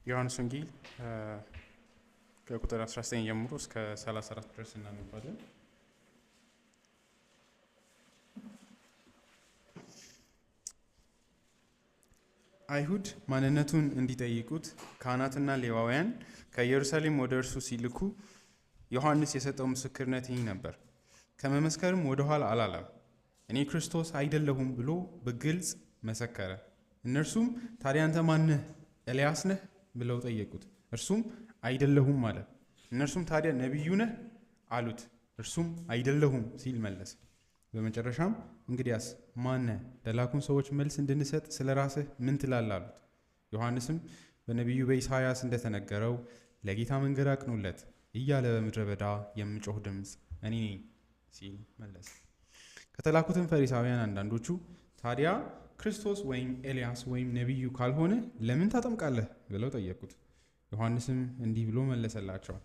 ዮሐንስ ወንጌል ከቁጥር 19 ጀምሮ እስከ 34 ድረስ እናነባለን። አይሁድ ማንነቱን እንዲጠይቁት ካህናትና ሌዋውያን ከኢየሩሳሌም ወደ እርሱ ሲልኩ ዮሐንስ የሰጠው ምስክርነት ይህ ነበር። ከመመስከርም ወደ ኋላ አላለም። እኔ ክርስቶስ አይደለሁም ብሎ በግልጽ መሰከረ። እነርሱም ታዲያ አንተ ማን ነህ? ኤልያስ ነህ ብለው ጠየቁት። እርሱም አይደለሁም አለ። እነርሱም ታዲያ ነቢዩ ነህ አሉት። እርሱም አይደለሁም ሲል መለሰ። በመጨረሻም እንግዲያስ ማን ነህ? ለላኩን ሰዎች መልስ እንድንሰጥ ስለ ራስህ ምን ትላለህ አሉት። ዮሐንስም በነቢዩ በኢሳይያስ እንደተነገረው ለጌታ መንገድ አቅኑለት እያለ በምድረ በዳ የሚጮህ ድምፅ እኔ ነኝ ሲል መለሰ። ከተላኩትም ፈሪሳውያን አንዳንዶቹ ታዲያ ክርስቶስ ወይም ኤልያስ ወይም ነቢዩ ካልሆነ ለምን ታጠምቃለህ ብለው ጠየቁት። ዮሐንስም እንዲህ ብሎ መለሰላቸው፣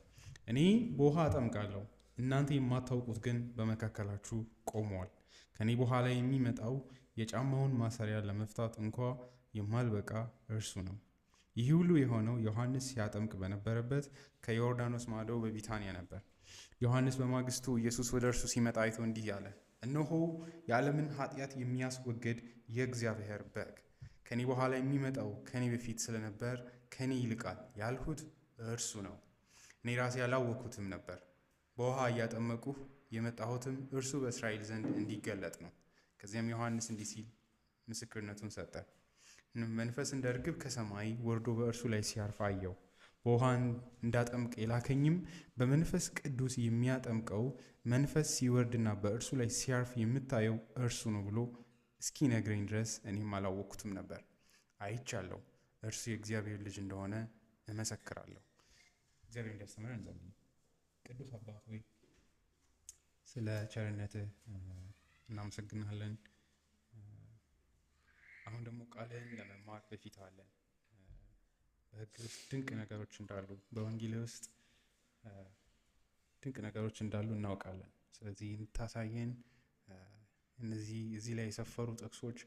እኔ በውሃ አጠምቃለሁ፣ እናንተ የማታውቁት ግን በመካከላችሁ ቆመዋል። ከኔ በኋላ የሚመጣው የጫማውን ማሰሪያ ለመፍታት እንኳ የማልበቃ እርሱ ነው። ይህ ሁሉ የሆነው ዮሐንስ ሲያጠምቅ በነበረበት ከዮርዳኖስ ማዶ በቢታንያ ነበር። ዮሐንስ በማግስቱ ኢየሱስ ወደ እርሱ ሲመጣ አይቶ እንዲህ አለ፣ እነሆ የዓለምን ኃጢአት የሚያስወግድ የእግዚአብሔር በግ። ከኔ በኋላ የሚመጣው ከኔ በፊት ስለነበር ከኔ ይልቃል ያልሁት እርሱ ነው። እኔ ራሴ ያላወቅሁትም ነበር። በውሃ እያጠመቅሁ የመጣሁትም እርሱ በእስራኤል ዘንድ እንዲገለጥ ነው። ከዚያም ዮሐንስ እንዲህ ሲል ምስክርነቱን ሰጠ። መንፈስ እንደ ርግብ ከሰማይ ወርዶ በእርሱ ላይ ሲያርፍ አየሁ። በውሃ እንዳጠምቅ የላከኝም በመንፈስ ቅዱስ የሚያጠምቀው መንፈስ ሲወርድና በእርሱ ላይ ሲያርፍ የምታየው እርሱ ነው ብሎ እስኪነግረኝ ድረስ እኔም አላወቅሁትም ነበር። አይቻለሁ፣ እርሱ የእግዚአብሔር ልጅ እንደሆነ እመሰክራለሁ። እግዚአብሔር እንዲያስተምረን እንጸልይ። ቅዱስ አባት ሆይ ስለ ቸርነትህ እናመሰግናለን። አሁን ደግሞ ቃልህን ለመማር በፊት አለን። በሕግ ውስጥ ድንቅ ነገሮች እንዳሉ፣ በወንጌል ውስጥ ድንቅ ነገሮች እንዳሉ እናውቃለን። ስለዚህ እንድታሳየን እዚህ ላይ የሰፈሩ ጥቅሶች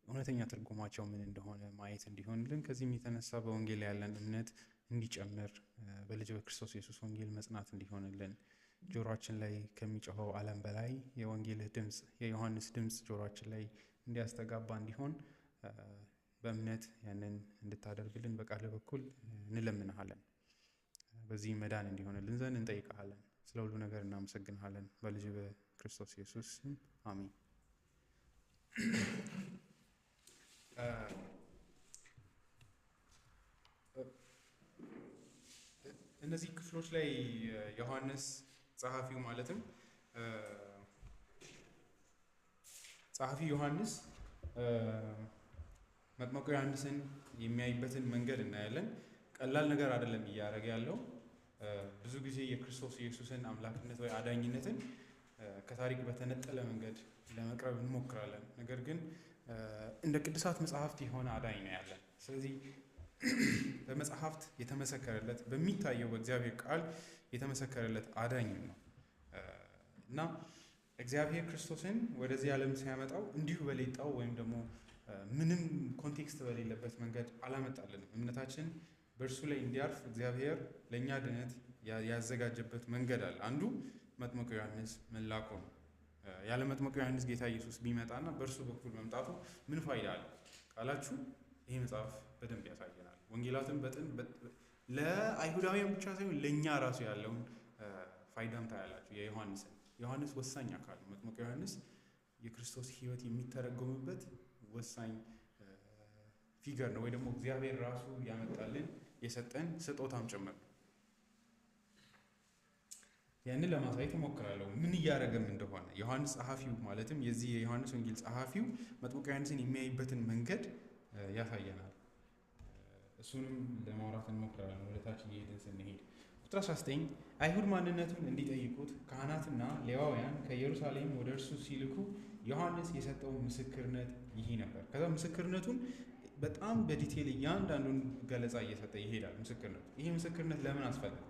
እውነተኛ ትርጉማቸው ምን እንደሆነ ማየት እንዲሆንልን፣ ከዚህም የተነሳ በወንጌል ያለን እምነት እንዲጨምር፣ በልጅ በክርስቶስ ኢየሱስ ወንጌል መጽናት እንዲሆንልን፣ ጆሮአችን ላይ ከሚጮኸው ዓለም በላይ የወንጌልህ ድምፅ የዮሐንስ ድምፅ ጆሮአችን ላይ እንዲያስተጋባ እንዲሆን በእምነት ያንን እንድታደርግልን በቃል በኩል እንለምንሃለን። በዚህ መዳን እንዲሆንልን ዘንድ እንጠይቀሃለን። ስለ ሁሉ ነገር እናመሰግንሃለን። በልጅ በክርስቶስ ኢየሱስ አሜን። እነዚህ ክፍሎች ላይ ዮሐንስ ጸሐፊው ማለትም ጸሐፊ ዮሐንስ መጥምቁ ዮሐንስን የሚያይበትን መንገድ እናያለን። ቀላል ነገር አይደለም እያደረገ ያለው። ብዙ ጊዜ የክርስቶስ ኢየሱስን አምላክነት ወይ አዳኝነትን ከታሪክ በተነጠለ መንገድ ለመቅረብ እንሞክራለን። ነገር ግን እንደ ቅዱሳት መጽሐፍት የሆነ አዳኝ ነው ያለን። ስለዚህ በመጽሐፍት የተመሰከረለት በሚታየው በእግዚአብሔር ቃል የተመሰከረለት አዳኝ ነው እና እግዚአብሔር ክርስቶስን ወደዚህ ዓለም ሲያመጣው እንዲሁ በሌጣው ወይም ደግሞ ምንም ኮንቴክስት በሌለበት መንገድ አላመጣልንም። እምነታችን በእርሱ ላይ እንዲያርፍ እግዚአብሔር ለእኛ ድነት ያዘጋጀበት መንገድ አለ። አንዱ መጥምቁ ዮሐንስ መላኩ ነው። ያለ መጥምቁ ዮሐንስ ጌታ ኢየሱስ ቢመጣና በእርሱ በኩል መምጣቱ ምን ፋይዳ አለ ካላችሁ፣ ይህ መጽሐፍ በደንብ ያሳየናል። ወንጌላትን ለአይሁዳውያን ብቻ ሳይሆን ለእኛ ራሱ ያለውን ፋይዳም ታያላችሁ። ዮሐንስ ወሳኝ አካል ነው። መጥምቁ ዮሐንስ የክርስቶስ ሕይወት የሚተረጎምበት ወሳኝ ፊገር ነው፣ ወይ ደግሞ እግዚአብሔር ራሱ ያመጣልን የሰጠን ስጦታም ጭምር ነው። ያንን ለማሳየት እሞክራለሁ ምን እያደረገም እንደሆነ። ዮሐንስ ጸሐፊው ማለትም የዚህ የዮሐንስ ወንጌል ጸሐፊው መጥምቁ ዮሐንስን የሚያይበትን መንገድ ያሳየናል። እሱንም ለማውራት እንሞክራለን ወደታች እየሄድን ስንሄድ። ቁጥር 19 አይሁድ ማንነቱን እንዲጠይቁት ካህናትና ሌዋውያን ከኢየሩሳሌም ወደ እርሱ ሲልኩ ዮሐንስ የሰጠው ምስክርነት ይህ ነበር። ከዛ ምስክርነቱን በጣም በዲቴል እያንዳንዱን ገለጻ እየሰጠ ይሄዳል። ይሄ ምስክርነት ለምን አስፈለገ?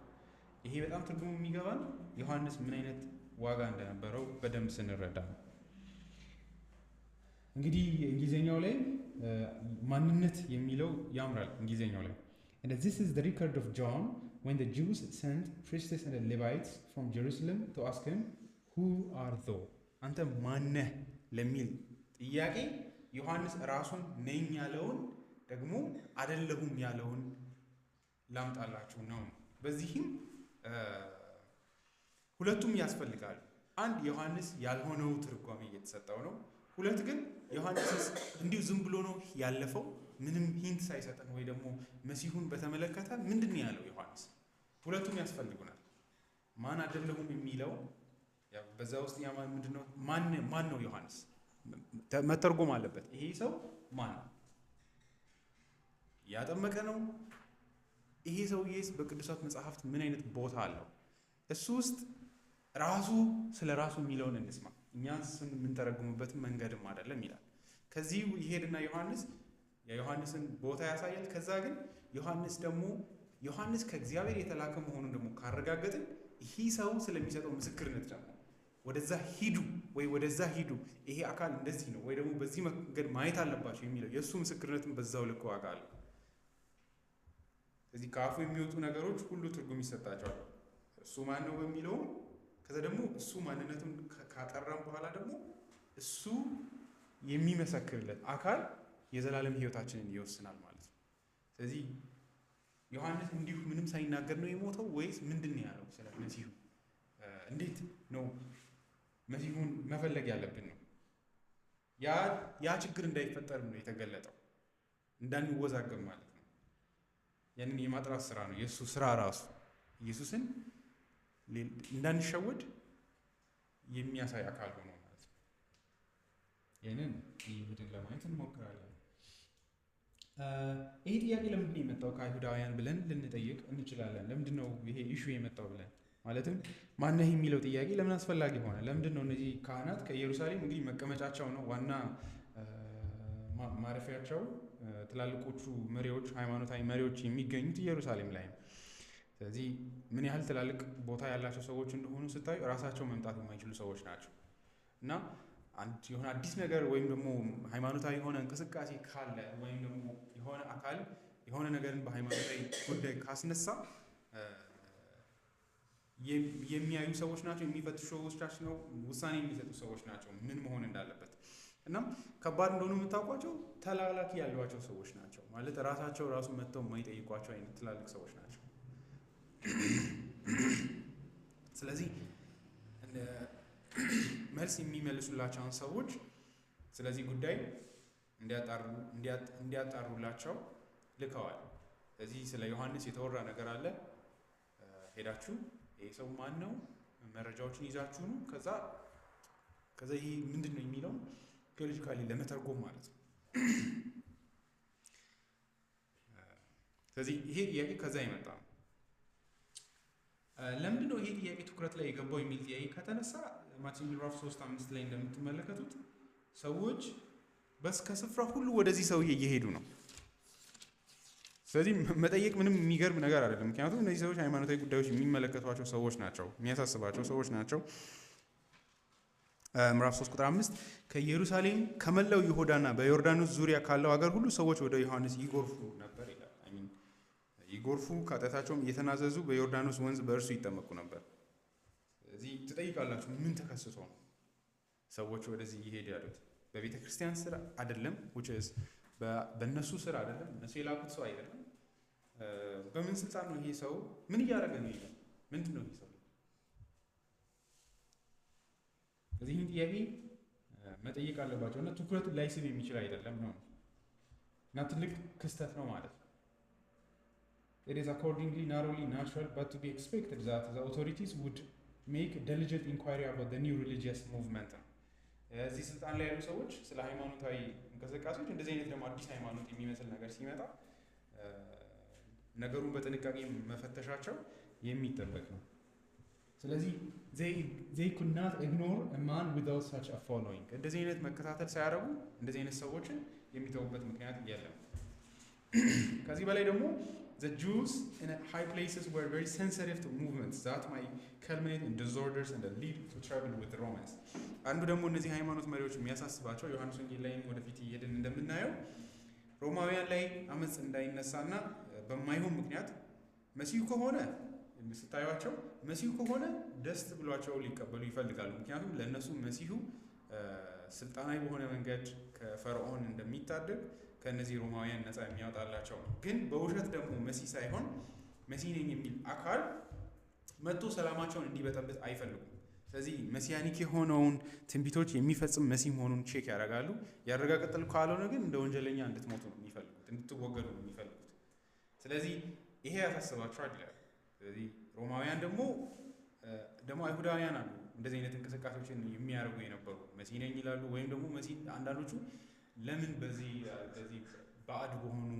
ይሄ በጣም ትርጉሙ የሚገባን ዮሐንስ ምን አይነት ዋጋ እንደነበረው በደንብ ስንረዳ ነው። እንግዲህ እንግሊዝኛው ላይ ማንነት የሚለው ያምራል። እንግሊዝኛው ላይ And this is the record of John when the Jews sent priests and Levites from Jerusalem to ask him, who are thou? አንተ ማነህ ለሚል ጥያቄ ዮሐንስ ራሱን ነኝ ያለውን ደግሞ አይደለሁም ያለውን ላምጣላችሁ ነው። በዚህም ሁለቱም ያስፈልጋል። አንድ ዮሐንስ ያልሆነው ትርጓሜ እየተሰጠው ነው። ሁለት ግን ዮሐንስ እንዲሁ ዝም ብሎ ነው ያለፈው ምንም ሂንት ሳይሰጠን ወይ ደግሞ መሲሁን በተመለከተ ምንድነው ያለው ዮሐንስ? ሁለቱም ያስፈልጉናል። ማን አይደለሁም የሚለው ያው በዛ ውስጥ ያማን ምንድነው ማን ነው ዮሐንስ መተርጎም አለበት። ይሄ ሰው ማን ነው? ያጠመቀ ነው? ይሄ ሰውዬስ በቅዱሳት መጽሐፍት ምን አይነት ቦታ አለው? እሱ ውስጥ ራሱ ስለ ራሱ የሚለውን እንስማ። እኛስ ምን ተረጉምበት መንገድም አይደለም ይላል። ከዚህ ይሄድና የዮሐንስን ቦታ ያሳያል። ከዛ ግን ዮሐንስ ከእግዚአብሔር የተላከ መሆኑን ደግሞ ካረጋገጥን ይሄ ሰው ስለሚሰጠው ምስክርነት ደግሞ ወደዛ ሂዱ ይሄ አካል እንደዚህ ነው ወይ ደግሞ በዚህ መንገድ ማየት አለባቸው የሚለው የእሱ ምስክርነትን በዛው ልክ ዋጋ አለው። ስለዚህ ከአፉ የሚወጡ ነገሮች ሁሉ ትርጉም ይሰጣቸዋል። እሱ ማን ነው በሚለው ከዛ ደግሞ እሱ ማንነቱን ካጠራም በኋላ ደግሞ እሱ የሚመሰክርለት አካል የዘላለም ሕይወታችንን ይወስናል ማለት ነው። ስለዚህ ዮሐንስ እንዲሁ ምንም ሳይናገር ነው የሞተው ወይስ ምንድነው ያለው? ስለ መሲሁ እንዴት ነው መሲሁን መፈለግ ያለብን ነው? ያ ችግር እንዳይፈጠር ነው የተገለጠው፣ እንዳንወዛገብ ማለት ነው። ያንን የማጥራት ስራ ነው የእሱ ስራ ራሱ ኢየሱስን እንዳንሸወድ የሚያሳይ አካል ሆኖ ማለት ነው። ይህንን ይሁድን ለማየት እንሞክራለን። ይሄ ጥያቄ ለምንድን ነው የመጣው ከአይሁዳውያን ብለን ልንጠይቅ እንችላለን። ለምንድን ነው ይሄ ኢሹ የመጣው ብለን ማለትም ማነህ የሚለው ጥያቄ ለምን አስፈላጊ ሆነ? ለምንድን ነው እነዚህ ካህናት ከኢየሩሳሌም እንግዲህ መቀመጫቸው ነው ዋና ማረፊያቸው፣ ትላልቆቹ መሪዎች ሃይማኖታዊ መሪዎች የሚገኙት ኢየሩሳሌም ላይ ነው። ስለዚህ ምን ያህል ትላልቅ ቦታ ያላቸው ሰዎች እንደሆኑ ስታዩ ራሳቸው መምጣት የማይችሉ ሰዎች ናቸው እና የሆነ አዲስ ነገር ወይም ደግሞ ሃይማኖታዊ የሆነ እንቅስቃሴ ካለ ወይም ደግሞ የሆነ አካል የሆነ ነገርን በሃይማኖታዊ ጉዳይ ካስነሳ የሚያዩ ሰዎች ናቸው፣ የሚፈትሹ ሰዎች ናቸው፣ ውሳኔ የሚሰጡ ሰዎች ናቸው ምን መሆን እንዳለበት። እና ከባድ እንደሆኑ የምታውቋቸው ተላላኪ ያሏቸው ሰዎች ናቸው ማለት ራሳቸው ራሱ መጥተው የማይጠይቋቸው አይነት ትላልቅ ሰዎች ናቸው። ስለዚህ መልስ የሚመልሱላቸውን ሰዎች ስለዚህ ጉዳይ እንዲያጣሩላቸው ልከዋል። ስለዚህ ስለ ዮሐንስ የተወራ ነገር አለ፣ ሄዳችሁ ይሄ ሰው ማን ነው መረጃዎችን ይዛችሁ ነው ከዛ ይሄ ምንድን ነው የሚለው ቴዎሎጂካሊ ለመተርጎም ማለት ነው። ስለዚህ ይሄ ጥያቄ ከዛ ይመጣ ነው። ለምንድን ነው ይሄ ጥያቄ ትኩረት ላይ የገባው የሚል ጥያቄ ከተነሳ ማቴዎስ ምዕራፍ 3:5 ላይ እንደምትመለከቱት ሰዎች ከስፍራ ሁሉ ወደዚህ ሰውዬ እየሄዱ ነው። ስለዚህ መጠየቅ ምንም የሚገርም ነገር አይደለም። ምክንያቱም እነዚህ ሰዎች ሃይማኖታዊ ጉዳዮች የሚመለከቷቸው ሰዎች ናቸው፣ የሚያሳስባቸው ሰዎች ናቸው። ምዕራፍ 3:5 ከኢየሩሳሌም ከመላው ይሁዳና በዮርዳኖስ ዙሪያ ካለው ሀገር ሁሉ ሰዎች ወደ ዮሐንስ ይጎርፉ ነበር ይላል። ይጎርፉ ከኃጢአታቸውም እየተናዘዙ በዮርዳኖስ ወንዝ በእርሱ ይጠመቁ ነበር። ስለዚህ ትጠይቃላችሁ ምን ተከስቶ ነው ሰዎች ወደዚህ እየሄዱ ያሉት? በቤተ ክርስቲያን ስራ አይደለም፣ በእነሱ ስራ አይደለም፣ እነሱ የላኩት ሰው አይደለም። በምን ስልጣን ነው ይሄ ሰው ምን እያደረገ ነው? ይሄ ምንድን ነው ይሄ ሰው? እዚህን ጥያቄ መጠየቅ አለባቸው እና ትኩረት ላይስብ የሚችል አይደለም ነው እና ትልቅ ክስተት ነው ማለት ነው። It is accordingly narrowly natural but to be expected that the authorities would make diligent inquiry about the new religious movement. እዚህ ስልጣን ላይ ያሉ ሰዎች ስለ ሃይማኖታዊ እንቅስቃሴዎች እንደዚህ አይነት ደግሞ አዲስ ሃይማኖት የሚመስል ነገር ሲመጣ ነገሩን በጥንቃቄ መፈተሻቸው የሚጠበቅ ነው። ስለዚህ they could not ignore a man without such a following. እንደዚህ አይነት መከታተል ሳያደርጉ እንደዚህ አይነት ሰዎችን የሚተውበት ምክንያት የለም። ከዚህ በላይ ደግሞ the Jews in high places were very sensitive to movements that might culminate in disorders and lead to trouble with the Romans. አንዱ ደግሞ እነዚህ ሃይማኖት መሪዎች የሚያሳስባቸው ዮሐንስ ወንጌል ላይ ወደፊት እየሄድን እንደምናየው ሮማውያን ላይ አመጽ እንዳይነሳና በማይሆን ምክንያት መሲሁ ከሆነ ስታዩቸው መሲሁ ከሆነ ደስ ብሏቸው ሊቀበሉ ይፈልጋሉ። ምክንያቱም ለእነሱ መሲሁ ስልጣናዊ በሆነ መንገድ ከፈርዖን እንደሚታደግ ከእነዚህ ሮማውያን ነፃ የሚያወጣላቸው ነው። ግን በውሸት ደግሞ መሲህ ሳይሆን መሲህ ነኝ የሚል አካል መጥቶ ሰላማቸውን እንዲበጠብጥ አይፈልጉም። ስለዚህ መሲያኒክ የሆነውን ትንቢቶች የሚፈጽም መሲህ መሆኑን ቼክ ያደርጋሉ። ያረጋግጣሉ። ካልሆነ ግን እንደ ወንጀለኛ እንድትሞቱ ነው የሚፈልጉት፣ እንድትወገዱ ነው የሚፈልጉት። ስለዚህ ይሄ ያሳስባቸዋል ይላል። ስለዚህ ሮማውያን ደግሞ አይሁዳውያን አሉ እንደዚህ አይነት እንቅስቃሴዎችን የሚያደርጉ የነበሩ መሲህ ነኝ ይላሉ። ወይም ደግሞ መሲህ አንዳንዶቹ ለምን በዚህ ባዕድ በሆኑ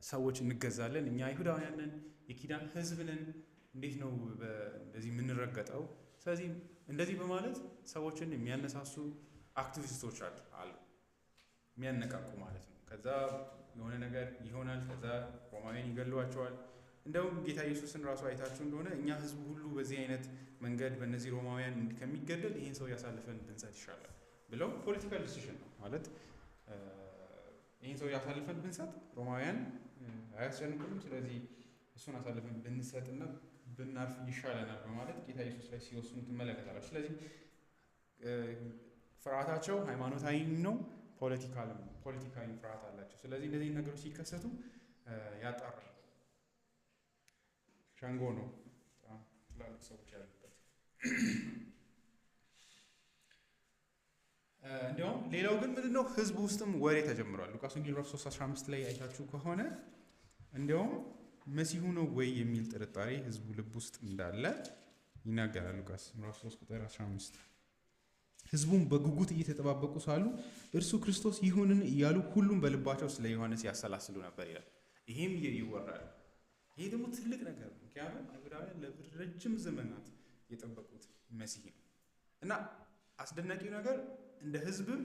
ሰዎች እንገዛለን? እኛ አይሁዳውያን ነን፣ የኪዳን ሕዝብ ነን፣ እንዴት ነው እንደዚህ የምንረገጠው? ስለዚህ እንደዚህ በማለት ሰዎችን የሚያነሳሱ አክቲቪስቶች አሉ፣ የሚያነቃቁ ማለት ነው። ከዛ የሆነ ነገር ይሆናል። ከዛ ሮማውያን ይገሏቸዋል። እንደውም ጌታ ኢየሱስን ራሱ አይታችሁ እንደሆነ እኛ ህዝቡ ሁሉ በዚህ አይነት መንገድ በእነዚህ ሮማውያን ከሚገደል ይህን ሰው ያሳልፈን ብንሰጥ ይሻላል ብለው ፖለቲካል ዲሲዥን ነው ማለት ይህን ሰው ያሳልፈን ብንሰጥ ሮማውያን አያስጨንቁንም፣ ስለዚህ እሱን አሳልፈን ብንሰጥና ብናርፍ ይሻለናል በማለት ጌታ ኢየሱስ ላይ ሲወስኑ ትመለከታላችሁ። ስለዚህ ፍርሃታቸው ሃይማኖታዊ ነው፣ ፖለቲካዊ ፍርሃት አላቸው። ስለዚህ እንደዚህ ነገሮች ሲከሰቱ ያጣራል። ሸንጎ ነው በጣም ትላልቅ ሰዎች ያሉበት። እንዲያውም ሌላው ግን ምንድነው ህዝቡ ውስጥም ወሬ ተጀምሯል። ሉቃስ ወንጌል 3:15 ላይ አይታችሁ ከሆነ እንዲያውም መሲሁ ነው ወይ የሚል ጥርጣሬ ህዝቡ ልብ ውስጥ እንዳለ ይናገራል። ሉቃስ 3:15 ህዝቡም በጉጉት እየተጠባበቁ ሳሉ እርሱ ክርስቶስ ይሁንን እያሉ ሁሉም በልባቸው ስለ ዮሐንስ ያሰላስሉ ነበር ይላል። ይሄም ይወራል። ይሄ ደግሞ ትልቅ ነገር ነው። ምክንያቱም አይሁዳውያን ለረጅም ዘመናት የጠበቁት መሲህ ነው እና አስደናቂው ነገር እንደ ህዝብም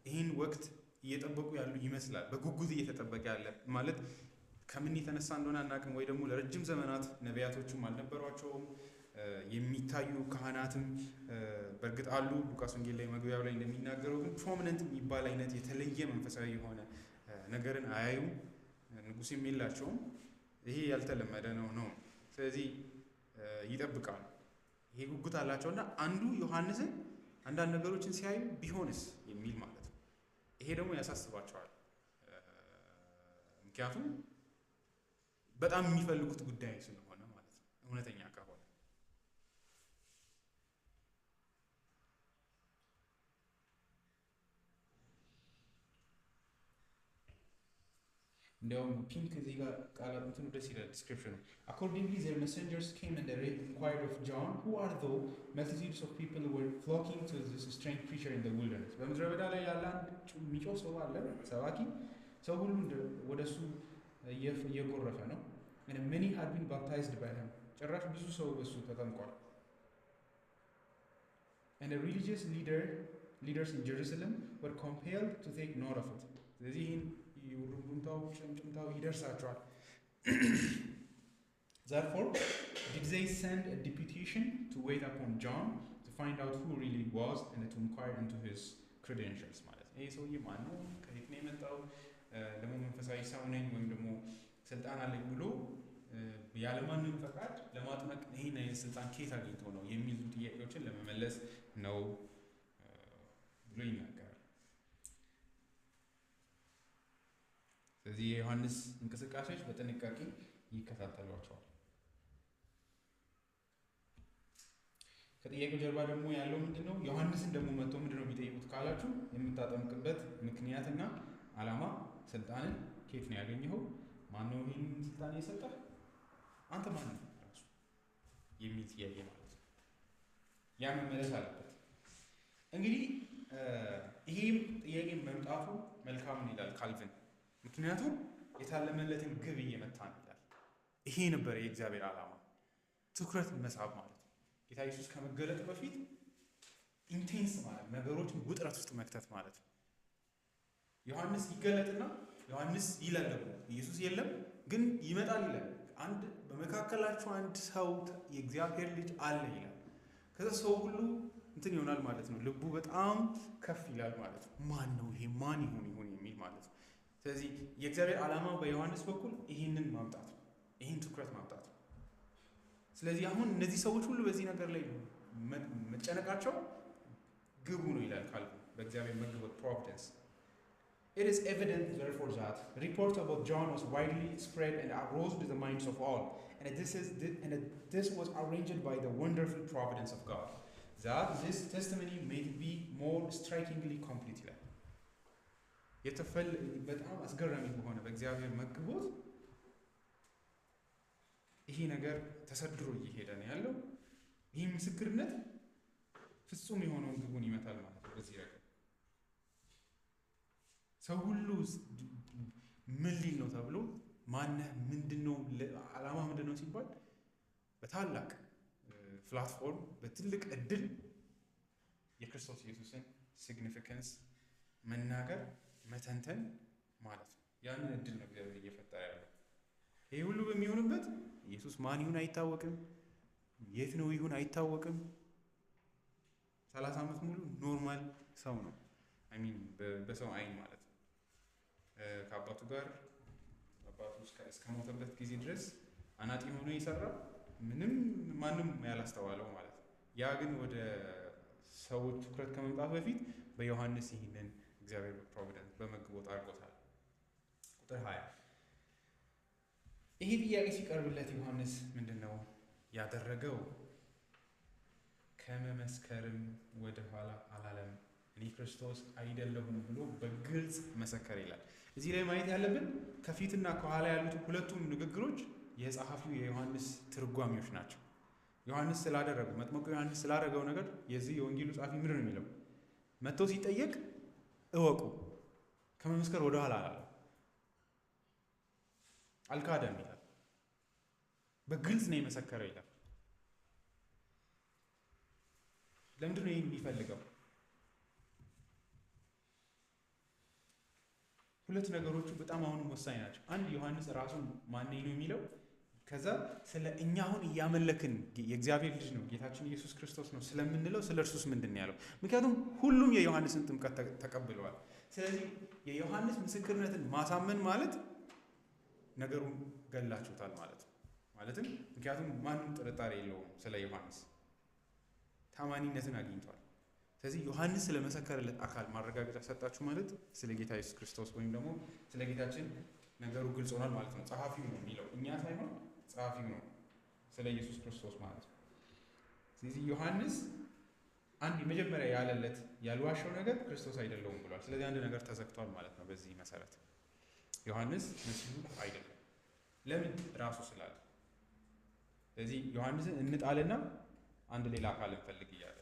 ይህን ወቅት እየጠበቁ ያሉ ይመስላል። በጉጉት እየተጠበቀ ያለ ማለት ከምን የተነሳ እንደሆነ አናውቅም። ወይ ደግሞ ለረጅም ዘመናት ነቢያቶችም አልነበሯቸውም። የሚታዩ ካህናትም በእርግጥ አሉ። ሉቃስ ወንጌል ላይ መግቢያው ላይ እንደሚናገረው ግን ፕሮሚነንት የሚባል አይነት የተለየ መንፈሳዊ የሆነ ነገርን አያዩም። ንጉሥም የላቸውም። ይሄ ያልተለመደ ነው። ስለዚህ ይጠብቃሉ። ይሄ ጉጉት አላቸውና አንዱ ዮሐንስን አንዳንድ ነገሮችን ሲያዩ ቢሆንስ የሚል ማለት ነው። ይሄ ደግሞ ያሳስባቸዋል። ምክንያቱም በጣም የሚፈልጉት ጉዳይ ስለሆነ ማለት ነው። እውነተኛ ከሆነ እንዲያውም ፒንክ እዚህ ጋር ቃላት እንትኑ ደስ ይላል ዲስክሪፕሽኑ። Accordingly their messengers came and they inquired of John, who are thou? Multitudes of people were flocking to this strange preacher in the wilderness. በምድረ በዳ ላይ ያለ አንድ የሚጮህ ሰው አለ፣ ሰባኪ ሰው ሁሉ ወደሱ እየጎረፈ ነው። and many had been baptized by him. ጭራሽ ብዙ ሰው በሱ ተጠምቋል። and the religious leaders in Jerusalem were compelled to take note of it. ስለዚህ ይውሩምታው ጭምጭምታው ይደርሳቸዋል። Therefore did they send a deputation to wait upon John to find out who really was and to inquire into his credentials ማለት ነው። ይሄ ሰውዬ ማን ነው? ከየት ነው የመጣው? ደግሞ መንፈሳዊ ሰው ነኝ ወይም ደግሞ ስልጣን አለኝ ብሎ ያለማንም ፈቃድ ለማጥመቅ ይሄን አይነት ስልጣን ከየት አግኝቶ ነው የሚሉ ጥያቄዎችን ለመመለስ ነው ብሎ ይናገራል። ስለዚህ የዮሐንስ እንቅስቃሴዎች በጥንቃቄ ይከታተሏቸዋል። ከጥያቄው ጀርባ ደግሞ ያለው ምንድነው? ዮሐንስን ደግሞ መጥቶ ምንድነው ቢጠይቁት ካላችሁ የምታጠምቅበት ምክንያትና ዓላማ፣ ስልጣንን ከየት ነው ያገኘኸው? ማነው ይህን ስልጣን የሰጠህ? አንተ ማን ነህ ራሱ የሚል ጥያቄ ማለት ነው። ያ መመለስ አለበት። እንግዲህ ይሄም ጥያቄ መምጣቱ መልካም ይላል ካልቪን። ምክንያቱም የታለመለትን ግብ እየመታ ይላል። ይሄ ነበር የእግዚአብሔር ዓላማ፣ ትኩረት መሳብ ማለት ነው። ጌታ ኢየሱስ ከመገለጡ በፊት ኢንቴንስ ማለት ነገሮችን ውጥረት ውስጥ መክተት ማለት ነው። ዮሐንስ ይገለጥና ዮሐንስ ይላል ደግሞ ኢየሱስ የለም ግን ይመጣል ይላል። አንድ በመካከላቸው አንድ ሰው የእግዚአብሔር ልጅ አለ ይላል። ከዛ ሰው ሁሉ እንትን ይሆናል ማለት ነው። ልቡ በጣም ከፍ ይላል ማለት ነው። ማን ነው ይሄ? ማን ይሁን የሚል ማለት ነው። ስለዚህ የእግዚአብሔር ዓላማ በዮሐንስ በኩል ይህንን ማምጣት ነው፣ ይህን ትኩረት ማምጣት ነው። ስለዚህ አሁን እነዚህ ሰዎች ሁሉ በዚህ ነገር ላይ መጨነቃቸው ግቡ ነው ይላል ካልኩ በእግዚአብሔር መግቦት providence. It is evident therefore that reports about John was widely spread and arose to the minds of all, and this was arranged by the wonderful providence of God, that this testimony may be more strikingly complete ይላል። በጣም አስገራሚ በሆነ በእግዚአብሔር መግቦት ይሄ ነገር ተሰድሮ እየሄደ ነው ያለው። ይህ ምስክርነት ፍጹም የሆነውን ግቡን ይመታል ማለት ነው። በዚህ ረገድ ሰው ሁሉ ምን ሊል ነው ተብሎ ማነህ ምንድነው ዓላማ ምንድነው ሲባል በታላቅ ፕላትፎርም በትልቅ እድል የክርስቶስ ኢየሱስን ሲግኒፊካንስ መናገር መተንተን ማለት ነው። ያንን እድል ነው እግዚአብሔር እየፈጠረ ያለው። ይሄ ሁሉ በሚሆንበት ኢየሱስ ማን ይሁን አይታወቅም፣ የት ነው ይሁን አይታወቅም። 30 ዓመት ሙሉ ኖርማል ሰው ነው። በሰው አይን ማለት ነው። ከአባቱ ጋር አባቱ እስከ ሞተበት ጊዜ ድረስ አናጢ ሆኖ የሰራ ምንም ማንም ያላስተዋለው ማለት ነው። ያ ግን ወደ ሰዎች ትኩረት ከመምጣት በፊት በዮሐንስ ይህንን እግዚአብሔር በፕሮቪደንስ በመግቦት አድርጎታል። ቁጥር 20 ይሄ ጥያቄ ሲቀርብለት ዮሐንስ ምንድነው ያደረገው? ከመመስከርም ወደ ኋላ አላለም። እኔ ክርስቶስ አይደለሁም ብሎ በግልጽ መሰከረ ይላል። እዚህ ላይ ማየት ያለብን ከፊትና ከኋላ ያሉት ሁለቱም ንግግሮች የጸሐፊው የዮሐንስ ትርጓሚዎች ናቸው። ዮሐንስ ስላደረገው መጥምቁ ዮሐንስ ስላደረገው ነገር የዚህ የወንጌሉ ጸሐፊ ምንድን ነው የሚለው? መጥቶ ሲጠየቅ እወቁ፣ ከመመስከር ወደ ኋላ አላለም፣ አልካደም ይላል። በግልጽ ነው የመሰከረው ይላል። ለምንድን ነው ይህን የሚፈልገው? ሁለት ነገሮቹ በጣም አሁንም ወሳኝ ናቸው። አንድ ዮሐንስ ራሱን ማን ነው የሚለው፣ ከዛ ስለ እኛ አሁን እያመለክን የእግዚአብሔር ልጅ ነው ጌታችን ኢየሱስ ክርስቶስ ነው ስለምንለው ስለ እርሱስ ምንድን ነው ያለው? ምክንያቱም ሁሉም የዮሐንስን ጥምቀት ተቀብለዋል። ስለዚህ የዮሐንስ ምስክርነትን ማሳመን ማለት ነገሩን ገላችሁታል ማለት ነው። ማለትም ምክንያቱም ማንም ጥርጣሬ የለውም ስለ ዮሐንስ ታማኒነትን አግኝቷል። ስለዚህ ዮሐንስ ስለመሰከረለት አካል ማረጋገጫ ሰጣችሁ ማለት ስለ ጌታ ኢየሱስ ክርስቶስ ወይም ደግሞ ስለ ጌታችን ነገሩ ግልጽ ሆኗል ማለት ነው። ጸሐፊው ነው የሚለው፣ እኛ ሳይሆን ጸሐፊው ነው ስለ ኢየሱስ ክርስቶስ ማለት ነው። ስለዚህ ዮሐንስ አንድ የመጀመሪያ ያለለት ያልዋሸው ነገር ክርስቶስ አይደለውም ብሏል። ስለዚህ አንድ ነገር ተዘግቷል ማለት ነው። በዚህ መሰረት ዮሐንስ መሲሁ አይደለም። ለምን? ራሱ ስላለ። ስለዚህ ዮሐንስን እንጣልና አንድ ሌላ አካል እንፈልግ እያለ፣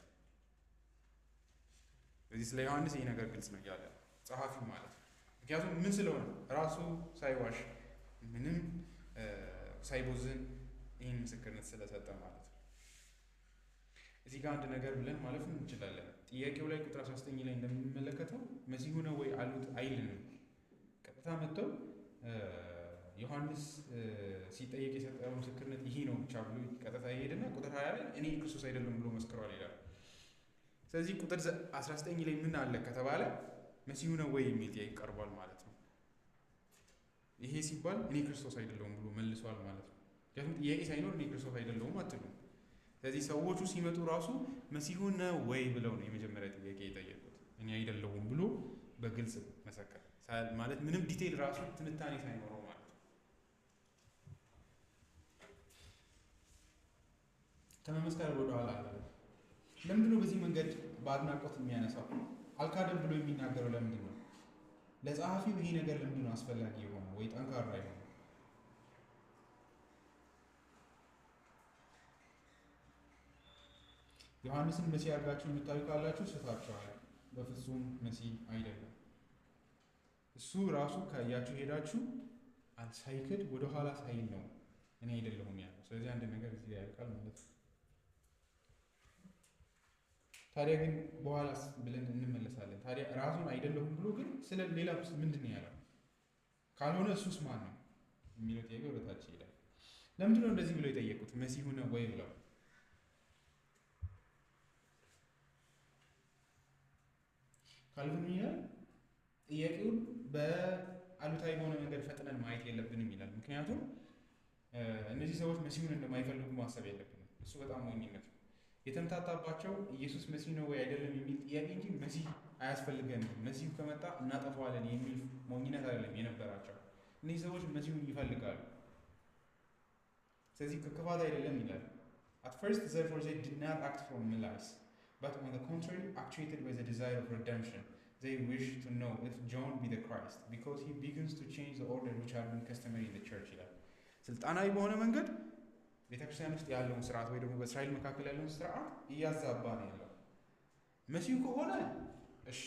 ስለዚህ ስለ ዮሐንስ ይህ ነገር ግልጽ ነው እያለ ጸሐፊው ማለት ነው። ምክንያቱም ምን ስለሆነ ራሱ ሳይዋሽ ምንም ሳይቦዝን ይህን ምስክርነት ስለሰጠ ማለት ነው። እዚህ ጋር አንድ ነገር ብለን ማለፍ እንችላለን። ጥያቄው ላይ ቁጥር 19 ላይ እንደምንመለከተው መሲሁ ነው ወይ አሉት አይልንም። ቀጥታ መጥተው ዮሐንስ ሲጠየቅ የሰጠው ምስክርነት ይሄ ነው ብቻ ብሎ ቀጥታ ይሄድና ቁጥር 20 ላይ እኔ ክርስቶስ አይደለም ብሎ መስክሯል ይላል። ስለዚህ ቁጥር 19 ላይ ምን አለ ከተባለ መሲሁ ነው ወይ የሚል ጥያቄ ቀርቧል ማለት ነው። ይሄ ሲባል እኔ ክርስቶስ አይደለሁም ብሎ መልሷል ማለት ነው። ምክንያቱም ጥያቄ ሳይኖር እኔ ክርስቶስ አይደለሁም አትሉም። ስለዚህ ሰዎቹ ሲመጡ ራሱ መሲሁ ነው ወይ ብለው ነው የመጀመሪያ ጥያቄ የጠየቁት። እኔ አይደለሁም ብሎ በግልጽ መሰከረ ማለት ምንም ዲቴይል ራሱ ትንታኔ ሳይኖረው ማለት ነው። ከመመስከር ወደ ኋላ አለ። ለምንድን ነው በዚህ መንገድ በአድናቆት የሚያነሳው? አልካደም ብሎ የሚናገረው ለምንድን ነው? ለጸሐፊው ይሄ ነገር ለምንድን ነው አስፈላጊ የሆነው ወይ ጠንካራ የሆነው? ዮሐንስን መሲህ አድርጋችሁ የምታዩ ካላችሁ ስታችኋል። በፍጹም መሲህ አይደለም። እሱ ራሱ ካያችሁ ሄዳችሁ ሳይክድ ወደ ኋላ ሳይል ነው እኔ አይደለሁም ያለው። ስለዚህ አንድ ነገር እዚህ ላይ ያልቃል ማለት ነው። ታዲያ ግን በኋላ ብለን እንመለሳለን። ታዲያ ራሱን አይደለሁም ብሎ ግን ስለ ሌላ ምንድን ነው ያለው? ካልሆነ እሱስ ማን ነው የሚለው ጥያቄ ወደታች ይሄዳል። ለምንድን ነው እንደዚህ ብለው የጠየቁት? መሲሁ ነው ወይ ብለው ካልሆነ ይላል ጥያቄውን አሉታዊ በሆነ መንገድ ፈጥነን ማየት የለብንም ይላል። ምክንያቱም እነዚህ ሰዎች መሲሁን እንደማይፈልጉ ማሰብ የለብንም። እሱ በጣም ሞኝነት ነው። የተምታታባቸው ኢየሱስ መሲህ ነው ወይ አይደለም የሚል ጥያቄ እንጂ መሲህ አያስፈልገንም፣ መሲሁ ከመጣ እናጠፋዋለን የሚል ሞኝነት አይደለም የነበራቸው። እነዚህ ሰዎች መሲሁን ይፈልጋሉ። ስለዚህ ከክፋት አይደለም ይላል። At first, therefore, they did not act from malice, but on the contrary, actuated by the desire of redemption. They wished to know if John be the Christ, because he begins to change the order which had been customary in the church. ይላል። ስልጣናዊ በሆነ መንገድ ቤተክርስቲያን ውስጥ ያለውን ስርዓት ወይ ደግሞ በእስራኤል መካከል ያለውን ስርዓት እያዛባ ነው ያለው። መሲሁ ከሆነ እሺ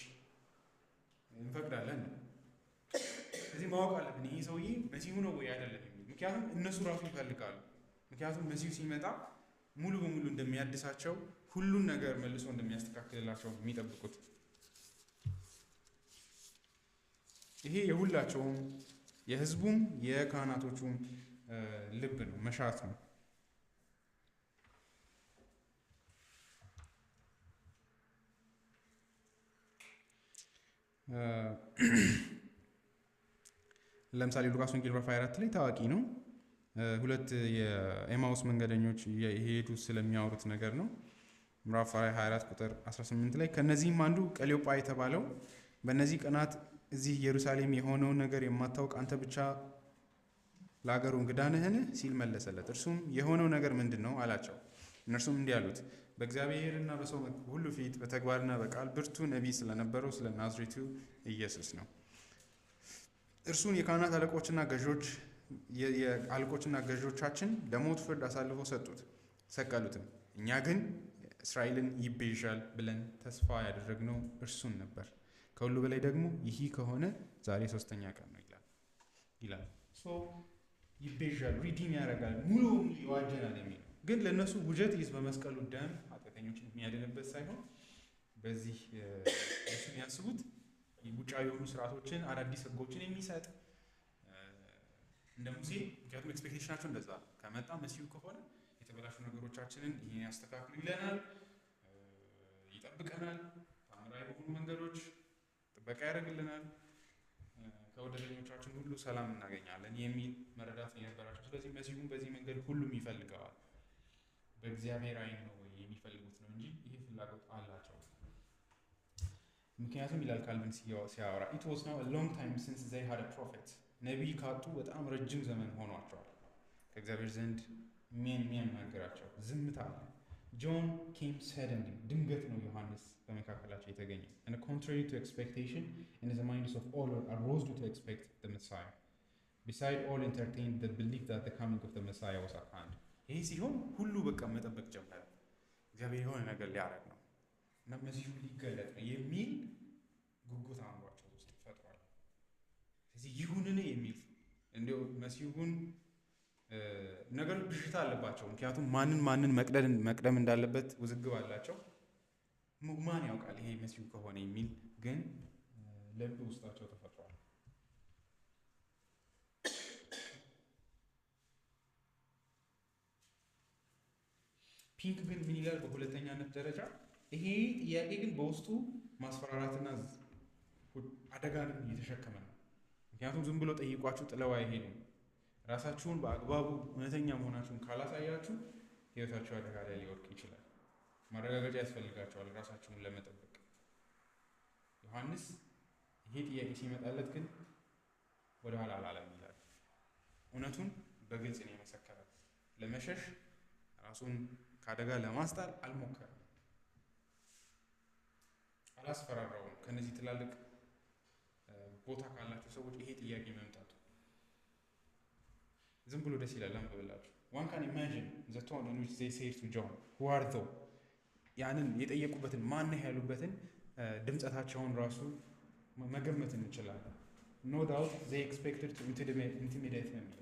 እንፈቅዳለን። ስለዚህ ማወቅ አለብን ይሄ ሰውዬ መሲሁ ነው ወይ አይደለም የሚል። ምክንያቱም እነሱ ራሱ ይፈልጋሉ። ምክንያቱም መሲሁ ሲመጣ ሙሉ በሙሉ እንደሚያድሳቸው ሁሉን ነገር መልሶ እንደሚያስተካክልላቸው የሚጠብቁት። ይሄ የሁላቸውም የህዝቡም የካህናቶቹም ልብ ነው፣ መሻት ነው። ለምሳሌ ሉቃስ ወንጌል ምዕራፍ 24 ላይ ታዋቂ ነው። ሁለት የኤማውስ መንገደኞች የሄዱ ስለሚያወሩት ነገር ነው። ምዕራፍ 24 ቁጥር 18 ላይ ከነዚህም አንዱ ቀሌዮጳ የተባለው በእነዚህ ቀናት እዚህ ኢየሩሳሌም የሆነውን ነገር የማታውቅ አንተ ብቻ ለአገሩ እንግዳ ነህን? ሲል መለሰለት። እርሱም የሆነው ነገር ምንድን ነው አላቸው። እነርሱም እንዲህ አሉት፣ በእግዚአብሔርና በሰው ሁሉ ፊት በተግባርና በቃል ብርቱ ነቢይ ስለነበረው ስለ ናዝሬቱ ኢየሱስ ነው። እርሱን የካህናት አለቆችና ገዦቻችን ለሞት ፍርድ አሳልፈው ሰቀሉትም። እኛ ግን እስራኤልን ይቤዣል ብለን ተስፋ ያደረግነው እርሱን ነበር። ከሁሉ በላይ ደግሞ ይህ ከሆነ ዛሬ 3ኛ ቀን ነው ይላል። ይቤዣል፣ ሪዲም ያደርጋል፣ ሙሉ ይዋጀናል የሚል ግን ለእነሱ ውጀት ይዝ በመስቀሉ ደም ኃጢአተኞችን የሚያድንበት ሳይሆን በዚህ እሱ የሚያስቡት ውጫዊ የሆኑ ስርዓቶችን አዳዲስ ህጎችን የሚሰጥ እንደ ሙሴ። ምክንያቱም ኤክስፔክቴሽናቸው እንደዛ ከመጣ መሲሁ ከሆነ የተበላሹ ነገሮቻችንን ይህን ያስተካክሉ ይለናል፣ ይጠብቀናል፣ ታምራዊ በሆኑ መንገዶች ጥበቃ ያደርግልናል፣ ከወደደኞቻችን ሁሉ ሰላም እናገኛለን የሚል መረዳት የነበራቸው። ስለዚህ መሲሁን በዚህ መንገድ ሁሉም ይፈልገዋል። በእግዚአብሔር አይን ነው ወይ የሚፈልጉት ነው እንጂ ይህ ፍላጎት አላቸው። ምክንያቱም ይላል ካልቪን ሲያወራ it was now a long time since they had a prophet ነቢይ ካጡ በጣም ረጅም ዘመን ሆኗቸዋል። ከእግዚአብሔር ዘንድ የሚያናገራቸው ዝምታ አለ። ጆን came suddenly ድንገት ነው ዮሐንስ በመካከላቸው የተገኘ and contrary to expectation in the minds of all arose to expect the Messiah. Beside all entertained the belief that the coming of the Messiah was at hand. ይሄ ሲሆን ሁሉ በቃ መጠበቅ ጀመረ። እግዚአብሔር የሆነ ነገር ሊያደርግ ነው እና መሲሁ ሊገለጥ ነው የሚል ጉጉት አእምሯቸው ውስጥ ፈጥሯል። ስለዚህ ይሁንን የሚል እንዲያው መሲሁን ነገር ብዥታ አለባቸው። ምክንያቱም ማንን መቅደም እንዳለበት ውዝግብ አላቸው። ማን ያውቃል ይሄ መሲሁ ከሆነ የሚል ግን ልብ ውስጣቸው ተፈጥሯል። ፒንክ ግን ምን ይላል? በሁለተኛነት ደረጃ ይሄ ጥያቄ ግን በውስጡ ማስፈራራትና አደጋንም እየተሸከመ ነው። ምክንያቱም ዝም ብሎ ጠይቋችሁ ጥለው አይሄዱም። ራሳችሁን በአግባቡ እውነተኛ መሆናችሁን ካላሳያችሁ ህይወታችሁ አደጋ ላይ ሊወድቅ ይችላል። ማረጋገጫ ያስፈልጋቸዋል ራሳችሁን ለመጠበቅ። ዮሐንስ ይሄ ጥያቄ ሲመጣለት ግን ወደ ኋላ አላለም ይላል። እውነቱን በግልጽ ነው የመሰከረ። ለመሸሽ ራሱን ከአደጋ ለማስጣል አልሞከረም፣ አላስፈራራውም። ከነዚህ ትላልቅ ቦታ ካላቸው ሰዎች ይሄ ጥያቄ መምጣቱ ዝም ብሎ ደስ ይላል። አንብብላችሁ one can imagine the tone in which they said to John who are thou ያንን የጠየቁበትን ማነህ ያሉበትን ድምጸታቸውን ራሱ መገመት እንችላለን። no doubt they expected to intimidate him ይላል።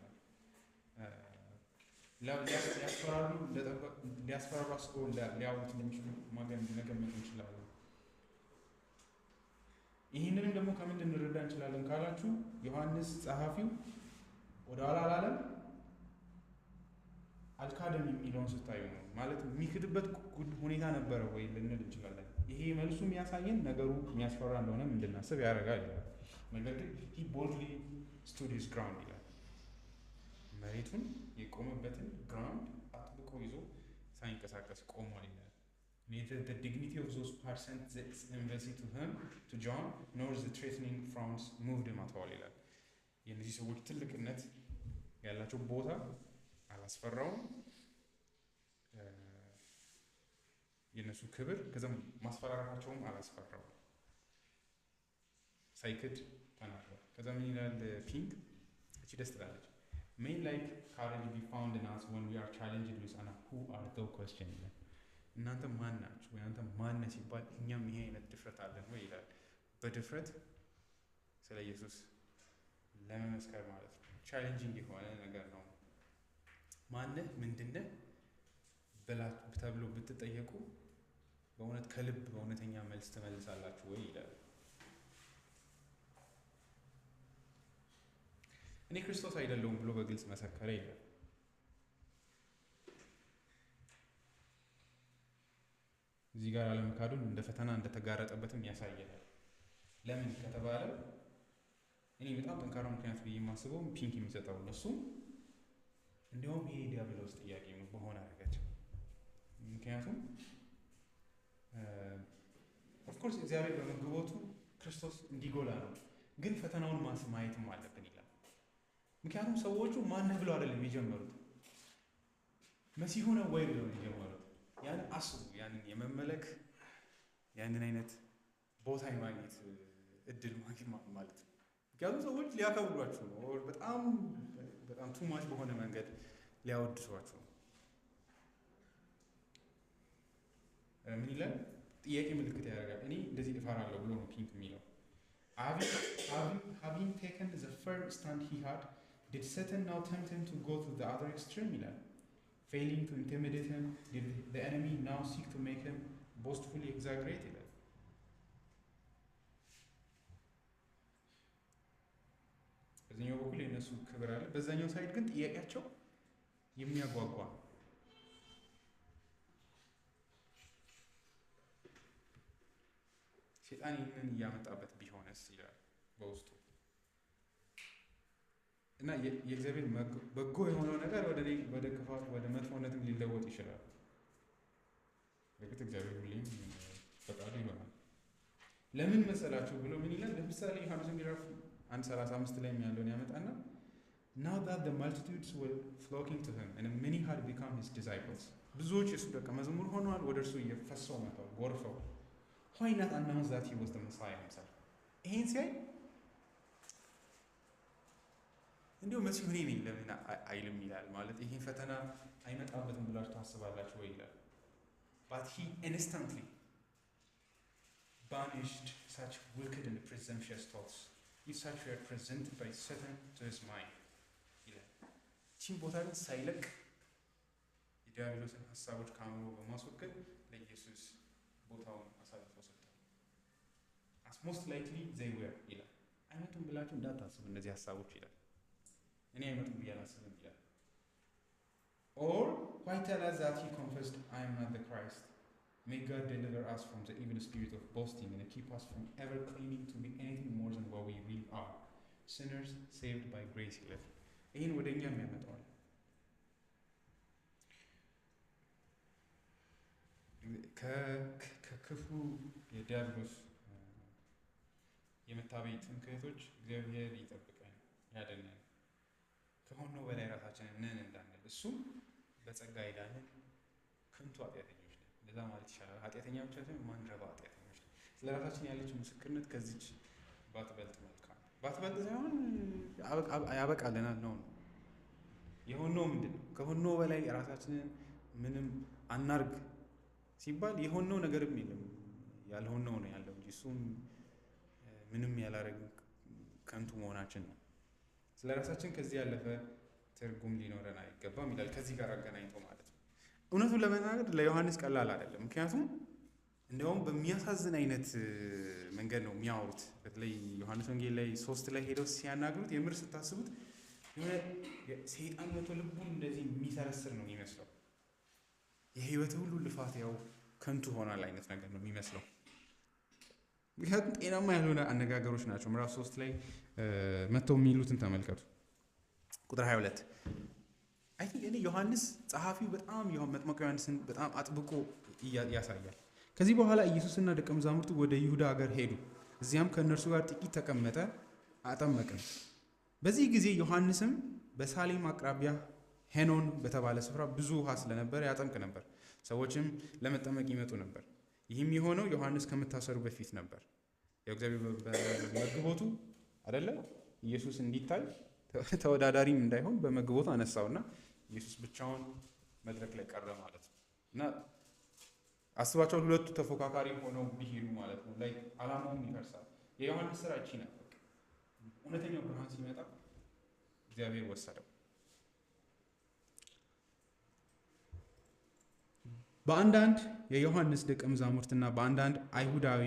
ሊያስፈራሩ አስበው ሊያውሩት እንደሚችሉ መገመት እንችላለን። ይህንንም ደግሞ ከምን ልንረዳ እንችላለን ካላችሁ ዮሐንስ ጸሐፊው ወደ ኋላ አላለም፣ አልካደም የሚለውን ስታዩ ነው። ማለት የሚክድበት ሁኔታ ነበረ ወይ ልንል እንችላለን። ይሄ መልሱ የሚያሳየን ነገሩ የሚያስፈራ እንደሆነም እንድናስብ ያደርጋል። ነገር ግን he boldly stood his ground ይላል። መሬቱን የቆመበትን ግራውንድ አጥብቆ ይዞ ሳይንቀሳቀስ ቆሟል ይላል። Neither the dignity of those who had sent this embassy to him, to John, nor the threatening frowns moved him at all ይላል። የእነዚህ ሰዎች ትልቅነት ያላቸው ቦታ አላስፈራውም። የእነሱ ክብር ከዛም ማስፈራራታቸውም አላስፈራውም። ሳይክድ ተናግሯል። ከዛ ምን ይላል ፒንክ? እቺ ደስ ትላለች። May like courage be found in us when we are challenged with an who are thou question ይላል። እናንተ ማን ናችሁ ወይ አንተ ማን ነህ ሲባል እኛም ይሄ አይነት ድፍረት አለን ወይ ይላል። በድፍረት ስለ ኢየሱስ ለመመስከር ማለት ነው። ቻሌንጂንግ የሆነ ነገር ነው። ማነህ ምንድነህ ብላችሁ ተብሎ ብትጠየቁ በእውነት ከልብ በእውነተኛ መልስ ትመልሳላችሁ ወይ ይላል። እኔ ክርስቶስ አይደለሁም ብሎ በግልጽ መሰከረ ይላል። እዚህ ጋር አለመካዱን እንደ ፈተና እንደተጋረጠበትም ያሳያል። ለምን ከተባለ እኔ በጣም ጠንካራ ምክንያት ብዬ የማስበው ፒንክ የሚሰጠው እነሱም እንዲያውም ይሄ ዲያብሎስ ጥያቄ በሆነ አደረጋቸው። ምክንያቱም ኦፍኮርስ እግዚአብሔር በመግቦቱ ክርስቶስ እንዲጎላ ነው፣ ግን ፈተናውን ማየትም አለብን ይላል። ምክንያቱም ሰዎቹ ማነህ ብለው አይደለም የጀመሩት፣ መሲሁ ነው ወይ ብለው የጀመሩት። ያን አስቡ፣ ያንን የመመለክ ያንን አይነት ቦታ የማግኘት እድል ማግኘት ማለት ነው። ምክንያቱም ሰዎች ሊያከብሯችሁ ነው፣ በጣም በጣም ቱማች በሆነ መንገድ ሊያወድሷችሁ ነው። ምን ይላል? ጥያቄ ምልክት ያደርጋል። እኔ እንደዚህ እፈራለሁ ብሎ ነው ፒንክ የሚለው። having taken the firm stand he had, did Satan now tempt him to go to the other extreme ይላል። failing to intimidate him, did the enemy now seek to make him boastfully exaggerate ይላል። በዛኛው በኩል የነሱ ክብር አለ፣ በዛኛው ሳይድ ግን ጥያቄያቸው የሚያጓጓ ሴጣን ይህንን እያመጣበት ቢሆንስ ይላል በውስጡ። እና የእግዚአብሔር በጎ የሆነው ነገር ወደ ክፋት ወደ መጥፎነትም ሊለወጥ ይችላል። በእርግጥ እግዚአብሔር ሁሌም ፈቃዱ ይሆናል። ለምን መሰላችሁ ብሎ ምን ይላል? ለምሳሌ ዮሐንስ ምዕራፍ 1:35 ላይ ያለውን ያመጣና now that the multitudes were flocking to him and many had become his disciples, ብዙዎች የሱ ደቀ መዝሙር ሆነዋል፣ ወደ እርሱ እየፈሰው መጥተዋል ጎርፈው። why not announce that he was the Messiah himself? ይሄን ሲያይ እንዲያው መሲሁ እኔ ነኝ ለምን አይልም ይላል። ማለት ይሄን ፈተና አይመጣበትም ብላችሁ ታስባላችሁ ወይ ይላል። but he instantly banished such wicked and presumptuous thoughts if such were presented by Satan to his mind ይላል። ይህን ቦታ ግን ሳይለቅ የዲያብሎስን ሀሳቦች ከአእምሮ በማስወገድ ለኢየሱስ ቦታውን አሳልፎ ሰጥቷል። as most likely they were ይላል። አይመጡም ብላችሁ እንዳታስቡ እነዚህ ሀሳቦች ይላል። እኔ አይመጡም ብዬ አላስብም ይላል። or why tell us that he confessed I am not the Christ? May God deliver us from the evil spirit of boasting and keep us from ever claiming to be anything more than what we really are, sinners saved by grace ይላል። ይህን ወደ እኛም ያመጣዋል። ከክፉ የዲያብሎስ የመታበይ ትምክህቶች እግዚአብሔር ይጠብቀን ያድነን። ከሆነው በላይ ራሳችንን ነን እንዳንል፣ እሱም በጸጋ ይዳንን ከንቱ ኃጢአተኞች ነን። እንደዛ ማለት ይቻላል። ኃጢአተኛ ብቻ ሳይሆን ማንረባ ኃጢአተኞች ነን። ስለ ራሳችን ያለችው ምስክርነት ከዚች ባትበልጥ መልካም። ባትበልጥ ሳይሆን ያበቃልናል ነው። የሆነው ምንድን ነው? ከሆነው በላይ ራሳችንን ምንም አናርግ ሲባል የሆነው ነገርም የለም፣ ያልሆነው ነው ያለው እንጂ እሱም ምንም ያላረግን ከንቱ መሆናችን ነው። ስለ ራሳችን ከዚህ ያለፈ ትርጉም ሊኖረን አይገባም ይላል። ከዚህ ጋር አገናኝቶ ማለት ነው። እውነቱን ለመናገር ለዮሐንስ ቀላል አይደለም። ምክንያቱም እንዲያውም በሚያሳዝን አይነት መንገድ ነው የሚያወሩት። በተለይ ዮሐንስ ወንጌል ላይ 3 ላይ ሄደው ሲያናግሩት የምር ስታስቡት የሆነ ሰይጣን መቶ ልቡን እንደዚህ የሚሰረስር ነው የሚመስለው። የህይወት ሁሉ ልፋት ያው ከንቱ ሆኗል አይነት ነገር ነው የሚመስለው። ምክንያቱም ጤናማ ያልሆነ አነጋገሮች ናቸው። ምዕራፍ 3 ላይ መጥተው የሚሉትን ተመልከቱ። ቁጥር 22 አይ ቲንክ እኔ ዮሐንስ ጸሐፊው በጣም መጥምቁ ዮሐንስን በጣም አጥብቆ ያሳያል። ከዚህ በኋላ ኢየሱስና ደቀ መዛሙርቱ ወደ ይሁዳ ሀገር ሄዱ። እዚያም ከእነርሱ ጋር ጥቂት ተቀመጠ፣ አጠመቅም። በዚህ ጊዜ ዮሐንስም በሳሌም አቅራቢያ ሄኖን በተባለ ስፍራ ብዙ ውሃ ስለነበረ ያጠምቅ ነበር። ሰዎችም ለመጠመቅ ይመጡ ነበር። ይህም የሆነው ዮሐንስ ከመታሰሩ በፊት ነበር። የእግዚአብሔር በመግቦቱ አይደለ ኢየሱስ እንዲታይ ተወዳዳሪም እንዳይሆን በመግቦቱ አነሳውና ኢየሱስ ብቻውን መድረክ ላይ ቀረ ማለት ነው። እና አስባቸው ሁለቱ ተፎካካሪ ሆነው ቢሄዱ ማለት ነው ላይ ዓላማውም ይፈርሳል። የዮሐንስ ስራ እቺ ነበር። እውነተኛው ብርሃን ሲመጣ እግዚአብሔር ወሰደው። በአንዳንድ የዮሐንስ ደቀ መዛሙርትና በአንዳንድ አይሁዳዊ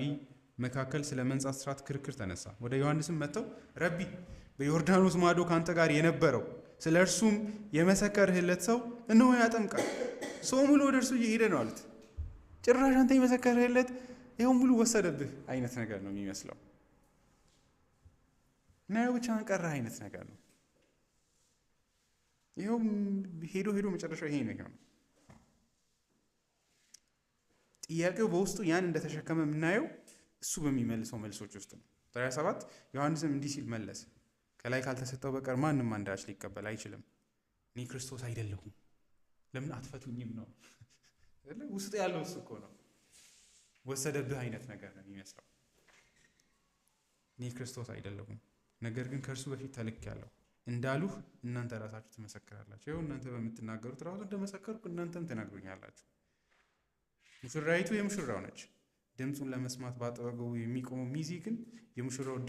መካከል ስለ መንጻት ስርዓት ክርክር ተነሳ። ወደ ዮሐንስም መጥተው ረቢ፣ በዮርዳኖስ ማዶ ካንተ ጋር የነበረው ስለ እርሱም የመሰከርህለት ሰው እነሆ ያጠምቃል፣ ሰው ሙሉ ወደ እርሱ እየሄደ ነው አሉት። ጭራሽ አንተ የመሰከርህለት ይኸው ሙሉ ወሰደብህ አይነት ነገር ነው የሚመስለው። እና ያው ብቻህን ቀረህ አይነት ነገር ነው። ይኸው ሄዶ መጨረሻው ይሄ ነው የሆነው። ጥያቄው በውስጡ ያን እንደተሸከመ የምናየው እሱ በሚመልሰው መልሶች ውስጥ ነው። 27 ዮሐንስም እንዲህ ሲል መለሰ፣ ከላይ ካልተሰጠው በቀር ማንም አንዳች ሊቀበል አይችልም። እኔ ክርስቶስ አይደለሁም፣ ለምን አትፈቱኝም ነው ውስጥ ያለው እሱ እኮ ነው። ወሰደብህ አይነት ነገር ነው የሚመስለው። እኔ ክርስቶስ አይደለሁም፣ ነገር ግን ከእርሱ በፊት ተልኬአለሁ እንዳሉህ እናንተ ራሳችሁ ትመሰክራላችሁ። ይኸው እናንተ በምትናገሩት ራሱ እንደመሰከርኩ እናንተም ትነግሩኛላችሁ። ሙሽራይቱ የሙሽራው ነች። ድምፁን ለመስማት ባጠገቡ የሚቆመው ሚዜ ግን የሙሽራውን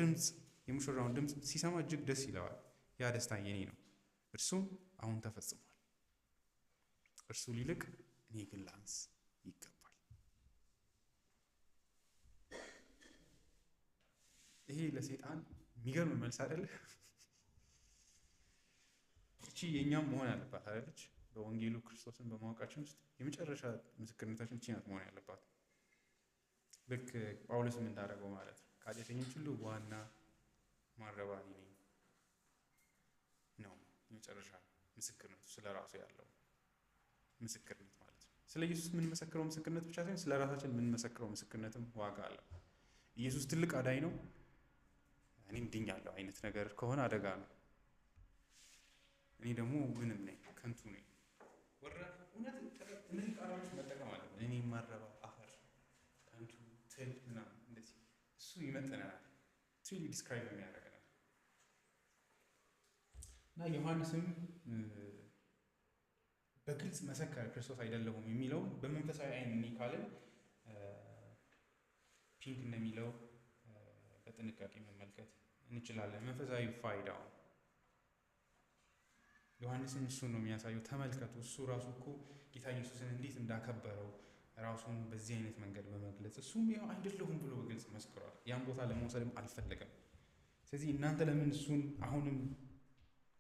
ድምፅ ሲሰማ እጅግ ደስ ይለዋል። ያ ደስታ የኔ ነው፣ እርሱም አሁን ተፈጽሟል። እርሱ ሊልቅ እኔ ግን ላንስ ይገባል። ይሄ ለሰይጣን የሚገርም መልስ አይደለ? እቺ የእኛም መሆን አለባት አይደለች? በወንጌሉ ክርስቶስን በማወቃችን ውስጥ የመጨረሻ ምስክርነታችን እቺ ናት መሆን ያለባት። ልክ ጳውሎስም እንዳደረገው ማለት ነው። ከኃጢአተኞች ሁሉ ዋና ማረባ እኔ ነኝ ነው የመጨረሻ ምስክርነቱ፣ ስለ ራሱ ያለው ምስክርነት ማለት ነው። ስለ ኢየሱስ የምንመሰክረው ምስክርነት ብቻ ሳይሆን ስለ ራሳችን የምንመሰክረው ምስክርነትም ዋጋ አለው። ኢየሱስ ትልቅ አዳኝ ነው፣ እኔም ድኛለሁ አይነት ነገር ከሆነ አደጋ ነው። እኔ ደግሞ ምንም ነኝ፣ ከንቱ ነኝ። እውነት እነዚህ ቃሎች መጠቀም አለብን። እኔ ማረባ አፈር፣ ከንቱ፣ ትል ምናምን እንደዚህ እሱ ይመጥነናል፣ ትል ዲስክራይብ የሚያደርገናል። እና ዮሐንስም በግልጽ መሰከረ ክርስቶስ አይደለሁም የሚለው በመንፈሳዊ አይን እኔ ካልን ፒንክ እንደሚለው በጥንቃቄ መመልከት እንችላለን። መንፈሳዊ ፋይዳው ዮሐንስም እሱን ነው የሚያሳየው። ተመልከቱ፣ እሱ ራሱ እኮ ጌታ ኢየሱስን እንዴት እንዳከበረው ራሱን በዚህ አይነት መንገድ በመግለጽ እሱም ያው አይደለሁም ብሎ በግልጽ መስክሯል። ያን ቦታ ለመውሰድም አልፈለገም። ስለዚህ እናንተ ለምን እሱን አሁንም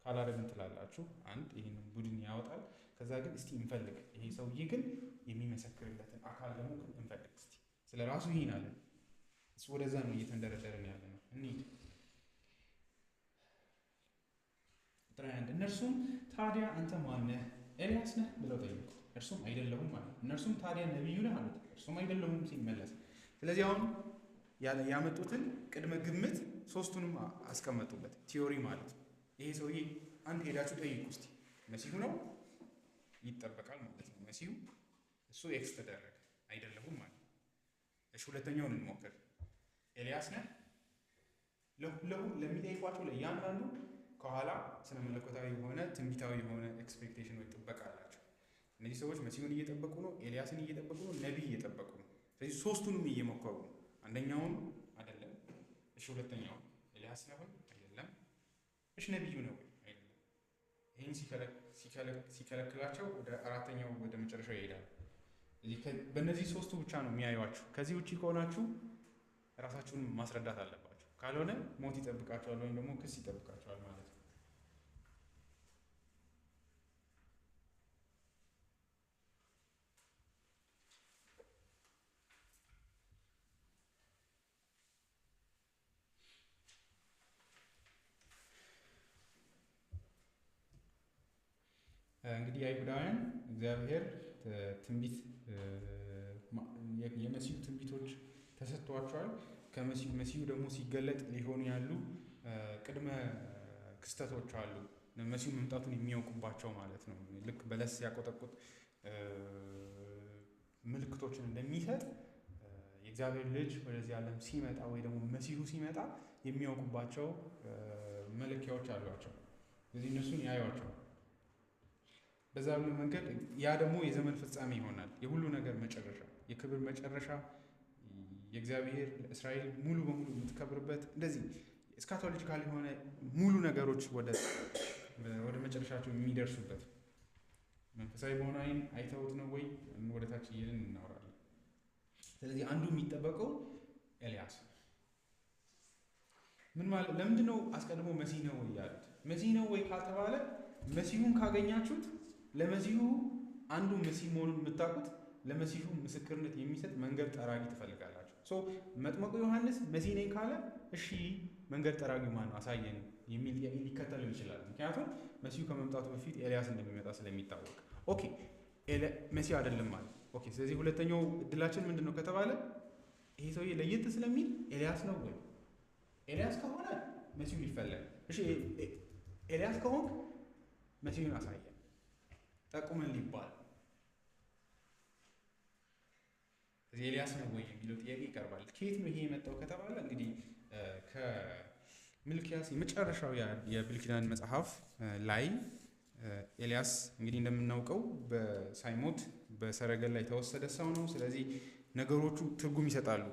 ካላደረግን ትላላችሁ? አንድ ይህንን ቡድን ያወጣል። ከዛ ግን እስቲ እንፈልግ፣ ይሄ ሰውዬ ግን የሚመሰክርለትን አካል ደግሞ እንፈልግ እስቲ። ስለ ራሱ ይህን አለ። እሱ ወደዛ ነው እየተንደረደረን ያለ ነው። እንሂድ። ቁጥር 21 እነርሱም ታዲያ አንተ ማነህ? ኤልያስ ነህ ብለው ጠየቁ። እርሱም አይደለሁም አለ። እነርሱም ታዲያ ነቢዩ ነህ አሉት። እርሱም አይደለሁም ሲል መለሰ። ስለዚህ አሁን ያመጡትን ቅድመ ግምት ሶስቱንም አስቀመጡለት። ቲዮሪ ማለት ነው። ይሄ ሰውዬ አንድ ሄዳችሁ ጠይቁ እስቲ፣ መሲሁ ነው ይጠበቃል ማለት ነው። መሲሁ እሱ ኤክስ ተደረገ፣ አይደለሁም ማለት ነው። እሺ ሁለተኛውን እንሞክር። ኤልያስ ነህ? ለሚጠይቋቸው ለእያንዳንዱ ከኋላ ስነ መለኮታዊ የሆነ ትንቢታዊ የሆነ ኤክስፔክቴሽን ወይ ጥበቃ አላቸው። እነዚህ ሰዎች መሲሁን እየጠበቁ ነው፣ ኤልያስን እየጠበቁ ነው፣ ነቢይ እየጠበቁ ነው። ስለዚህ ሶስቱንም እየሞከሩ ነው። አንደኛውን አይደለም፣ እሺ ሁለተኛውን ኤልያስ ነው አይደለም፣ እሺ ነቢዩ ነው አይደለም። ይህን ሲከለክላቸው ወደ አራተኛው ወደ መጨረሻው ይሄዳል። በእነዚህ ሶስቱ ብቻ ነው የሚያዩዋችሁ። ከዚህ ውጭ ከሆናችሁ ራሳችሁን ማስረዳት አለባችሁ። ካልሆነ ሞት ይጠብቃችኋል ወይም ደግሞ ክስ ይጠብቃችኋል ማለት ነው። እንግዲህ አይሁዳውያን እግዚአብሔር ትንቢት የመሲሁ ትንቢቶች ተሰጥቷቸዋል። መሲሁ ደግሞ ሲገለጥ ሊሆኑ ያሉ ቅድመ ክስተቶች አሉ፣ መሲሁ መምጣቱን የሚያውቁባቸው ማለት ነው። ልክ በለስ ሲያቆጠቁጥ ምልክቶችን እንደሚሰጥ የእግዚአብሔር ልጅ ወደዚህ ዓለም ሲመጣ ወይ ደግሞ መሲሁ ሲመጣ የሚያውቁባቸው መለኪያዎች አሏቸው። ስለዚህ እነሱን ያዩዋቸው። በዛ መንገድ ያ ደግሞ የዘመን ፍጻሜ ይሆናል። የሁሉ ነገር መጨረሻ፣ የክብር መጨረሻ፣ የእግዚአብሔር እስራኤል ሙሉ በሙሉ የምትከብርበት እንደዚህ እስካቶሎጂካል የሆነ ሙሉ ነገሮች ወደ መጨረሻቸው የሚደርሱበት መንፈሳዊ በሆነ አይን አይተውት ነው ወይ ወደ ታች እየልን እናወራለን። ስለዚህ አንዱ የሚጠበቀው ኤልያስ ምን ማለት ለምንድን ነው አስቀድሞ መሲህ ነው ወይ ያሉት? መሲህ ነው ወይ ካልተባለ መሲሁን ካገኛችሁት ለመሲሁ አንዱ መሲህ መሆኑን የምታውቁት ለመሲሁ ምስክርነት የሚሰጥ መንገድ ጠራጊ ትፈልጋላችሁ። መጥምቁ ዮሐንስ መሲህ ነኝ ካለ እሺ መንገድ ጠራጊው ማን ነው አሳየን የሚል ሊከተለው ይችላል። ምክንያቱም መሲሁ ከመምጣቱ በፊት ኤልያስ እንደሚመጣ ስለሚታወቅ ኦኬ መሲህ አይደለም ማለት ኦኬ። ስለዚህ ሁለተኛው እድላችን ምንድን ነው ከተባለ ይሄ ሰውዬ ለየት ስለሚል ኤልያስ ነው ወይ? ኤልያስ ከሆነ መሲሁ ይፈለግ። እሺ ኤልያስ ከሆንክ መሲሁን አሳየን ጠቁመን ሊባል እዚህ ኤልያስ ነው ወይ የሚለው ጥያቄ ይቀርባል። ከየት ነው ይሄ የመጣው ከተባለ እንግዲህ ከሚልክያስ የመጨረሻው የብሉይ ኪዳን መጽሐፍ ላይ ኤልያስ እንግዲህ እንደምናውቀው ሳይሞት በሰረገላ የተወሰደ ሰው ነው። ስለዚህ ነገሮቹ ትርጉም ይሰጣሉ።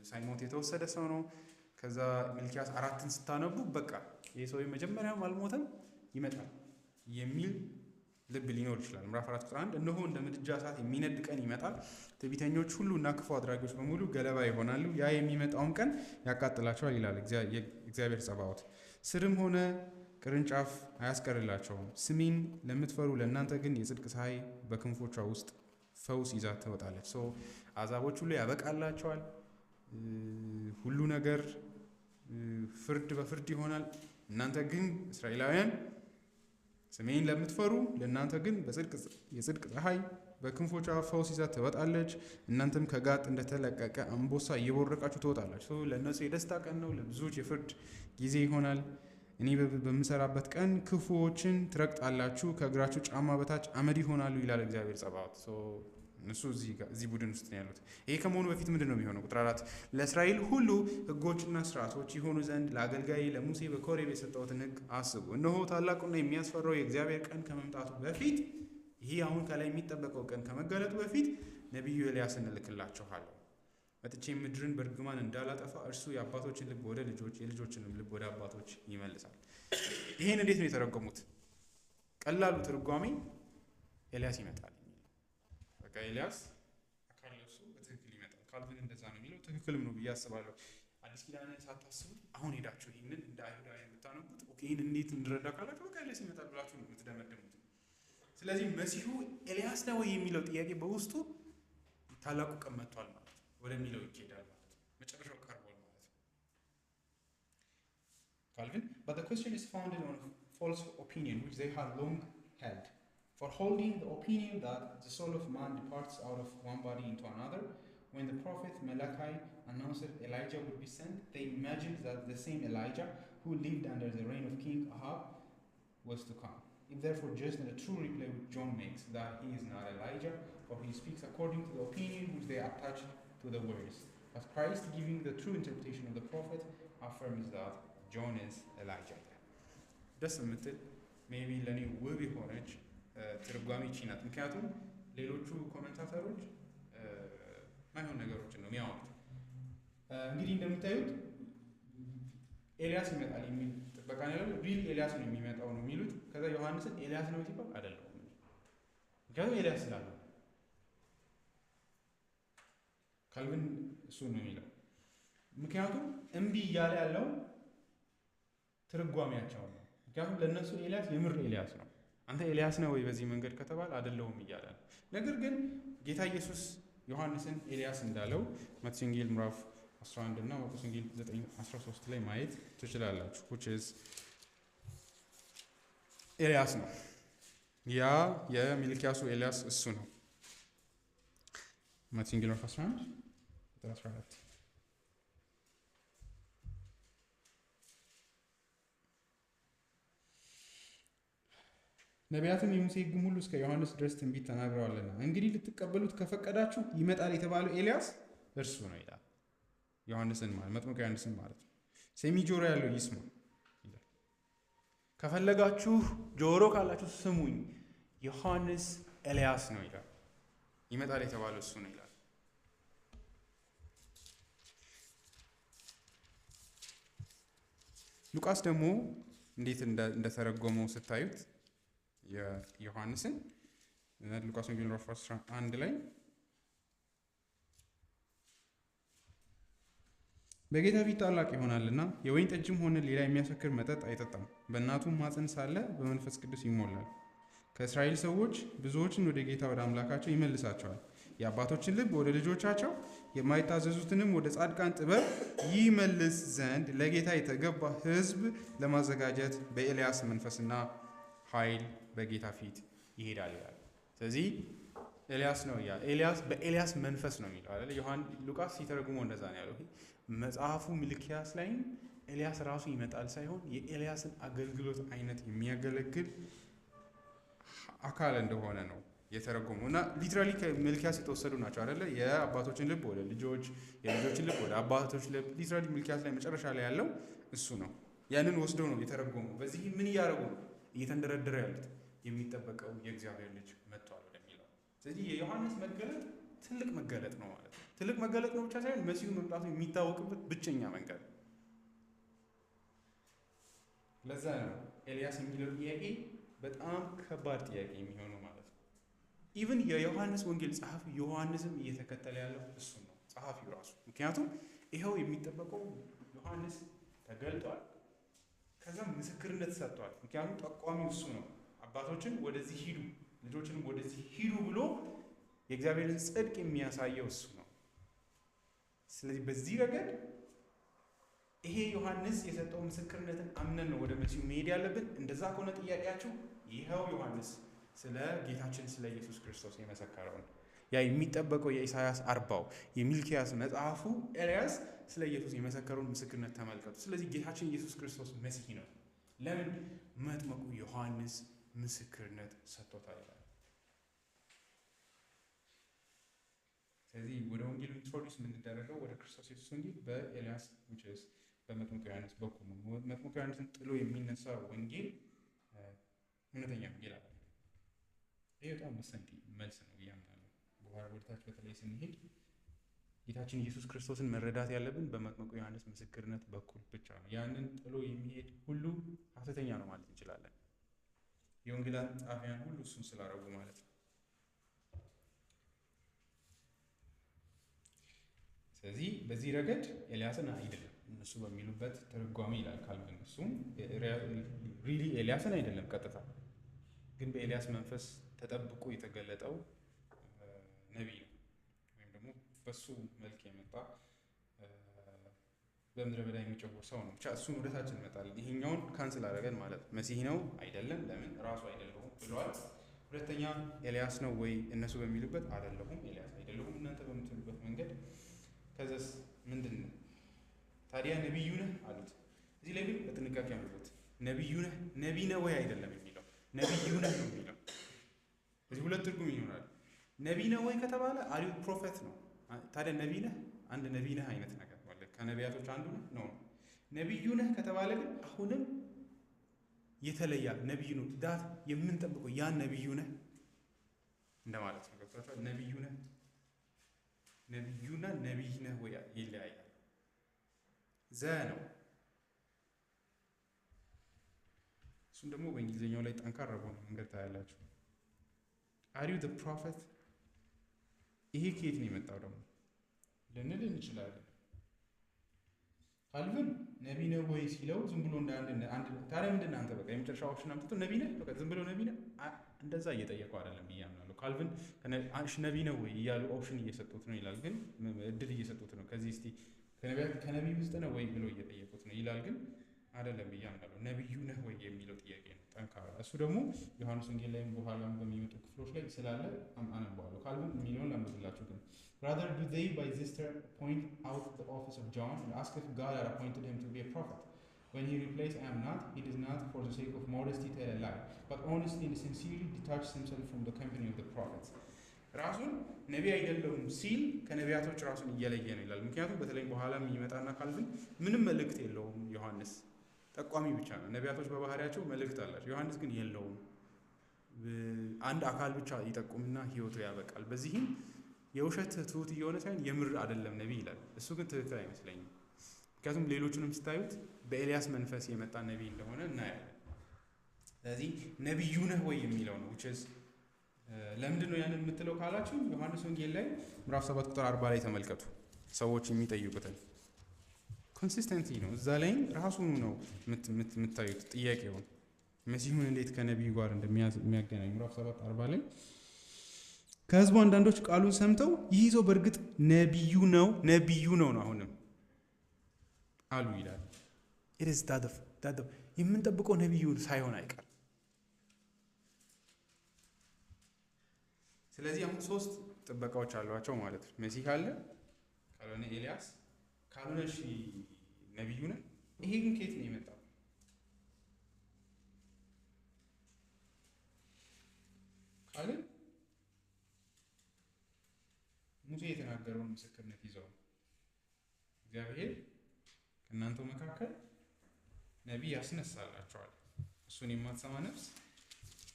ሳይሞት የተወሰደ ሰው ነው። ከዛ ሚልክያስ 4ን ስታነቡ በቃ ይሄ ሰው መጀመሪያም አልሞተም ይመጣል የሚል ልብ ሊኖር ይችላል። ምዕራፍ 4 ቁጥር 1 እነሆ እንደ ምድጃ እሳት የሚነድ ቀን ይመጣል፣ ትዕቢተኞች ሁሉ እና ክፉ አድራጊዎች በሙሉ ገለባ ይሆናሉ፣ ያ የሚመጣውን ቀን ያቃጥላቸዋል ይላል እግዚአብሔር ጸባዖት። ስርም ሆነ ቅርንጫፍ አያስቀርላቸውም። ስሜን ለምትፈሩ ለእናንተ ግን የጽድቅ ፀሐይ በክንፎቿ ውስጥ ፈውስ ይዛ ትወጣለች። አሕዛቦች ሁሉ ያበቃላቸዋል። ሁሉ ነገር ፍርድ በፍርድ ይሆናል። እናንተ ግን እስራኤላውያን ስሜን ለምትፈሩ ለእናንተ ግን የጽድቅ ፀሐይ በክንፎቿ ፈውስ ይዛ ትወጣለች። እናንተም ከጋጥ እንደተለቀቀ አንበሳ እየቦረቃችሁ ትወጣላችሁ። ለእነሱ የደስታ ቀን ነው፣ ለብዙዎች የፍርድ ጊዜ ይሆናል። እኔ በምሰራበት ቀን ክፉዎችን ትረግጣላችሁ፣ ከእግራችሁ ጫማ በታች አመድ ይሆናሉ ይላል እግዚአብሔር ጸባዖት። እነሱ እዚህ ቡድን ውስጥ ነው ያሉት። ይሄ ከመሆኑ በፊት ምንድን ነው የሚሆነው? ቁጥር 4 ለእስራኤል ሁሉ ሕጎችና ስርዓቶች ይሆኑ ዘንድ ለአገልጋዬ ለሙሴ በኮሬብ የሰጠሁትን ሕግ አስቡ። እነሆ ታላቁና የሚያስፈራው የእግዚአብሔር ቀን ከመምጣቱ በፊት፣ ይሄ አሁን ከላይ የሚጠበቀው ቀን ከመገለጡ በፊት ነቢዩ ኤልያስን እልክላችኋለሁ። መጥቼ ምድርን በእርግማን እንዳላጠፋ እርሱ የአባቶችን ልብ ወደ ልጆች የልጆችንም ልብ ወደ አባቶች ይመልሳል። ይሄን እንዴት ነው የተረጎሙት? ቀላሉ ትርጓሜ ኤልያስ ይመጣል። በቃ ኤልያስ አካል ለብሶ በትክክል ይመጣል። ካልቪን እንደዛ ነው የሚለው፣ ትክክልም ነው ብዬ አስባለሁ። አዲስ ኪዳንን ሳታስቡት አሁን ሄዳችሁ ይህንን እንደ አይሁዳውያን የምታነቡት ይህን እንዴት እንድረዳ ካላችሁ በቃ ኤልያስ ይመጣል ብላችሁ ነው የምትደመድሙት። ስለዚህ መሲሁ ኤልያስ ነው ወይ የሚለው ጥያቄ በውስጡ ታላቁ ቀን መጥቷል ማለት ወደሚለው ይኬዳል ማለት ነው። መጨረሻው ቀርቧል ማለት ነው። ካልቪን but the question is founded on a false opinion which they had long held. For holding the opinion that the soul of man departs out of one body into another, when the prophet Malachi announced that Elijah would be sent, they imagined that the same Elijah who lived under the reign of King Ahab was to come. If therefore just and a true reply which John makes that he is not Elijah, for he speaks according to the opinion which they attach to the words. But Christ, giving the true interpretation of the prophet, affirms that John is Elijah. ደስ የምትል ሜቢ ለእኔ ውብ የሆነች ትርጓሜ ይቺ ናት። ምክንያቱም ሌሎቹ ኮሜንታተሮች ማይሆን ነገሮችን ነው የሚያወሩት። እንግዲህ እንደምታዩት ኤልያስ ይመጣል የሚል ጥበቃ ነው ያለው። ሪል ኤልያስ ነው የሚመጣው ነው የሚሉት። ከዛ ዮሐንስን ኤልያስ ነው ሲባል አይደለም፣ ምክንያቱም ኤልያስ ስላለ። ካልቪን እሱ ነው የሚለው። ምክንያቱም እምቢ እያለ ያለው ትርጓሜያቸው ነው። ምክንያቱም ለእነሱ ኤልያስ የምር ኤልያስ ነው። አንተ ኤልያስ ነው ወይ በዚህ መንገድ ከተባለ አይደለሁም እያለ ነው። ነገር ግን ጌታ ኢየሱስ ዮሐንስን ኤልያስ እንዳለው ማቴዎስ ወንጌል ምዕራፍ 11 እና ማርቆስ ወንጌል 9:13 ላይ ማየት ትችላላችሁ። which is ኤልያስ ነው። ያ የሚልኪያሱ ኤልያስ እሱ ነው። ማቴዎስ ወንጌል ምዕራፍ 11 ቁጥር 14 ነቢያትም የሙሴ ሕግም ሁሉ እስከ ዮሐንስ ድረስ ትንቢት ተናግረዋልና እንግዲህ ልትቀበሉት ከፈቀዳችሁ ይመጣል የተባለው ኤልያስ እርሱ ነው ይላል። ዮሐንስን ማለት መጥምቁ ዮሐንስን ማለት ነው። ሰሚ ጆሮ ያለው ይስማ ይላል። ከፈለጋችሁ ጆሮ ካላችሁ ስሙኝ፣ ዮሐንስ ኤልያስ ነው ይላል። ይመጣል የተባለው እሱ ነው ይላል። ሉቃስ ደግሞ እንዴት እንደተረጎመው ስታዩት የዮሐንስን ሉቃስ ወንጌል ምዕራፍ 11 ላይ በጌታ ፊት ታላቅ ይሆናልና የወይን ጠጅም ሆነ ሌላ የሚያሰክር መጠጥ አይጠጣም፣ በእናቱም ማፀን ሳለ በመንፈስ ቅዱስ ይሞላል። ከእስራኤል ሰዎች ብዙዎችን ወደ ጌታ ወደ አምላካቸው ይመልሳቸዋል። የአባቶችን ልብ ወደ ልጆቻቸው የማይታዘዙትንም ወደ ጻድቃን ጥበብ ይመልስ ዘንድ ለጌታ የተገባ ሕዝብ ለማዘጋጀት በኤልያስ መንፈስና ኃይል በጌታ ፊት ይሄዳል ይላል። ስለዚህ ኤልያስ ነው ኤልያስ በኤልያስ መንፈስ ነው የሚለው አይደል? ሉቃስ ሲተረጉመው እንደዛ ነው ያለው። መጽሐፉ ሚልክያስ ላይም ኤልያስ ራሱ ይመጣል ሳይሆን የኤልያስን አገልግሎት አይነት የሚያገለግል አካል እንደሆነ ነው የተረጎመው እና ሊትራሊ ከሚልክያስ የተወሰዱ ናቸው አይደለ? የአባቶችን ልብ ወደ ልጆች፣ የልጆችን ልብ ወደ አባቶች ልብ። ሊትራሊ ሚልክያስ ላይ መጨረሻ ላይ ያለው እሱ ነው። ያንን ወስደው ነው የተረጎመው። በዚህ ምን እያደረጉ ነው? እየተንደረደረ ያሉት የሚጠበቀው የእግዚአብሔር ልጅ መጥቷል ወደሚለው። ስለዚህ የዮሐንስ መገለጥ ትልቅ መገለጥ ነው ማለት ነው። ትልቅ መገለጥ ነው ብቻ ሳይሆን መሲሁ መምጣቱ የሚታወቅበት ብቸኛ መንገድ። ለዛ ነው ኤልያስ የሚለው ጥያቄ በጣም ከባድ ጥያቄ የሚሆነው ማለት ነው። ኢቭን የዮሐንስ ወንጌል ጸሐፊ ዮሐንስም እየተከተለ ያለው እሱ ነው ጸሐፊው ራሱ። ምክንያቱም ይኸው የሚጠበቀው ዮሐንስ ተገልጧል፣ ከዛም ምስክርነት ሰጥቷል። ምክንያቱም ጠቋሚው እሱ ነው። አባቶችን ወደዚህ ሂዱ፣ ልጆችንም ወደዚህ ሂዱ ብሎ የእግዚአብሔርን ጽድቅ የሚያሳየው እሱ ነው። ስለዚህ በዚህ ረገድ ይሄ ዮሐንስ የሰጠው ምስክርነትን አምነን ነው ወደ መሲሁ መሄድ ያለብን። እንደዛ ከሆነ ጥያቄያችሁ ይኸው ዮሐንስ ስለ ጌታችን ስለ ኢየሱስ ክርስቶስ የመሰከረውን ያ የሚጠበቀው የኢሳያስ 40 የሚልክያስ መጽሐፉ ኤልያስ ስለ ኢየሱስ የመሰከረውን ምስክርነት ተመልከቱ። ስለዚህ ጌታችን ኢየሱስ ክርስቶስ መሲህ ነው። ለምን? መጥምቁ ዮሐንስ ምስክርነት ሰጥቶታል ይላል። ስለዚህ ወደ ወንጌሉ ኢንትሮዲውስ የምንደረገው ወደ ክርስቶስ ኢየሱስ ወንጌል በኤልያስ በመጥምቁ ዮሐንስ በኩል ነው። መጥምቁ ዮሐንስን ጥሎ የሚነሳ ወንጌል እውነተኛ ወንጌል አለ። ይህ በጣም ወሳኝ መልስ ነው እያምናለሁ። በኋላ ወደታች በተለይ ስንሄድ ጌታችን ኢየሱስ ክርስቶስን መረዳት ያለብን በመጥምቁ ዮሐንስ ምስክርነት በኩል ብቻ ነው። ያንን ጥሎ የሚሄድ ሁሉ ሐሰተኛ ነው ማለት እንችላለን። የወንጌላት ጸሐፊያን ሁሉ እሱን ስላረጉ ማለት ነው። ስለዚህ በዚህ ረገድ ኤልያስን አይደለም እነሱ በሚሉበት ትርጓሜ ይላል ካልቪን። እሱም ሪሊ ኤልያስን አይደለም ቀጥታ፣ ግን በኤልያስ መንፈስ ተጠብቆ የተገለጠው ነቢይ ነው፣ ወይም ደግሞ በሱ መልክ የመጣ በምድረ በዳ የሚጨውር ሰው ነው። ብቻ እሱን ወደታችን እንመጣለን። ይሄኛውን ካንስል አደረገን ማለት መሲህ ነው አይደለም፣ ለምን ራሱ አይደለሁም ብለዋል። ሁለተኛ ኤልያስ ነው ወይ እነሱ በሚሉበት አይደለሁም፣ ኤልያስ አይደለሁም እናንተ በምትሉበት መንገድ። ከዛስ ምንድን ነው ታዲያ ነቢዩ ነህ አሉት። እዚህ ላይ ግን በጥንቃቄ አምልኩት። ነቢዩ ነህ፣ ነቢይ ነህ ወይ አይደለም የሚለው ነቢዩ ነህ ነው የሚለው። እዚህ ሁለት ትርጉም ይሆናል። ነቢይ ነህ ወይ ከተባለ አሪው ፕሮፌት ነው። ታዲያ ነቢይ ነህ፣ አንድ ነቢይ ነህ አይነት ነገር ማለት ከነቢያቶች አንዱ ነህ ነው። ነቢዩ ነህ ከተባለ ግን አሁንም የተለየ ነቢዩ ነው ዳት የምንጠብቀው ያን ነቢዩ ነህ እንደማለት ነው። ገብቷችኋል? ነቢዩ ነህ፣ ነቢዩና ነቢይ ነህ ወይ ይለያያል። ዘ ነው። እሱም ደግሞ በእንግሊዝኛው ላይ ጠንካራ በሆነ መንገድ ታያላችሁ። አር ዩ ዘ ፕሮፌት? ይሄ ከየት ነው የመጣው ደግሞ ልንል እንችላለን። ካልቪን ነቢይ ነህ ወይ ሲለው ዝም ብሎ እንደ አንድ ታዲያ ምንድን ነው አንተ በቃ የመጨረሻ ኦፕሽን አምጥቶ ነቢይ ነህ በቃ ዝም ብሎ ነቢይ ነህ እንደዛ እየጠየቀው አይደለም ብዬ አምናለሁ። ካልቪን ነቢይ ነህ ወይ እያሉ ኦፕሽን እየሰጡት ነው ይላል፣ ግን እድል እየሰጡት ነው። ከዚህ እስቲ ከነቢይ ውስጥ ነው ወይ ብሎ እየጠየቁት ነው ይላል፣ ግን አይደለም ብዬ አምናለሁ። ነብዩ ነህ ወይ የሚለው ጥያቄ ነው ጠንካራ። እሱ ደግሞ ዮሐንስ ወንጌል ላይም በኋላም በሚመጡ ክፍሎች ላይ ስላለ አነባዋለሁ። ካልቪን የሚለውን ላንብብላችሁ ግን rather do they by this term point out the office of John and ask if God had appointed him to be a prophet. When he replies, I am not, he does not for the sake of modesty tell a lie, but honestly and sincerely detach himself from the company of the prophets. ራሱን ነቢይ አይደለሁም ሲል ከነቢያቶች ራሱን እየለየ ነው ይላል። ምክንያቱም በተለይ በኋላም የሚመጣና ካልቪን ምንም መልእክት የለውም። ዮሐንስ ጠቋሚ ብቻ ነው። ነቢያቶች በባህሪያቸው መልእክት አላቸው። ዮሐንስ ግን የለውም። አንድ አካል ብቻ ይጠቁምና ህይወቱ ያበቃል። በዚህም የውሸት ትሁት እየሆነ ሳይሆን የምር አይደለም ነቢይ ይላል። እሱ ግን ትክክል አይመስለኝም። ምክንያቱም ሌሎቹንም ስታዩት በኤልያስ መንፈስ የመጣ ነቢይ እንደሆነ እናያለን። ስለዚህ ነቢዩ ነህ ወይ የሚለው ነው። ለምንድን ነው ያንን የምትለው ካላችሁ ዮሐንስ ወንጌል ላይ ምዕራፍ 7 ቁጥር 40 ላይ ተመልከቱ። ሰዎች የሚጠይቁትን ኮንሲስተንሲ ነው። እዛ ላይም ራሱን ነው የምታዩት ጥያቄውን መሲሁን እንዴት ከነቢዩ ጋር እንደሚያገናኝ ምዕራፍ 7 40 ላይ ከህዝቡ አንዳንዶች ቃሉን ሰምተው ይህ ሰው በእርግጥ ነቢዩ ነው አሁንም አሉ ይላል። ኢትስ ዳት የምንጠብቀው ነቢዩ ሳይሆን አይቀር። ስለዚህ አሁን 3 ጥበቃዎች አሏቸው ማለት ነው። መሲህ ካለ ካልሆነ ኤልያስ ካልሆነ ነቢዩ ነህ። ይሄ ግን ከየት ነው የመጣው? ካልን ሙሴ የተናገረውን ምስክርነት ይዘው እግዚአብሔር ከእናንተው መካከል ነቢይ ያስነሳላቸዋል፣ እሱን የማትሰማ ነፍስ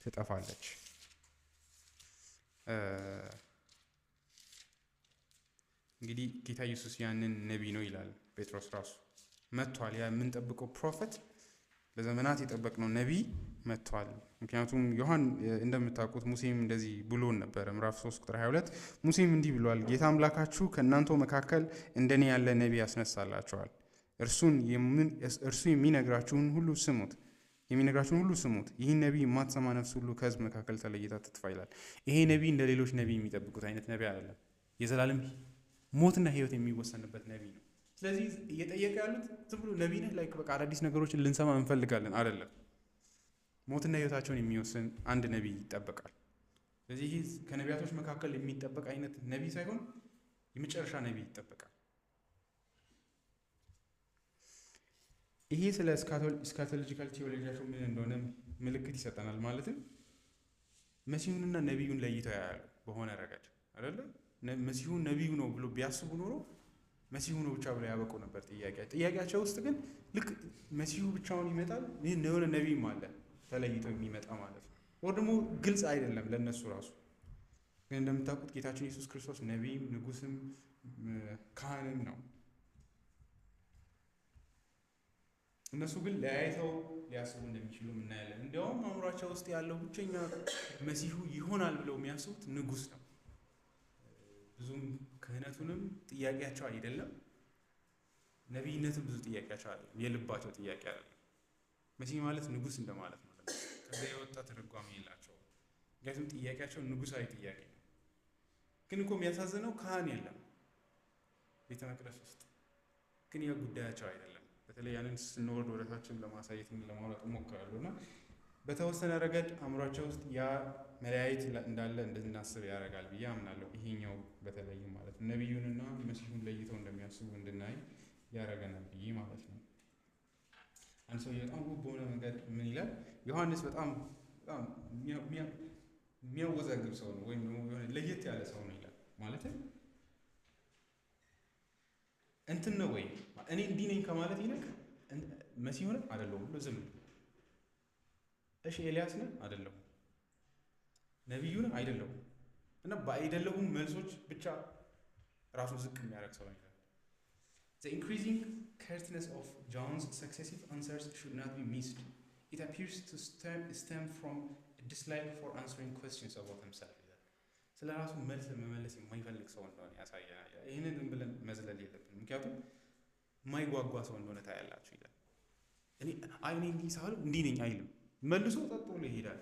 ትጠፋለች። እንግዲህ ጌታ ኢየሱስ ያንን ነቢይ ነው ይላል ጴጥሮስ ራሱ መጥቷል። ያ የምንጠብቀው ፕሮፌት ለዘመናት የጠበቅነው ነቢይ መጥቷል። ምክንያቱም ዮሐን እንደምታውቁት ሙሴም እንደዚህ ብሎን ነበረ። ምዕራፍ 3 ቁጥር 22 ሙሴም እንዲህ ብሏል፣ ጌታ አምላካችሁ ከእናንተው መካከል እንደኔ ያለ ነቢይ ያስነሳላችኋል፣ እርሱ የሚነግራችሁን ሁሉ ስሙት። ይህን ነቢይ የማትሰማ ነፍስ ሁሉ ከሕዝብ መካከል ተለይታ ትጥፋ ይላል። ይሄ ነቢይ እንደ ሌሎች ነቢይ የሚጠብቁት አይነት ነቢይ አይደለም። የዘላለም ሞትና ሕይወት የሚወሰንበት ነቢይ ነው። ስለዚህ እየጠየቀ ያሉት ዝም ብሎ ነቢይ ነህ ላይክ በቃ አዳዲስ ነገሮችን ልንሰማ እንፈልጋለን አይደለም። ሞትና ሕይወታቸውን የሚወስን አንድ ነቢይ ይጠበቃል። ስለዚህ ይህ ከነቢያቶች መካከል የሚጠበቅ አይነት ነቢይ ሳይሆን የመጨረሻ ነቢይ ይጠበቃል። ይሄ ስለ ስካቶሎጂካል ቲዮሎጂያቸው ምን እንደሆነ ምልክት ይሰጠናል። ማለትም መሲሁንና ነቢዩን ለይተው ያያሉ በሆነ ረገድ አይደለ። መሲሁን ነቢዩ ነው ብሎ ቢያስቡ ኖሮ መሲሁ ነው ብቻ ብለው ያበቁ ነበር። ጥያቄያቸው ውስጥ ግን ልክ መሲሁ ብቻውን ይመጣል፣ ይህ የሆነ ነቢይም አለ ተለይቶ የሚመጣ ማለት ነው። ወር ደግሞ ግልጽ አይደለም ለእነሱ ራሱ። ግን እንደምታውቁት ጌታችን ኢየሱስ ክርስቶስ ነቢይም ንጉስም ካህንም ነው። እነሱ ግን ለያይተው ሊያስቡ እንደሚችሉ እናያለን። እንዲያውም አእምሯቸው ውስጥ ያለው ብቸኛ መሲሁ ይሆናል ብለው የሚያስቡት ንጉስ ነው። ብዙም ክህነቱንም ጥያቄያቸው አይደለም፣ ነቢይነትም ብዙ ጥያቄያቸው አይደለም፣ የልባቸው ጥያቄ አይደለም። መሲህ ማለት ንጉስ እንደማለት ነው። ከዛ የወጣ ትርጓሜ የላቸውም። ምክንያቱም ጥያቄያቸው ንጉሳዊ ጥያቄ ነው። ግን እኮ የሚያሳዝነው ካህን የለም ቤተ መቅደስ ውስጥ። ግን ያ ጉዳያቸው አይደለም። በተለይ ያንን ስንወርድ ወደታችን ለማሳየት ለማውራት እሞክራለሁ እና በተወሰነ ረገድ አእምሯቸው ውስጥ ያ መለያየት እንዳለ እንድናስብ ያደርጋል ብዬ አምናለሁ። ይሄኛው በተለይ ማለት ነው ነቢዩንና መሲሁን ለይተው እንደሚያስቡ እንድናይ ያደርገናል ብዬ ማለት ነው። አንድ ሰው በጣም ውብ በሆነ መንገድ ምን ይላል? ዮሐንስ በጣም የሚያወዛግብ ሰው ነው፣ ወይም ደግሞ የሆነ ለየት ያለ ሰው ነው ይላል። ማለትም እንትን ነው ወይ እኔ እንዲህ ነኝ ከማለት ይልቅ መሲሁ ነህ አይደለሁም ብሎ ዝም። እሺ ኤልያስ ነህ አይደለሁም፣ ነቢዩ ነህ አይደለሁም፣ እና በአይደለሁም መልሶች ብቻ ራሱን ዝቅ የሚያደርግ ሰው ነው ይላል። The increasing curtness of John's successive answers should not be missed. It appears to stem from a dislike for answering questions about himself. ስለ ራሱ መልስ መመለስ የማይፈልግ ሰው እንደሆነ ያሳያል። ይህንን ዝም ብለን መዝለል የለብንም፣ ምክንያቱም የማይጓጓ ሰው እንደሆነ ታያላችሁ ይላል። እኔ እንዲህ ሳይሆን እንዲህ ነኝ አይልም፣ መልሶ ጠጥ ብሎ ይሄዳል።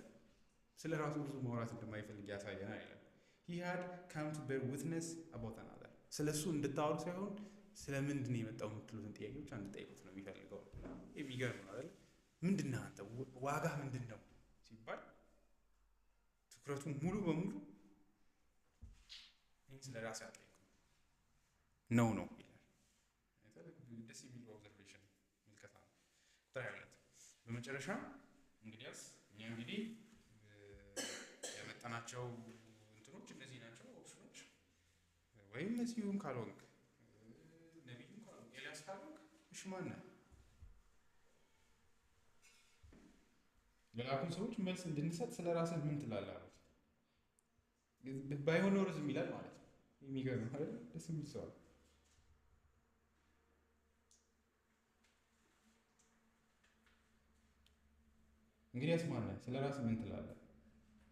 ስለ ራሱ ብዙ ማውራት እንደማይፈልግ ያሳየናል ይላል። He had come to bear witness about another. ስለ እሱ እንድታወሩ ሳይሆን ስለምንድን ነው የመጣው የምትሉትን ጥያቄዎች አንድ ጠይቁት ነው የሚፈልገው። የሚገርም ነው አይደል? ምንድን ነህ አንተ? ዋጋ ምንድን ነው ሲባል ትኩረቱን ሙሉ በሙሉ ይህን ስለ ራሴ አጠይቁ ነው ይላል። ደስ የሚል ኦብዘርቬሽን ምልከታ ነው። ቁጥር 22 በመጨረሻ እንግዲያስ እኛ እንግዲህ ያመጣናቸው እንትኖች እነዚህ ናቸው ኦፕሽኖች። ወይም መሲሁም ካልሆንክ ነቢዩም ካልሆንክ ኤልያስ ካልሆንክ እሺ ማን ነህ? ለላኩን ሰዎች መልስ እንድንሰጥ ስለ ራስህ ምን ትላለህ አሉት። ባይሆን ኖሮ ዝም ይላል ማለት ነው። የሚገርም አይደል? ደስ የሚል ሰው አለ። እንግዲያስ ማን ነህ? ስለ ራስህ ምን ትላለህ?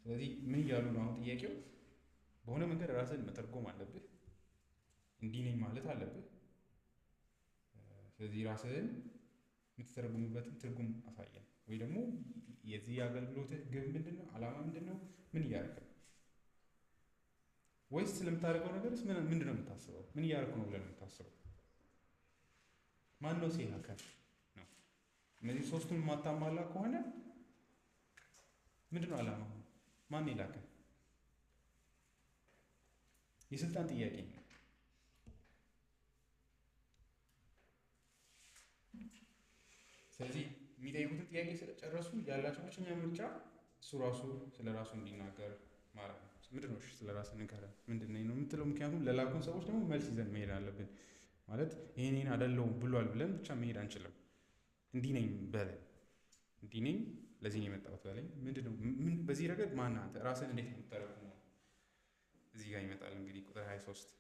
ስለዚህ ምን እያሉ ነው አሁን? ጥያቄው በሆነ መንገድ ራስህን መተርጎም አለብህ። እንዲህ ነኝ ማለት አለብህ። ስለዚህ ራስህን የምትተረጉምበትን ትርጉም አሳየን። ወይ ደግሞ የዚህ አገልግሎትህ ግብ ምንድን ነው? ዓላማ ምንድን ነው? ምን እያደረክ ነው? ወይስ ስለምታደርገው ነገርስ ምንድን ነው የምታስበው? ምን እያደረክ ነው ብለህ ነው የምታስበው? ማን ነው ሲላከህ ነው? እነዚህ ሶስቱን ማታሟላ ከሆነ ምንድን ነው ዓላማ? ማን ይላከህ? የስልጣን ጥያቄ ነው። ስለዚህ የሚጠይቁትን ጥያቄ ስለጨረሱ ያላቸው ብቸኛ ምርጫ እሱ ራሱ ስለ ራሱ እንዲናገር ማለት ነው። ምንድን ነው ስለ ራስህ ንገረን፣ ምንድን ነው የምትለው? ምክንያቱም ለላኩን ሰዎች ደግሞ መልስ ይዘን መሄድ አለብን። ማለት ይሄን አይደለሁም ብሏል ብለን ብቻ መሄድ አንችልም። እንዲህ ነኝ በለን፣ እንዲህ ነኝ ለዚህ ነው የመጣሁት በለኝ። ምንድን ነው በዚህ ረገድ ማነህ አንተ? ራስህን እንዴት ነው የምታደርገው? እዚህ ጋር ይመጣል እንግዲህ ቁጥር 23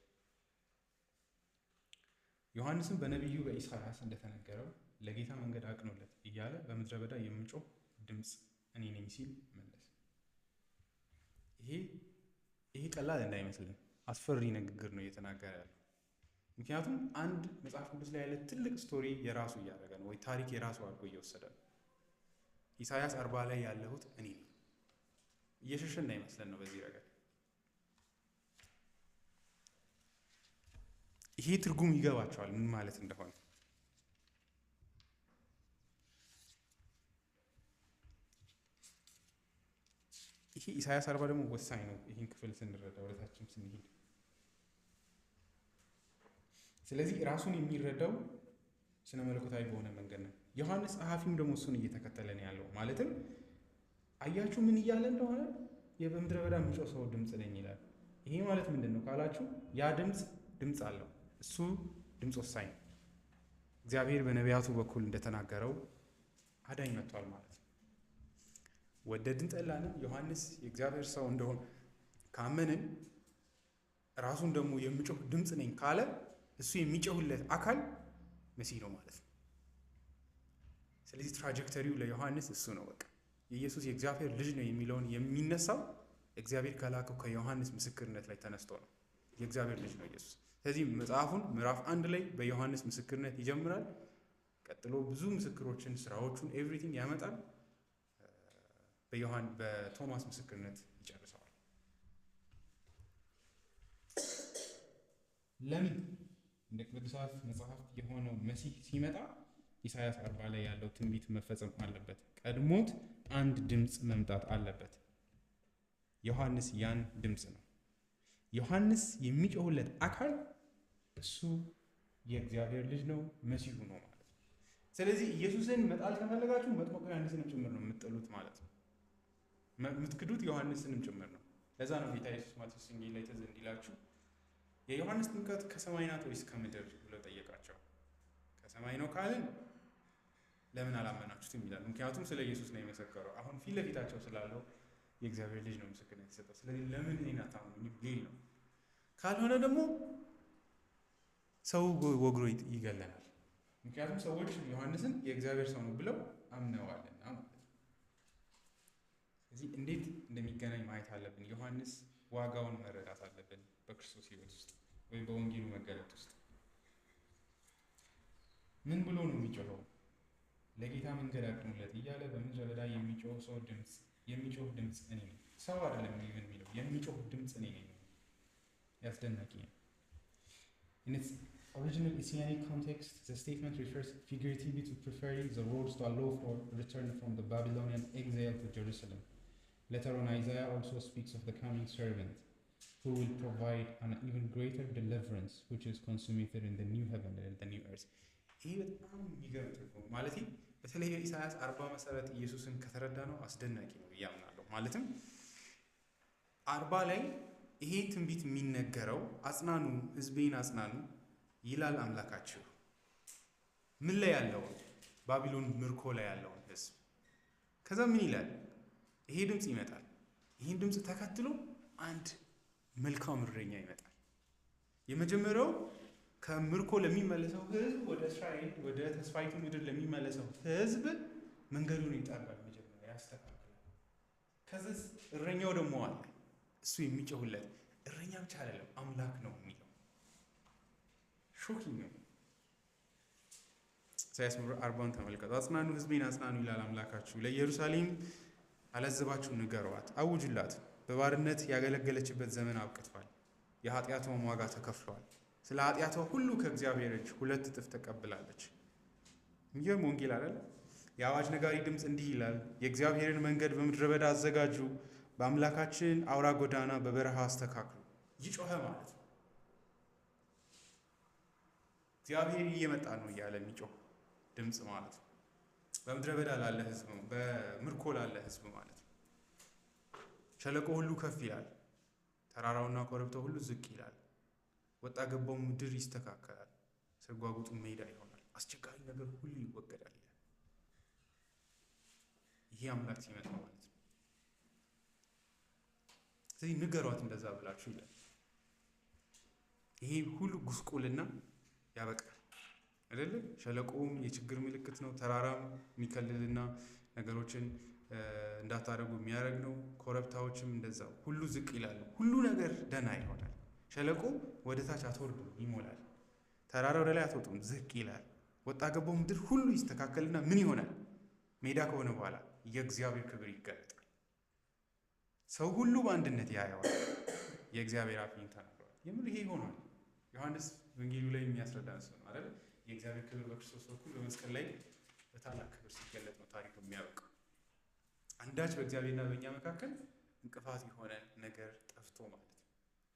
ዮሐንስም በነቢዩ በኢሳያስ እንደተነገረው ለጌታ መንገድ አቅኑለት እያለ በምድረ በዳ የሚጮህ ድምፅ እኔ ነኝ ሲል መለሰ። ይሄ ቀላል እንዳይመስልን አስፈሪ ንግግር ነው እየተናገረ ያለው። ምክንያቱም አንድ መጽሐፍ ቅዱስ ላይ ያለ ትልቅ ስቶሪ የራሱ እያደረገ ነው፣ ወይ ታሪክ የራሱ አድርጎ እየወሰደ ነው። ኢሳያስ 40 ላይ ያለሁት እኔ ነኝ እየሸሸ እንዳይመስለን ነው በዚህ ረገድ። ይሄ ትርጉም ይገባቸዋል ምን ማለት እንደሆነ። ይሄ ኢሳያስ 40 ደግሞ ወሳኝ ነው ይህን ክፍል ስንረዳ ወደታችም ስንሄድ። ስለዚህ ራሱን የሚረዳው ስነ መለኮታዊ በሆነ መንገድ ነው። ዮሐንስ ጸሐፊም ደግሞ እሱን እየተከተለ ነው ያለው። ማለትም አያችሁ ምን እያለ እንደሆነ በምድረ በዳ የሚጮህ ሰው ድምፅ ነኝ ይላል። ይሄ ማለት ምንድን ነው ካላችሁ ያ ድምፅ አለው። እሱ ድምፅ ወሳኝ ነው። እግዚአብሔር በነቢያቱ በኩል እንደተናገረው አዳኝ መጥቷል ማለት ነው። ወደድን ጠላንም ዮሐንስ የእግዚአብሔር ሰው እንደሆነ ካመንን ራሱን ደግሞ የሚጮህ ድምፅ ነኝ ካለ እሱ የሚጮህለት አካል መሲህ ነው ማለት ነው። ስለዚህ ትራጀክተሪው ለዮሐንስ እሱ ነው። በቃ የኢየሱስ የእግዚአብሔር ልጅ ነው የሚለውን የሚነሳው እግዚአብሔር ከላከው ከዮሐንስ ምስክርነት ላይ ተነስቶ ነው። የእግዚአብሔር ልጅ ነው ኢየሱስ። ስለዚህ መጽሐፉን ምዕራፍ 1 ላይ በዮሐንስ ምስክርነት ይጀምራል። ቀጥሎ ብዙ ምስክሮችን፣ ስራዎቹን፣ ኤቭሪቲንግ ያመጣል። በቶማስ ምስክርነት ይጨርሰዋል። ለምን እንደ ቅዱሳት መጽሐፍት የሆነው መሲህ ሲመጣ ኢሳያስ 40 ላይ ያለው ትንቢት መፈጸም አለበት። ቀድሞት አንድ ድምፅ መምጣት አለበት። ዮሐንስ ያን ድምፅ ነው። ዮሐንስ የሚጮህለት አካል እሱ የእግዚአብሔር ልጅ ነው፣ መሲሁ ነው ማለት ነው። ስለዚህ ኢየሱስን መጣል ከፈለጋችሁ መጥምቁ ዮሐንስንም ጭምር ነው የምትጠሉት ማለት ነው። የምትክዱት ዮሐንስንም ጭምር ነው። ለዛ ነው ጌታ ኢየሱስ ማቴዎስ ወንጌል ላይ ትዝ እንዲላችሁ የዮሐንስ ጥምቀት ከሰማይ ናት ወይስ ከምድር ብለው ጠየቃቸው። ከሰማይ ነው ካልን ለምን አላመናችሁትም ይላል። ምክንያቱም ስለ ኢየሱስ ነው የመሰከረው። አሁን ፊት ለፊታቸው ስላለው የእግዚአብሔር ልጅ ነው ምስክርነት የተሰጠው። ስለዚህ ለምን እኔን አታምኑኝም ሊል ነው። ካልሆነ ደግሞ ሰው ወግሮ ይገለናል። ምክንያቱም ሰዎች ዮሐንስን የእግዚአብሔር ሰው ነው ብለው አምነዋልና ማለት ነው። ስለዚህ እንዴት እንደሚገናኝ ማየት አለብን። ዮሐንስ ዋጋውን መረዳት አለብን በክርስቶስ ሕይወት ውስጥ ወይም በወንጌሉ መገለጥ ውስጥ። ምን ብሎ ነው የሚጮኸው? ለጌታ መንገድ አቅኑለት እያለ በምድረ በዳ የሚጮህ ድምፅ እኔ ነኝ። ሰው አይደለም የሚለው የሚጮህ ድምፅ እኔ ነኝ። ያስደናቂ ነው። original Messianic context, the statement refers figuratively to preferring the roads to allow for return from the Babylonian exile to Jerusalem. Later on, Isaiah also speaks of the coming servant who will provide an even greater deliverance, which is consummated in the new heaven and the new earth. ይህ በጣም የሚገርም ትርጉም ማለት በተለይ ኢሳያስ 40 መሰረት ኢየሱስን ከተረዳ ነው አስደናቂ ነው ያምናለሁ። ማለትም 40 ላይ ይሄ ትንቢት የሚነገረው አጽናኑ ህዝቤን አጽናኑ ይላል አምላካችሁ። ምን ላይ ያለው? ባቢሎን ምርኮ ላይ ያለው ህዝብ። ከዛ ምን ይላል? ይሄ ድምጽ ይመጣል። ይሄን ድምጽ ተከትሎ አንድ መልካም እረኛ ይመጣል። የመጀመሪያው ከምርኮ ለሚመለሰው ህዝብ ወደ እስራኤል ወደ ተስፋይቱ ምድር ለሚመለሰው ህዝብ መንገዱን ይጠርጋል፣ መጀመሪያ ያስተካክላል። ከዛስ እረኛው ደግሞ አለ፣ እሱ የሚጮህለት እረኛ ብቻ አይደለም አምላክ ነው የሚለው ሾኪንግ ነው። ኢሳይያስ 40 ተመልከቱ። አጽናኑ ህዝቤን አጽናኑ ይላል አምላካችሁ፣ ለኢየሩሳሌም አለዝባችሁ ንገሯት፣ አውጁላት። በባርነት ያገለገለችበት ዘመን አብቅቷል፣ የኃጢአቷም ዋጋ ተከፍሏል። ስለ ኃጢአቷ ሁሉ ከእግዚአብሔር እጅ 2 እጥፍ ተቀብላለች። የሚገርም ወንጌል አይደል? የአዋጅ ነጋሪ ድምፅ እንዲህ ይላል፣ የእግዚአብሔርን መንገድ በምድረ በዳ አዘጋጁ፣ በአምላካችን አውራ ጎዳና በበረሃ አስተካክሉ። ይጮኸ ማለት ነው። እግዚአብሔር እየመጣ ነው እያለ የሚጮህ ድምፅ ማለት ነው። በምድረ በዳ ላለ ህዝብ ነው፣ በምርኮ ላለ ህዝብ ማለት ነው። ሸለቆ ሁሉ ከፍ ይላል፣ ተራራውና ኮረብታው ሁሉ ዝቅ ይላል። ወጣ ገባው ምድር ይስተካከላል፣ ስርጓጉጡ ሜዳ ይሆናል፣ አስቸጋሪ ነገር ሁሉ ይወገዳል ይላል። ይሄ አምላክ ሲመጣ ማለት ነው። ስለዚህ ንገሯት እንደዛ ብላችሁ ይላል። ይሄ ሁሉ ጉስቁልና ያበቃል አይደለ? ሸለቆም የችግር ምልክት ነው፣ ተራራም የሚከልልና ነገሮችን እንዳታደርጉ የሚያደርግ ነው። ኮረብታዎችም እንደዛው ሁሉ ዝቅ ይላሉ፣ ሁሉ ነገር ደህና ይሆናል። ሸለቆ ወደ ታች አትወርዱም፣ ይሞላል። ተራራ ወደ ላይ አትወጡም፣ ዝቅ ይላል። ወጣ ገባው ምድር ሁሉ ይስተካከልና ምን ይሆናል? ሜዳ ከሆነ በኋላ የእግዚአብሔር ክብር ይገለጣል። ሰው ሁሉ በአንድነት ያየዋል። የእግዚአብሔር አፍ ተናግሯል። የምር ይሄ ይሆናል። ዮሐንስ ወንጌሉ ላይ የሚያስረዳን ነው አይደል? የእግዚአብሔር ክብር በክርስቶስ በኩል በመስቀል ላይ በታላቅ ክብር ሲገለጥ ነው ታሪክ የሚያበቃው። አንዳች በእግዚአብሔርና በእኛ መካከል እንቅፋት የሆነ ነገር ጠፍቶ ማለት ነው።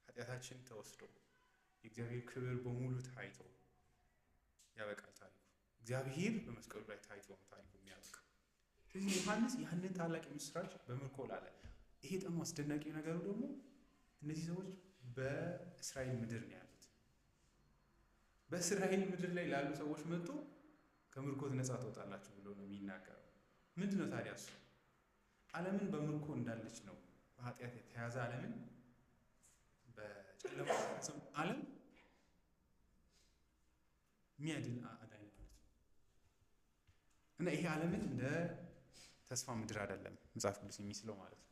ኃጢአታችን ተወስዶ የእግዚአብሔር ክብር በሙሉ ታይቶ ያበቃል ታሪኩ። እግዚአብሔር በመስቀሉ ላይ ታይቶ ነው ታሪኩ የሚያበቃው። ስለዚህ ዮሐንስ ያንን ታላቅ ምስራች በምርኮ ላለ። ይሄ ደግሞ አስደናቂ ነገሩ ደግሞ እነዚህ ሰዎች በእስራኤል ምድር ነው ያሉት። በእስራኤል ምድር ላይ ላሉ ሰዎች መጥቶ ከምርኮት ነፃ ትወጣላችሁ ብሎ ነው የሚናገረው። ምንድነው ታዲያ እሱ? ዓለምን በምርኮ እንዳለች ነው፣ በኃጢአት የተያዘ ዓለምን በጨለማ ስም ዓለም የሚያድን አዳኝ ማለት ነው። እና ይሄ ዓለምን እንደ ተስፋ ምድር አይደለም መጽሐፍ ቅዱስ የሚስለው ማለት ነው።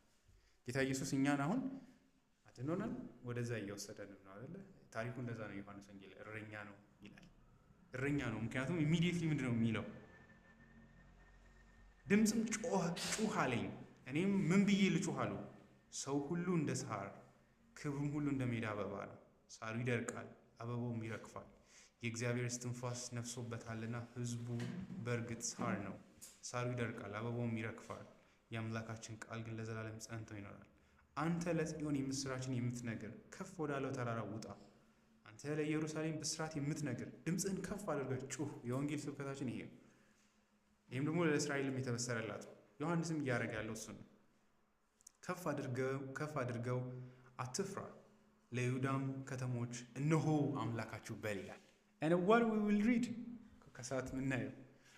ጌታ ኢየሱስ እኛን አሁን አድኖናል፣ ወደዛ እየወሰደን ነው አይደለ? ታሪኩ እንደዛ ነው። ዮሐንስ ወንጌል እረኛ ነው ይላል። እረኛ ነው ምክንያቱም ኢሚዲየትሊ ምንድነው የሚለው? ድምፅም ጩህ አለኝ፣ እኔም ምን ብዬ ልጩህ አለው? ሰው ሁሉ እንደ ሳር ክብሩም ሁሉ እንደ ሜዳ አበባ ነው። ሳሩ ይደርቃል፣ አበባውም ይረግፋል፣ የእግዚአብሔር እስትንፋስ ነፍሶበታልና ሕዝቡ በእርግጥ ሳር ነው። ሳሩ ይደርቃል፣ አበባውም ይረግፋል፣ የአምላካችን ቃል ግን ለዘላለም ጸንቶ ይኖራል። አንተ ለጽዮን የምስራችን የምትነግር ከፍ ወዳለው ተራራ ውጣ። አንተ ለኢየሩሳሌም ብስራት የምትነግር ድምፅህን ከፍ አድርገህ ጩህ። የወንጌል ስብከታችን ይሄ ነው። ይህም ደግሞ ለእስራኤልም የተበሰረላት ነው። ዮሐንስም እያደረገ ያለው እሱ ነው። ከፍ አድርገው አትፍራ፣ ለይሁዳም ከተሞች እነሆ አምላካችሁ በል ይላል። and what we will read ከሰዓት ምናየው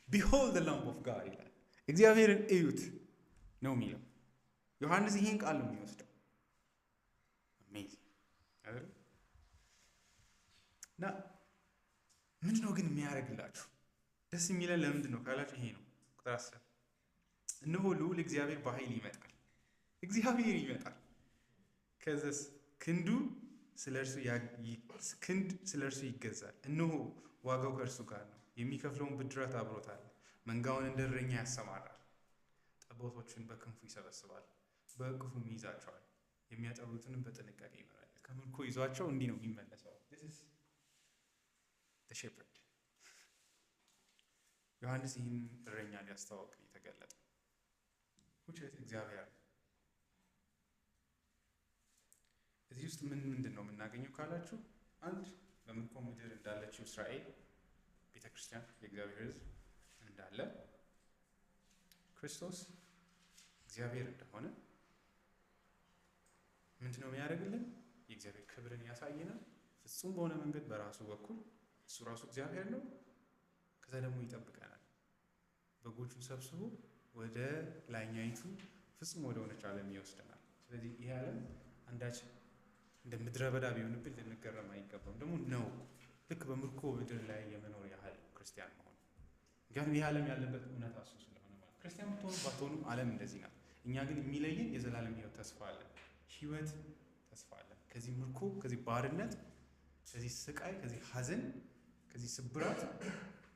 behold the lamb of God ይላል። እግዚአብሔርን እዩት ነው የሚለው። ዮሐንስ ይሄን ቃል ነው የሚወስደው። አሜዚንግ አይደል? እና ምንድነው ግን የሚያደርግላችሁ ደስ የሚለን ለምንድን ነው ካላችሁ ይሄ ነው። ቁጥር 10 እነሆ ልዑል እግዚአብሔር በኃይል ይመጣል። እግዚአብሔር ይመጣል። ከዛስ ክንድ ስለ እርሱ ይገዛል። እነሆ ዋጋው ከእርሱ ጋር ነው፣ የሚከፍለውን ብድራት አብሮታል። መንጋውን እንደ እረኛ ያሰማራል፣ ጠቦቶችን በክንፉ ይሰበስባል፣ በእቅፉም ይይዛቸዋል፣ የሚያጠቡትንም በጥንቃቄ ይመራል። ከምርኮ ይዟቸው እንዲህ ነው የሚመለሰው። the shepherd ዮሐንስ ይህን እረኛ ሊያስተዋውቅ የተገለጠ ሁለት እግዚአብሔር እዚህ ውስጥ ምንድን ነው የምናገኘው ካላችሁ አንድ በምርኮ ምድር እንዳለችው እስራኤል ቤተክርስቲያን የእግዚአብሔር ሕዝብ እንዳለ ክርስቶስ እግዚአብሔር እንደሆነ ምንድነው የሚያደርግልን የእግዚአብሔር ክብርን ያሳየናል ፍጹም በሆነ መንገድ በራሱ በኩል እሱ ራሱ እግዚአብሔር ነው ከዛ ደግሞ ይጠብቀናል በጎቹን ሰብስቦ ወደ ላይኛይቱ ፍጹም ወደ ሆነች ዓለም ይወስደናል ስለዚህ ይሄ ዓለም አንዳች እንደ ምድረ በዳ ቢሆንብን ልንገረም አይገባም ደግሞ ነው ልክ በምርኮ ምድር ላይ የመኖር ያህል ክርስቲያን መሆን ምክንያቱም ይህ ዓለም ያለበት እውነታ እሱ ስለሆነ ማለት ክርስቲያን ባትሆኑም ዓለም እንደዚህ ናት እኛ ግን የሚለየን የዘላለም ህይወት ተስፋ አለን ህይወት ተስፋ አለን ከዚህ ምርኮ ከዚህ ባርነት ከዚህ ስቃይ ከዚህ ሀዘን ከዚህ ስብራት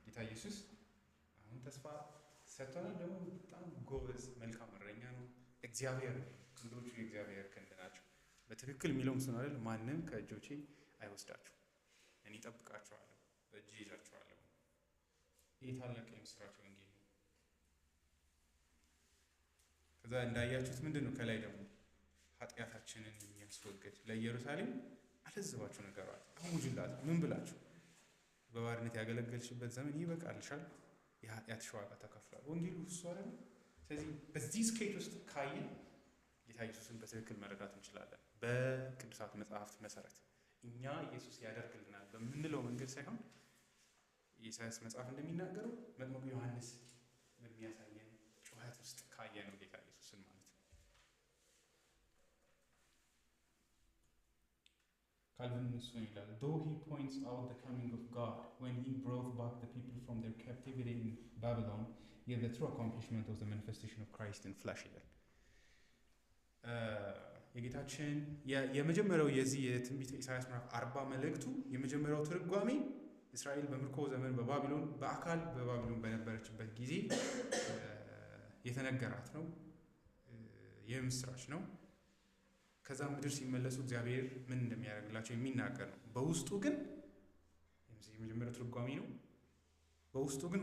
ጌታ ኢየሱስ አሁን ተስፋ ሰጥቶናል ደግሞ በጣም ጎበዝ መልካም እረኛ ነው እግዚአብሔር ክንዶቹ የእግዚአብሔር ክንድ ናቸው በትክክል የሚለውም ስለ አይደል ማንም ከእጆቼ አይወስዳችሁ እኔ እጠብቃችኋለሁ በእጄ ይዛችኋለሁ ይህ ታላቅ የምስራች ወንጌል ነው ከዛ እንዳያችሁት ምንድነው ከላይ ደግሞ ኃጢአታችንን የሚያስወግድ ለኢየሩሳሌም አለዝባችሁ ነገሯት አውጁላት ምን ብላችሁ በባርነት ያገለገልሽበት ዘመን ይበቃልሻል የኃጢአትሽ ዋጋ ተከፍሏል ወንጌሉ እሱ አይደል ስለዚህ በዚህ ስኬት ውስጥ ካየን ጌታ ኢየሱስን በትክክል መረዳት እንችላለን በቅዱሳት መጽሐፍት መሰረት እኛ ኢየሱስ ያደርግልናል በምንለው መንገድ ሳይሆን ኢሳይያስ መጽሐፍ እንደሚናገረው መጥምቁ ዮሐንስ በሚያሳየን ጩኸት ውስጥ ካየነው ጌታ ኢየሱስን ማለት ነው Calvin እሱን ይላል though he points out the coming of God when he brought back the people from their captivity in Babylon yet the true accomplishment of the manifestation of Christ in flesh ይላል የጌታችን የመጀመሪያው የዚህ የትንቢተ ኢሳይያስ ምዕራፍ 40 መልእክቱ የመጀመሪያው ትርጓሜ እስራኤል በምርኮ ዘመን በባቢሎን በአካል በባቢሎን በነበረችበት ጊዜ የተነገራት ነው የምስራች ነው ከዛ ምድር ሲመለሱ እግዚአብሔር ምን እንደሚያደርግላቸው የሚናገር ነው በውስጡ ግን የመጀመሪያው ትርጓሜ ነው በውስጡ ግን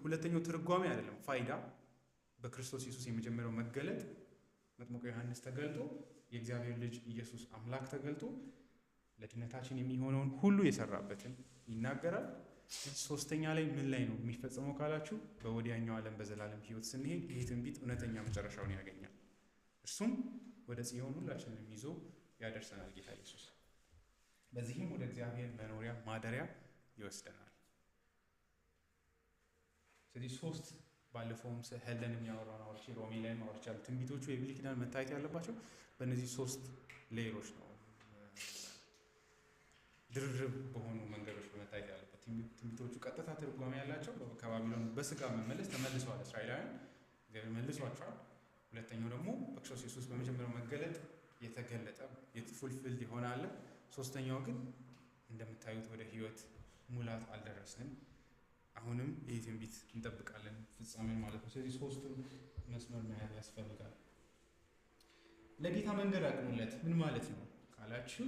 ሁለተኛው ትርጓሜ አይደለም ፋይዳ በክርስቶስ ኢየሱስ የመጀመሪያው መገለጥ መጥምቁ ዮሐንስ ተገልጦ የእግዚአብሔር ልጅ ኢየሱስ አምላክ ተገልጦ ለድነታችን የሚሆነውን ሁሉ የሰራበትን ይናገራል ሶስተኛ ላይ ምን ላይ ነው የሚፈጸመው ካላችሁ በወዲያኛው ዓለም በዘላለም ህይወት ስንሄድ ይህ ትንቢት እውነተኛ መጨረሻውን ያገኛል እርሱም ወደ ጽዮን ሁላችንንም ይዞ ያደርሰናል ጌታ ኢየሱስ በዚህም ወደ እግዚአብሔር መኖሪያ ማደሪያ ይወስደናል ስለዚህ ሶስት ባለፈውም ሄልደን የሚያወራው ነው ሮሜ ላይ ማወርቻል ትንቢቶቹ የብሉይ ኪዳን መታየት ያለባቸው በእነዚህ ሶስት ሌየሮች ነው ድርብ በሆኑ መንገዶች በመታየት ያለበት ትንቢቶቹ ቀጥታ ትርጓሜ ያላቸው ከባቢሎን በስጋ መመለስ ተመልሰዋል እስራኤላውያን እግዚአብሔር መልሷቸዋል ሁለተኛው ደግሞ በክርስቶስ ኢየሱስ በመጀመሪያው መገለጥ የተገለጠ የፉልፊልድ ይሆናል ሶስተኛው ግን እንደምታዩት ወደ ህይወት ሙላት አልደረስንም አሁንም ይህ ትንቢት እንጠብቃለን ፍጻሜን ማለት ነው ስለዚህ ሶስቱን መስመር መያዝ ያስፈልጋል ለጌታ መንገድ አቅኑለት ምን ማለት ነው ካላችሁ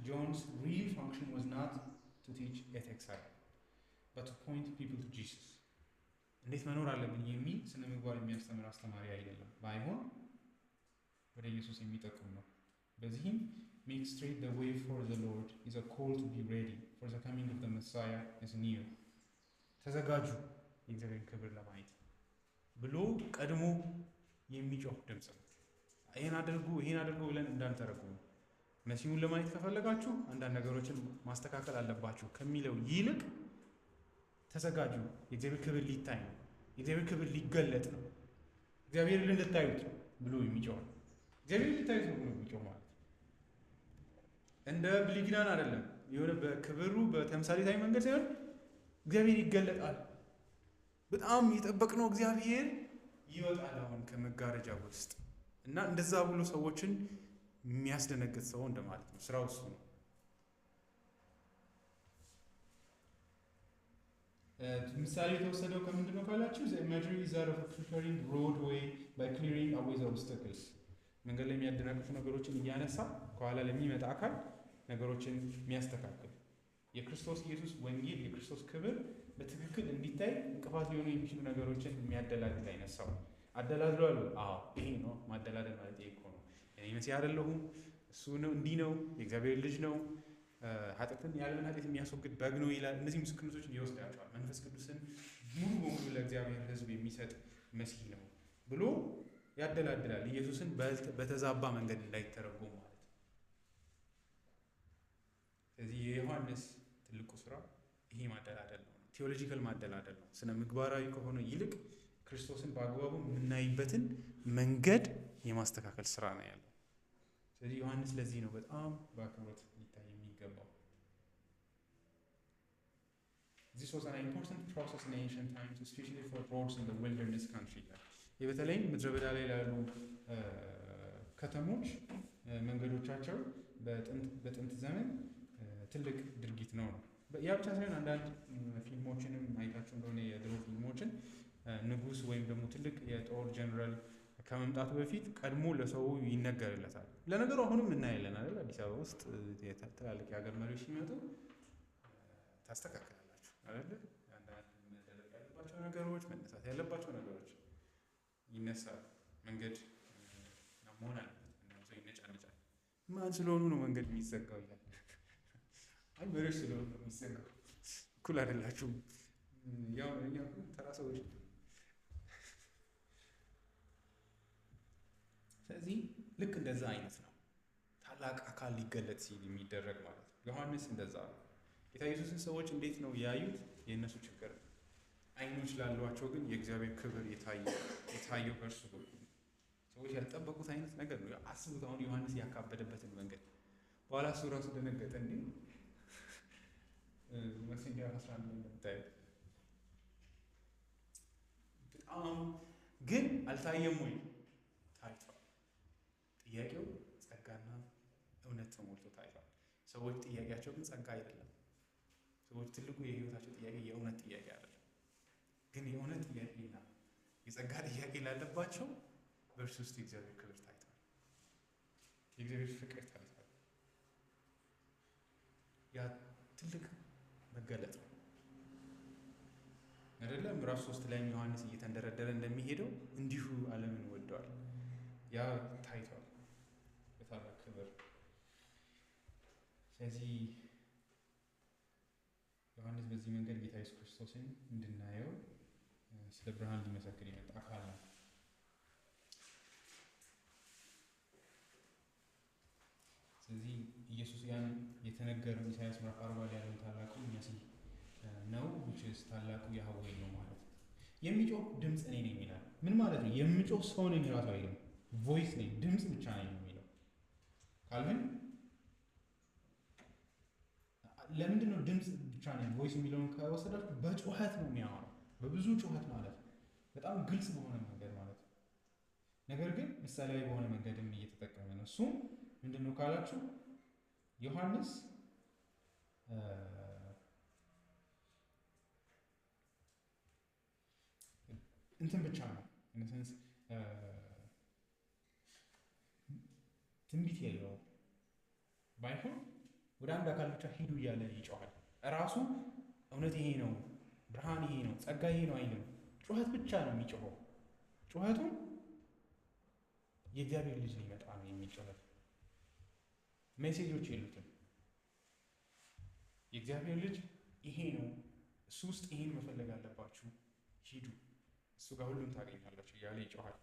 John's real function was not to teach ethics but to point people to Jesus እንዴት መኖር አለብን የሚል ስነ ምግባር የሚያስተምር አስተማሪ አይደለም ባይሆን ወደ ኢየሱስ የሚጠቁም ነው በዚህም make straight the way for the Lord is a call to be ready for the coming of the Messiah is near ተዘጋጁ የእግዚአብሔር ክብር ለማየት ብሎ ቀድሞ የሚጮህ ድምጽ ነው ይሄን አድርጉ ብለን እንዳንተረጉም መሲሁን ለማየት ከፈለጋችሁ አንዳንድ ነገሮችን ማስተካከል አለባችሁ ከሚለው ይልቅ ተዘጋጁ የእግዚአብሔር ክብር ሊታይ ነው የእግዚአብሔር ክብር ሊገለጥ ነው እግዚአብሔርን እንድታዩት ብሎ የሚጮህ እግዚአብሔር ሊታዩት ነው ብሎ የሚጮህ ማለት እንደ ብሉይ ኪዳን አይደለም የሆነ በክብሩ በተምሳሌታዊ መንገድ ሳይሆን እግዚአብሔር ይገለጣል በጣም የጠበቅነው እግዚአብሔር ይወጣል አሁን ከመጋረጃ ውስጥ እና እንደዛ ብሎ ሰዎችን የሚያስደነግጥ ሰው እንደማለት ነው ስራው እሱ ነው ምሳሌ የተወሰደው ከምንድነው ካላችሁ the imagery is that of a preparing roadway by clearing away the obstacles መንገድ ላይ የሚያደናቅፉ ነገሮችን እያነሳ ከኋላ ለሚመጣ አካል ነገሮችን የሚያስተካክል የክርስቶስ ኢየሱስ ወንጌል የክርስቶስ ክብር በትክክል እንዲታይ እንቅፋት ሊሆኑ የሚችሉ ነገሮችን የሚያደላድል አይነት ሰው አደላድሎ አሉ። ይሄ ነው ማደላደል ማለት ይሄ እኮ ነው። እኔ መሲህ አይደለሁም፣ እሱ ነው እንዲህ ነው፣ የእግዚአብሔር ልጅ ነው፣ ኃጢአትን ያለምን ኃጢአት የሚያስወግድ በግ ነው ይላል። እነዚህ ምስክርነቶችን ይወስዳቸዋል። መንፈስ ቅዱስን ሙሉ በሙሉ ለእግዚአብሔር ሕዝብ የሚሰጥ መሲህ ነው ብሎ ያደላድላል። ኢየሱስን በተዛባ መንገድ እንዳይተረጎም ማለት ነው። ስለዚህ የዮሐንስ ትልቁ ስራ ይሄ ማደላደል ነው። ቴዎሎጂካል ማደላደል ነው። ስነ ምግባራዊ ከሆነ ይልቅ ክርስቶስን በአግባቡ የምናይበትን መንገድ የማስተካከል ስራ ነው ያለው። ስለዚህ ዮሐንስ ለዚህ ነው በጣም በአክብሮት ሊታይ የሚገባው። This was an important process in ancient times, especially for roads in the wilderness country. ይህ በተለይም ምድረ በዳ ላይ ላሉ ከተሞች መንገዶቻቸው በጥንት ዘመን ትልቅ ድርጊት ነው። ያ ብቻ ሳይሆን አንዳንድ ፊልሞችንም አይታችሁ እንደሆነ የድሮ ፊልሞችን ንጉስ ወይም ደግሞ ትልቅ የጦር ጀነራል ከመምጣቱ በፊት ቀድሞ ለሰው ይነገርለታል። ለነገሩ አሁንም እናያለን አይደል? አዲስ አበባ ውስጥ ትላልቅ የሀገር መሪዎች ሲመጡ ታስተካክላላችሁ አይደል? አንዳንድ መደረግ ያለባቸው ነገሮች፣ መነሳት ያለባቸው ነገሮች ይነሳል። መንገድ መሆን አለበት። ሰው ይነጫነጫል። ማን ስለሆኑ ነው መንገድ የሚዘጋው ይላል። አይ መሪዎች ስለሆኑ ነው የሚዘጋው። እኩል አይደላችሁም። ያው እኛ ተራ ሰዎች። ስለዚህ ልክ እንደዛ አይነት ነው ታላቅ አካል ሊገለጥ ሲል የሚደረግ ማለት ነው። ዮሐንስ እንደዛ ነው። ጌታ ኢየሱስን ሰዎች እንዴት ነው ያዩት? የእነሱ ችግር ነው። አይኖች ላሏቸው ግን የእግዚአብሔር ክብር የታየው በእርሱ በኩል ሰዎች ያልጠበቁት አይነት ነገር ነው። አስቡት አሁን ዮሐንስ ያካበደበትን መንገድ። በኋላ እሱ ራሱ ደነገጠ። እንዴ መሲህ 11 እንደምታዩ በጣም ግን አልታየም ወይ? ታይቷል። ጥያቄው ጸጋና እውነት ተሞልቶ ታይቷል። ሰዎች ጥያቄያቸው ግን ጸጋ አይደለም። ሰዎች ትልቁ የህይወታቸው ጥያቄ የእውነት ጥያቄ አይደለም። ግን የእውነት ጥያቄና የጸጋ ጥያቄ ላለባቸው በእርሱ ውስጥ የእግዚአብሔር ክብር ታይቷል። የእግዚአብሔር ፍቅር ታይቷል። ያ ትልቅ መገለጥ ነው አይደለም? ምዕራፍ 3 ላይ ዮሐንስ እየተንደረደረ እንደሚሄደው እንዲሁ ዓለምን ወደዋል። ያ ታይቷል በታላቅ ክብር። ስለዚህ ዮሐንስ በዚህ መንገድ ጌታ ኢየሱስ ክርስቶስን እንድናየው ስለ ብርሃን ሊመሰክር የመጣ አካል ነው። ስለዚህ ኢየሱስ ያን የተነገረው ኢሳይያስ ምዕራፍ 40 ላይ ያለው ታላቁ መሲህ ነው፣ ታላቁ ያህዌ ነው ማለት ነው። የሚጮህ ድምፅ እኔ ነኝ ይላል። ምን ማለት ነው? የሚጮህ ሰው ነኝ ራሱ አይልም። ቮይስ ነኝ፣ ድምፅ ብቻ ነኝ የሚለው ካልምን ለምንድን ነው ድምፅ ብቻ ነኝ ቮይስ የሚለውን ከወሰዳችሁ በጩኸት ነው የሚያወራው፣ በብዙ ጩኸት ማለት ነው። በጣም ግልጽ በሆነ መንገድ ማለት ነው። ነገር ግን ምሳሌያዊ በሆነ መንገድም እየተጠቀመ ነው። እሱም ምንድን ነው ካላችሁ ዮሐንስ እንትን ብቻ ነው ኢንሰንስ ትንቢት የለውም። ባይሆን ወደ አንድ አካል ብቻ ሂዱ እያለ ይጮሃል። እራሱ እውነት ይሄ ነው፣ ብርሃን ይሄ ነው፣ ጸጋ ይሄ ነው አይልም። ጩኸት ብቻ ነው የሚጮኸው። ጩኸቱም የእግዚአብሔር ልጅ ሊመጣ ነው የሚል ጩኸት። ሜሴጆች የሉትም። የእግዚአብሔር ልጅ ይሄ ነው፣ እሱ ውስጥ ይሄን መፈለግ አለባችሁ፣ ሂዱ፣ እሱ ጋር ሁሉም ታገኛላችሁ እያለ ይጮሃል።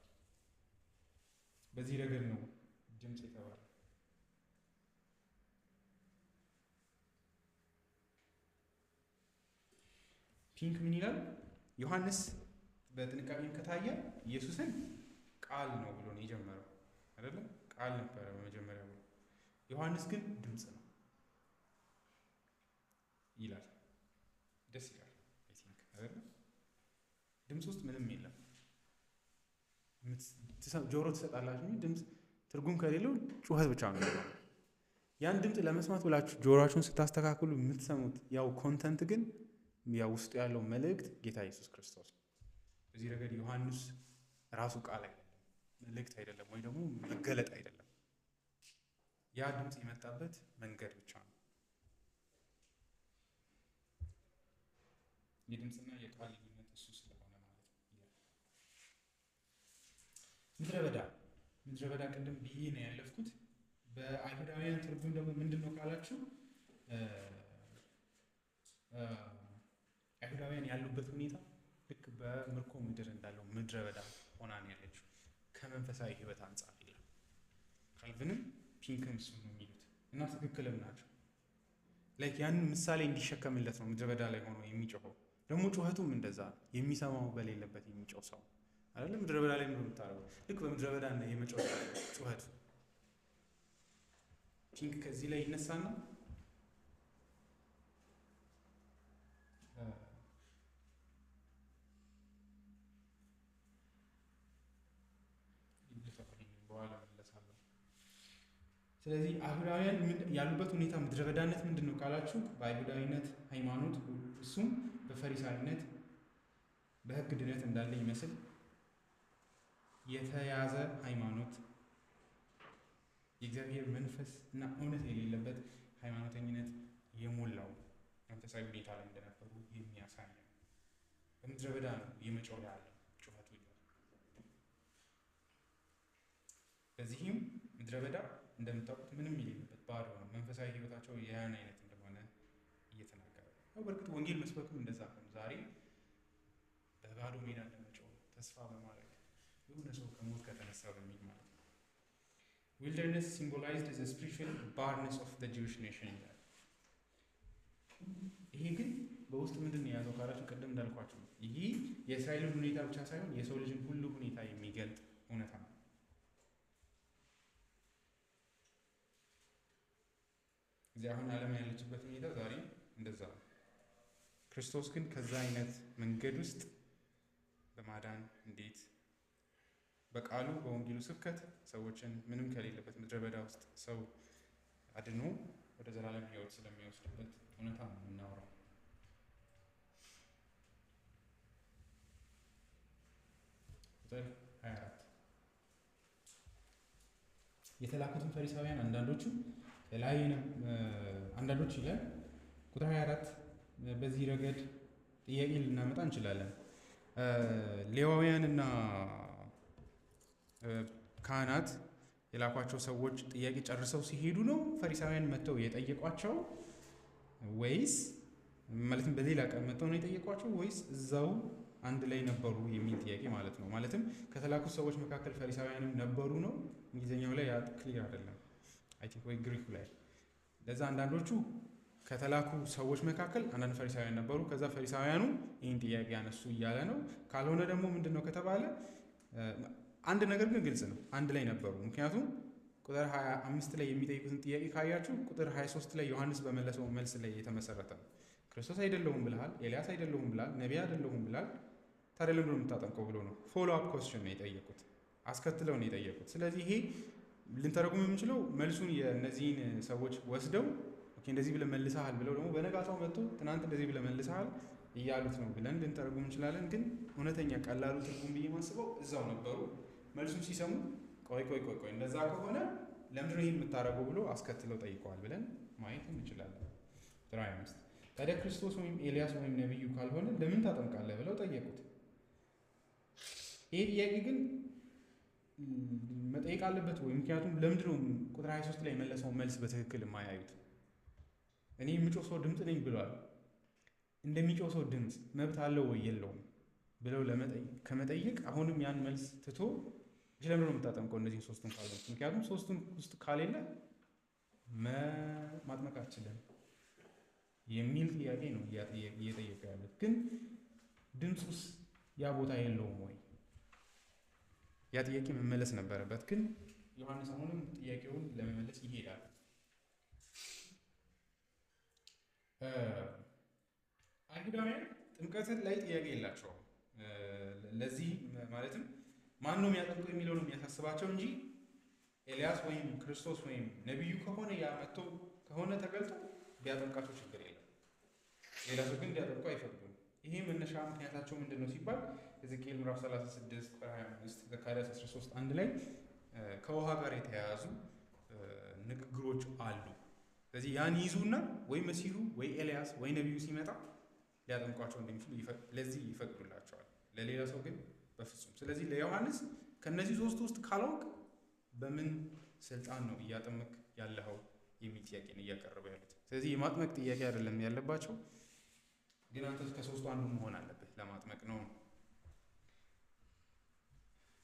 በዚህ ረገድ ነው ድምፅ የተባለ። ፒንክ ምን ይላል? ዮሐንስ በጥንቃቄም ከታየ ኢየሱስን ቃል ነው ብሎ ነው የጀመረው አይደለም? ቃል ነበረ በመጀመሪያ ብሎ። ዮሐንስ ግን ድምፅ ነው ይላል። ደስ ይላል። አይ ቲንክ አይደለም? ድምፅ ውስጥ ምንም የለም። ጆሮ ትሰጣላችሁ እንጂ ድምፅ ትርጉም ከሌለው ጩኸት ብቻ ነው። ያን ድምፅ ለመስማት ብላችሁ ጆሮአችሁን ስታስተካክሉ የምትሰሙት ያው ኮንተንት ግን ያው ውስጡ ያለው መልእክት ጌታ ኢየሱስ ክርስቶስ ነው። በዚህ ረገድ ዮሐንስ ራሱ ቃል አይደለም፣ መልእክት አይደለም፣ ወይ ደግሞ መገለጥ አይደለም። ያ ድምፅ የመጣበት መንገድ ብቻ ነው። የድምፅና የቃል ልዩነት እሱ ስለሆነ ማለት ነው። ምድረ በዳ ቅድም ብዬ ነው ያለፍኩት። በአይሁዳውያን ትርጉም ደግሞ ምንድን ነው ካላችሁ አይሁዳውያን ያሉበት ሁኔታ ልክ በምርኮ ምድር እንዳለው ምድረ በዳ ሆና ነው ያለችው። ከመንፈሳዊ ሕይወት አንጻር ይላል ካልቪንም ፒንክም እሱ ነው የሚሉት እና ትክክልም ናቸው። ላይክ ያንን ምሳሌ እንዲሸከምለት ነው ምድረ በዳ ላይ ሆኖ የሚጮኸው። ደግሞ ጩኸቱም እንደዛ የሚሰማው በሌለበት የሚጮህ ሰው አይደለም። ምድረ በዳ ላይ ምንድነው የምታደርገው? ልክ በምድረ በዳ እና የመጮህ ጩኸት ፒንክ ከዚህ ላይ ይነሳና በኋላ መለሳለሁ። ስለዚህ አይሁዳውያን ያሉበት ሁኔታ ምድረ በዳነት ምንድን ነው ካላችሁ በአይሁዳዊነት ሃይማኖት እሱም በፈሪሳዊነት በሕግ ድነት እንዳለ ይመስል የተያዘ ሃይማኖት የእግዚአብሔር መንፈስ እና እውነት የሌለበት ሃይማኖተኝነት የሞላው መንፈሳዊ ሁኔታ ላይ እንደነበሩ የሚያሳይ ነው። በምድረ በዳ ነው የመጮህ ያለው ጩኸቱ ይላል። በዚህም ምድረ በዳ እንደምታውቁት ምንም የሌለበት ባዶ ነው። መንፈሳዊ ሕይወታቸው ያን አይነት እንደሆነ እየተናገረ ነው። በእርግጥ ወንጌል መስበክም እንደዛ ነው። ዛሬ በባዶ ሜዳ እንደመጮህ ተስፋ በማድረግ የሆነ ሰው ከሞት ከተነሳ በሚል ማለት ነው። ዊልደርነስ ሲምቦላይዝድ ዘ ስፒሪቹዋል ባርነስ ኦፍ ዘ ጂዊሽ ኔሽን ይላል። ይሄ ግን በውስጥ ምንድን ነው የያዘው ካላችሁ ቅድም እንዳልኳችሁ ነው። ይሄ የእስራኤልን ሁኔታ ብቻ ሳይሆን የሰው ልጅን ሁሉ ሁኔታ የሚገልጥ እውነታ ነው። እዚህ አሁን ዓለም ያለችበት ሁኔታ ዛሬ እንደዛ ነው። ክርስቶስ ግን ከዛ አይነት መንገድ ውስጥ በማዳን እንዴት በቃሉ በወንጌሉ ስብከት ሰዎችን ምንም ከሌለበት ምድረ በዳ ውስጥ ሰው አድኖ ወደ ዘላለም ሕይወት ስለሚወስድበት እውነታ ነው የምናወራው። ቁጥር 24 የተላኩትን ፈሪሳውያን አንዳንዶች ይላል። ቁጥር 24 በዚህ ረገድ ጥያቄ ልናመጣ እንችላለን። ሌዋውያንና ካህናት የላኳቸው ሰዎች ጥያቄ ጨርሰው ሲሄዱ ነው ፈሪሳውያን መጥተው የጠየቋቸው ወይስ ማለትም በሌላ ቀን መጥተው ነው የጠየቋቸው ወይስ እዛው አንድ ላይ ነበሩ የሚል ጥያቄ ማለት ነው። ማለትም ከተላኩት ሰዎች መካከል ፈሪሳውያንም ነበሩ ነው። እንግሊዝኛው ላይ ክሊር አይደለም አይ ቲንክ ወይ ግሪኩ ላይ ለዛ አንዳንዶቹ ከተላኩ ሰዎች መካከል አንዳንድ ፈሪሳውያን ነበሩ። ከዛ ፈሪሳውያኑ ይህን ጥያቄ ያነሱ እያለ ነው። ካልሆነ ደግሞ ምንድን ነው ከተባለ አንድ ነገር ግን ግልጽ ነው፣ አንድ ላይ ነበሩ። ምክንያቱም ቁጥር 25 ላይ የሚጠይቁትን ጥያቄ ካያችሁ ቁጥር 23 ላይ ዮሐንስ በመለሰው መልስ ላይ የተመሰረተ ነው። ክርስቶስ አይደለሁም ብልሃል፣ ኤልያስ አይደለሁም ብልሃል፣ ነቢይ አይደለሁም ብልሃል፣ ታዲያ ለምንድን ነው የምታጠምቀው ብሎ ነው ፎሎ አፕ ኮስችን ነው የጠየቁት፣ አስከትለው ነው የጠየቁት። ስለዚህ ይሄ ልንተረጉም የምንችለው መልሱን የእነዚህን ሰዎች ወስደው እንደዚህ ብለህ መልሰሃል ብለው ደግሞ በነጋታው መጥቶ ትናንት እንደዚህ ብለህ መልሰሃል እያሉት ነው ብለን ልንተረጉም እንችላለን። ግን እውነተኛ ቀላሉ ትርጉም ብዬ ማስበው እዛው ነበሩ። መልሱን ሲሰሙ ቆይ እንደዛ ከሆነ ለምንድን ነው ይህን የምታደርገው ብሎ አስከትለው ጠይቀዋል ብለን ማየት እንችላለን። ታዲያ ክርስቶስ ወይም ኤልያስ ወይም ነቢዩ ካልሆነ ለምን ታጠምቃለህ ብለው ጠየቁት። ይህ ጥያቄ ግን መጠየቅ አለበት ወይ? ምክንያቱም ለምንድን ነው ቁጥር 23 ላይ የመለሰውን መልስ በትክክል የማያዩት? እኔ የሚጮህ ሰው ድምፅ ነኝ ብሏል። እንደሚጮህ ሰው ድምፅ መብት አለው ወይ የለውም ብለው ከመጠየቅ አሁንም ያን መልስ ትቶ ለምንድን ነው የምታጠምቀው እነዚህን ሶስቱን ካልሆነ? ምክንያቱም ሶስቱን ውስጥ ካሌለ ማጥመቅ አትችልም የሚል ጥያቄ ነው እየጠየቁ ያሉት። ግን ድምፁስ ያ ቦታ የለውም ወይ? ያ ጥያቄ መመለስ ነበረበት። ግን ዮሐንስ አሁንም ጥያቄውን ለመመለስ ይሄዳል። አይሁዳውያን ጥምቀትን ላይ ጥያቄ የላቸውም። ለዚህ ማለትም ማን ነው የሚያጠምቀው የሚለው ነው የሚያሳስባቸው እንጂ ኤልያስ ወይም ክርስቶስ ወይም ነቢዩ ከሆነ ያ መጥቶ ከሆነ ተገልጦ ቢያጠምቃቸው ችግር የለም። ሌላ ሰው ግን እንዲያጠምቁ አይፈቅዱም። ይሄ መነሻ ምክንያታቸው ምንድን ነው ሲባል ሕዝቅኤል ምዕራፍ 36 25 ዘካርያስ 13 አንድ ላይ ከውሃ ጋር የተያያዙ ንግግሮች አሉ። ስለዚህ ያን ይዙና ወይ መሲሁ ወይ ኤልያስ ወይ ነቢዩ ሲመጣ ሊያጠምቋቸው እንደሚችሉ ለዚህ ይፈቅዱላቸዋል። ለሌላ ሰው ግን በፍጹም። ስለዚህ ለዮሐንስ ከነዚህ ሶስት ውስጥ ካልሆንክ በምን ስልጣን ነው እያጠመቅ ያለኸው የሚል ጥያቄ ነው እያቀረበ ያሉት። ስለዚህ የማጥመቅ ጥያቄ አይደለም ያለባቸው፣ ግን አንተ ከሶስቱ አንዱ መሆን አለብህ ለማጥመቅ ነው።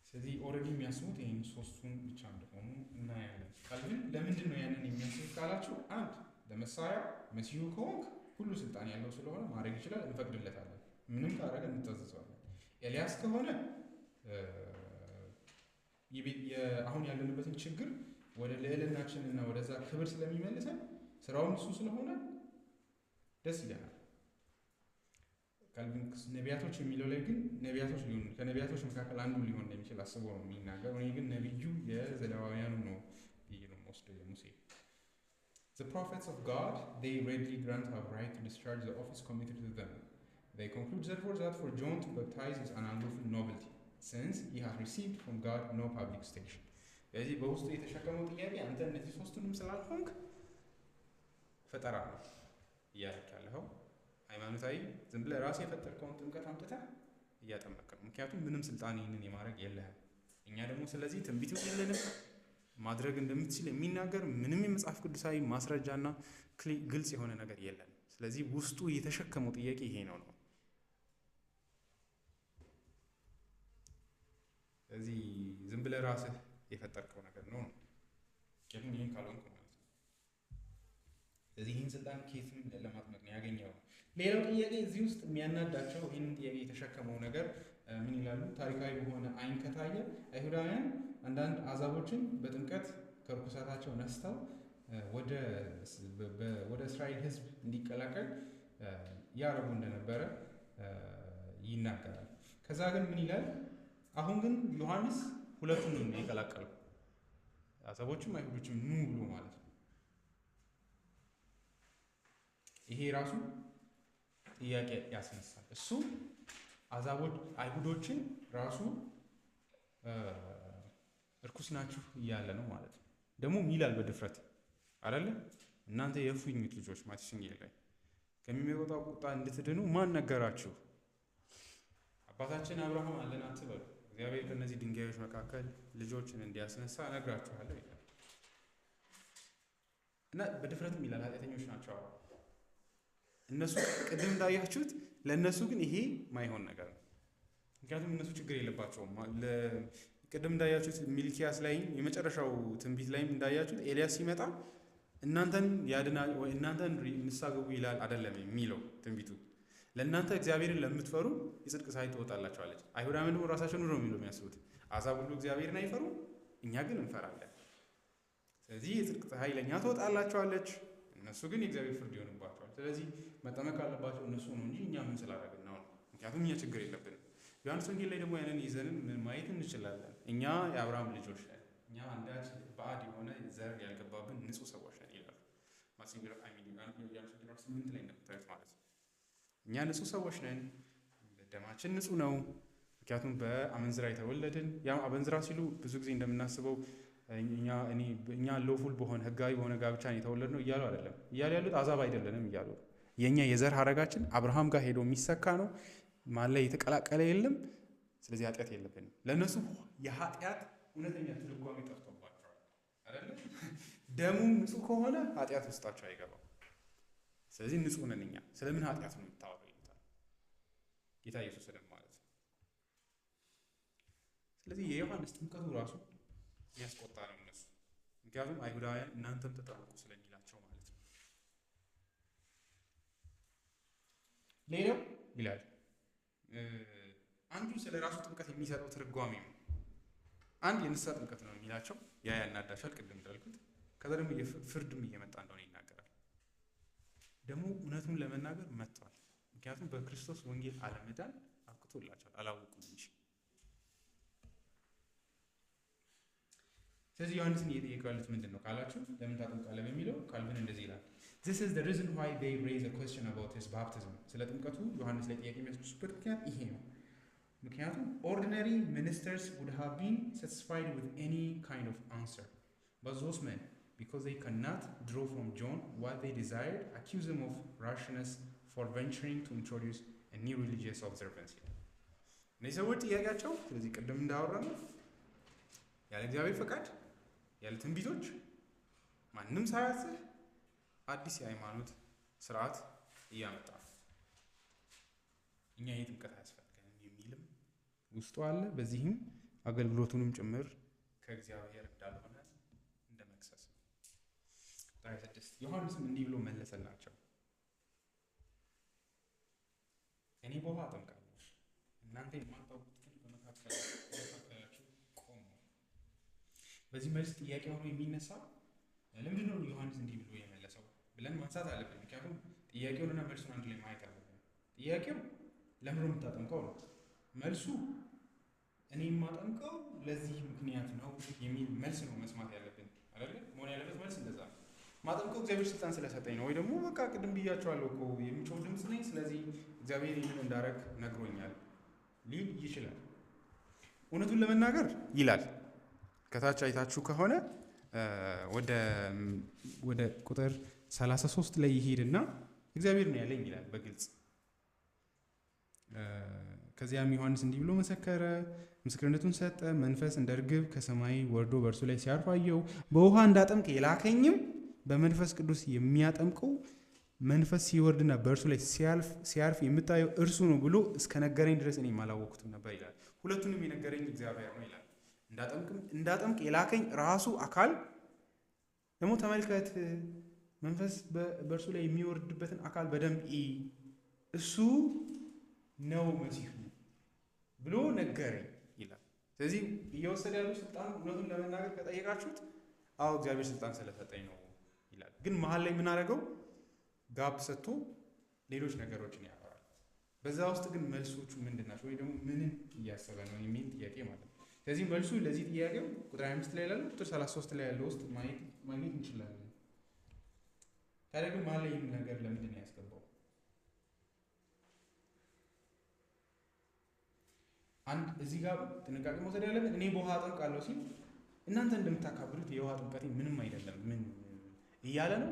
ስለዚህ ኦልሬዲ የሚያስቡት ይህን ሶስቱን ብቻ እንደሆኑ እናያለን። ካልቪን ለምንድን ነው ያንን የሚያስቡት ካላችሁ፣ አንድ ለመሳያ መሲሁ ከሆንክ ሁሉ ስልጣን ያለው ስለሆነ ማድረግ ይችላል፣ እንፈቅድለታለን። ምንም ካደረገ እንታዘዘዋለን። ኤልያስ ከሆነ አሁን ያለንበትን ችግር ወደ ልዕልናችንና ወደዛ ክብር ስለሚመልሰን ስራውን እሱ ስለሆነ ደስ ይለናል። ካልቪን ነቢያቶች የሚለው ላይ ግን ነቢያቶች ሊሆኑ ከነቢያቶች መካከል አንዱ ሊሆን እንደሚችል አስቦ ነው የሚናገር። እኔ ግን ነቢዩ የዘሌዋውያኑ ነው ብዬ ነው የምወስደው የሙሴ። The prophets of God, they readily grant our right to discharge the office committed to them. They conclude therefore that for John to baptize is an unlawful novelty, since he has received from God no public station. ስለዚህ በውስጡ የተሸከመው ጥያቄ አንተ እነዚህ ሶስቱንም ስላልሆንክ ፈጠራ ነው እያልክ ያለኸው ሃይማኖታዊ ዝም ብለህ ራስህ የፈጠርከውን ጥምቀት አምጥተህ እያጠመቅህ ነው። ምክንያቱም ምንም ስልጣን ይህንን የማድረግ የለህም። እኛ ደግሞ ስለዚህ ትንቢት የለንም ማድረግ እንደምትችል የሚናገር ምንም የመጽሐፍ ቅዱሳዊ ማስረጃና ግልጽ የሆነ ነገር የለም። ስለዚህ ውስጡ የተሸከመው ጥያቄ ይሄ ነው። ስለዚህ ዝም ብለህ ራስህ የፈጠርከው ነገር ነው። ምክንያቱም ይህን ካልሆንክ ማለት ነው። ስለዚህ ይህን ስልጣን ኬትም ለማጥመቅ ነው ያገኘው። ሌላው ጥያቄ እዚህ ውስጥ የሚያናዳቸው ይህንን ጥያቄ የተሸከመው ነገር ምን ይላሉ? ታሪካዊ በሆነ አይን ከታየ አይሁዳውያን አንዳንድ አሕዛቦችን በጥምቀት ከርኩሳታቸው ነስተው ወደ እስራኤል ሕዝብ እንዲቀላቀል ያረጉ እንደነበረ ይናገራል። ከዛ ግን ምን ይላል? አሁን ግን ዮሐንስ ሁለቱን ነው የቀላቀለው፣ አሕዛቦችም አይሁዶችም ኑ ብሎ ማለት ነው። ይሄ ራሱ ጥያቄ ያስነሳል። እሱ አሕዛቦች አይሁዶችን ራሱ እርኩስ ናችሁ እያለ ነው ማለት ነው። ደግሞ ይላል በድፍረት አይደለ? እናንተ የእፉኝት ልጆች ማቴዎስ ወንጌል ላይ ከሚመጣው ቁጣ እንድትድኑ ማን ነገራችሁ? አባታችን አብርሃም አለን አትበሉ፣ እግዚአብሔር ከእነዚህ ድንጋዮች መካከል ልጆችን እንዲያስነሳ እነግራችኋለሁ ይላል። እና በድፍረትም ይላል ኃጢአተኞች ናቸው። እነሱ ቅድም እንዳያችሁት ለእነሱ ግን ይሄ ማይሆን ነገር ነው። ምክንያቱም እነሱ ችግር የለባቸውም። ቅድም እንዳያችሁት ሚልኪያስ ላይ የመጨረሻው ትንቢት ላይም እንዳያችሁት ኤልያስ ሲመጣ እናንተን ያድናል ወይ እናንተን ንስሐ ግቡ ይላል አይደለም የሚለው ትንቢቱ። ለእናንተ እግዚአብሔርን ለምትፈሩ የጽድቅ ፀሐይ ትወጣላችኋለች። አይሁዳውያን ደግሞ ራሳቸውን ነው የሚለው የሚያስቡት። አሕዛብ ሁሉ እግዚአብሔርን አይፈሩ፣ እኛ ግን እንፈራለን። ስለዚህ የጽድቅ ፀሐይ ለእኛ ትወጣላችኋለች፣ እነሱ ግን የእግዚአብሔር ፍርድ ይሆንባቸዋል። ስለዚህ መጠመቅ አለባቸው እነሱ ነው እንጂ እኛ ምን ስላደረግን ነው? ምክንያቱም እኛ ችግር የለብንም። ዮሐንስ ወንጌል ላይ ደግሞ ያንን ይዘንን ማየት እንችላለን። እኛ የአብርሃም ልጆች ነን፣ እኛ አንዳች ባዕድ የሆነ ዘር ያልገባብን ንጹህ ሰዎች ነን ይላሉ። ዮሐንስ 8 ላይ እንደምታዩት ማለት ነው። እኛ ንጹህ ሰዎች ነን፣ ደማችን ንጹህ ነው። ምክንያቱም በአመንዝራ የተወለድን። ያ አመንዝራ ሲሉ ብዙ ጊዜ እንደምናስበው እኛ ሎፉል በሆነ ህጋዊ በሆነ ጋብቻ የተወለድ ነው እያሉ አይደለም። እያሉ ያሉት አሕዛብ አይደለንም እያሉ የእኛ የዘር ሀረጋችን አብርሃም ጋር ሄዶ የሚሰካ ነው። ማን ላይ የተቀላቀለ የለም። ስለዚህ ኃጢአት የለብንም። ለእነሱ የኃጢአት እውነተኛ ትርጓሜ ጠፍቶባቸዋል አይደለም። ደሙ ንጹህ ከሆነ ኃጢአት ውስጣቸው አይገባም። ስለዚህ ንጹህ ነን እኛ። ስለምን ኃጢአት ነው የምታወራው ይሉታል ጌታ ኢየሱስንም ማለት ነው። ስለዚህ የዮሐንስ ጥምቀቱ ራሱ የሚያስቆጣ ነው እነሱ። ምክንያቱም አይሁዳውያን እናንተም ተጠመቁ ስለሚላቸው ማለት ነው። ሌላው ይላል አንዱ ስለ ራሱ ጥምቀት የሚሰጠው ትርጓሜ ነው። አንድ የንስሐ ጥምቀት ነው የሚላቸው፣ ያ ያናዳሻል ቅድም እንዳልኩት። ከዛ ደግሞ የፍርድም እየመጣ እንደሆነ ይናገራል። ደግሞ እውነቱን ለመናገር መጥቷል። ምክንያቱም በክርስቶስ ወንጌል አለመዳን አብቅቶላቸዋል፣ አላወቁም እንጂ። ስለዚህ ዮሐንስን እየጠየቀው ያሉት ምንድን ነው ካላችሁ፣ ለምን ታጠምቃለህ በሚለው ካልቪን እንደዚህ ይላል። This is the reason why they raise a question about his baptism. ስለ ጥምቀቱ ዮሐንስ ላይ ጥያቄ የሚያስነሱበት ምክንያት ይሄ ነው። ምክንያቱም ordinary ministers would have been satisfied with any kind of answer, but those men because they cannot draw from John what they desired, accuse him of rashness for venturing to introduce a new religious observance. እነዚህ ሰዎች ጥያቄያቸው ስለዚህ ቅድም እንዳወራነው ያለ እግዚአብሔር ፈቃድ ያለ ትንቢቶች ማንም ሳያስብ አዲስ የሃይማኖት ስርዓት እያመጣ እኛ የጥምቀት አያስፈልገንም የሚልም ውስጡ አለ። በዚህም አገልግሎቱንም ጭምር ከእግዚአብሔር እንዳልሆነ እንደመክሰስ ነው። ቁጥር 6 ዮሐንስም እንዲህ ብሎ መለሰላቸው፣ እኔ በውሃ አጠምቃለሁ፣ እናንተ የማታውቁት ግን በመካከላችሁ ቆሞ። በዚህ መልስ ጥያቄ ሆኖ የሚነሳ ለምንድን ነው ዮሐንስ እንዲህ ብሎ የመለሰው ብለን ማንሳት አለብን። ምክንያቱም ጥያቄውንና መልሱን አንድ ላይ ማየት አለብን። ጥያቄው ለምን ነው የምታጠምቀው ነው። መልሱ እኔ የማጠምቀው ለዚህ ምክንያት ነው የሚል መልስ ነው መስማት ያለብን አይደል? መሆን ያለበት መልስ እንደዛ ነው። ማጠምቀው እግዚአብሔር ስልጣን ስለሰጠኝ ነው፣ ወይ ደግሞ በቃ ቅድም ብያቸዋለሁ እኮ የሚጮህ ድምፅ ነኝ፣ ስለዚህ እግዚአብሔር ይህንን እንዳረግ ነግሮኛል ሊል ይችላል። እውነቱን ለመናገር ይላል ከታች አይታችሁ ከሆነ ወደ ቁጥር 33 ላይ ይሄድና እግዚአብሔር ነው ያለኝ ይላል በግልጽ። ከዚያም ዮሐንስ እንዲህ ብሎ መሰከረ፣ ምስክርነቱን ሰጠ። መንፈስ እንደ ርግብ ከሰማይ ወርዶ በእርሱ ላይ ሲያርፍ አየሁ። በውሃ እንዳጠምቅ የላከኝም በመንፈስ ቅዱስ የሚያጠምቀው መንፈስ ሲወርድና በእርሱ ላይ ሲያርፍ የምታየው እርሱ ነው ብሎ እስከ ነገረኝ ድረስ እኔ አላወቅሁትም ነበር ይላል። ሁለቱንም የነገረኝ እግዚአብሔር ነው ይላል። እንዳጠምቅ የላከኝ ራሱ አካል ደግሞ ተመልከት፣ መንፈስ በእርሱ ላይ የሚወርድበትን አካል በደንብ እሱ ነው መሲሁ ብሎ ነገረኝ ይላል። ስለዚህ እየወሰደ ያለው ስልጣን እውነቱን ለመናገር ከጠየቃችሁት አዎ እግዚአብሔር ስልጣን ስለሰጠኝ ነው ይላል። ግን መሀል ላይ ምን አደረገው? ጋብ ሰጥቶ ሌሎች ነገሮችን ያወራል። በዛ ውስጥ ግን መልሶቹ ምንድን ናቸው ወይ ደግሞ ምንን እያሰበ ነው የሚል ጥያቄ ማለት ነው። ስለዚህ መልሱ ለዚህ ጥያቄው ቁጥር 25 ላይ ያለው ቁጥር 33 ላይ ያለው ውስጥ ማግኘት እንችላለን። ታዲያ ግን መሀል ላይ ይህን ነገር ለምንድን ነው ያስገባው? አንድ እዚህ ጋር ጥንቃቄ መውሰድ ያለብን እኔ በውሃ አጠምቃለሁ ሲል እናንተ እንደምታካብዱት የውሃ ጥምቀቴ ምንም አይደለም ምን እያለ ነው።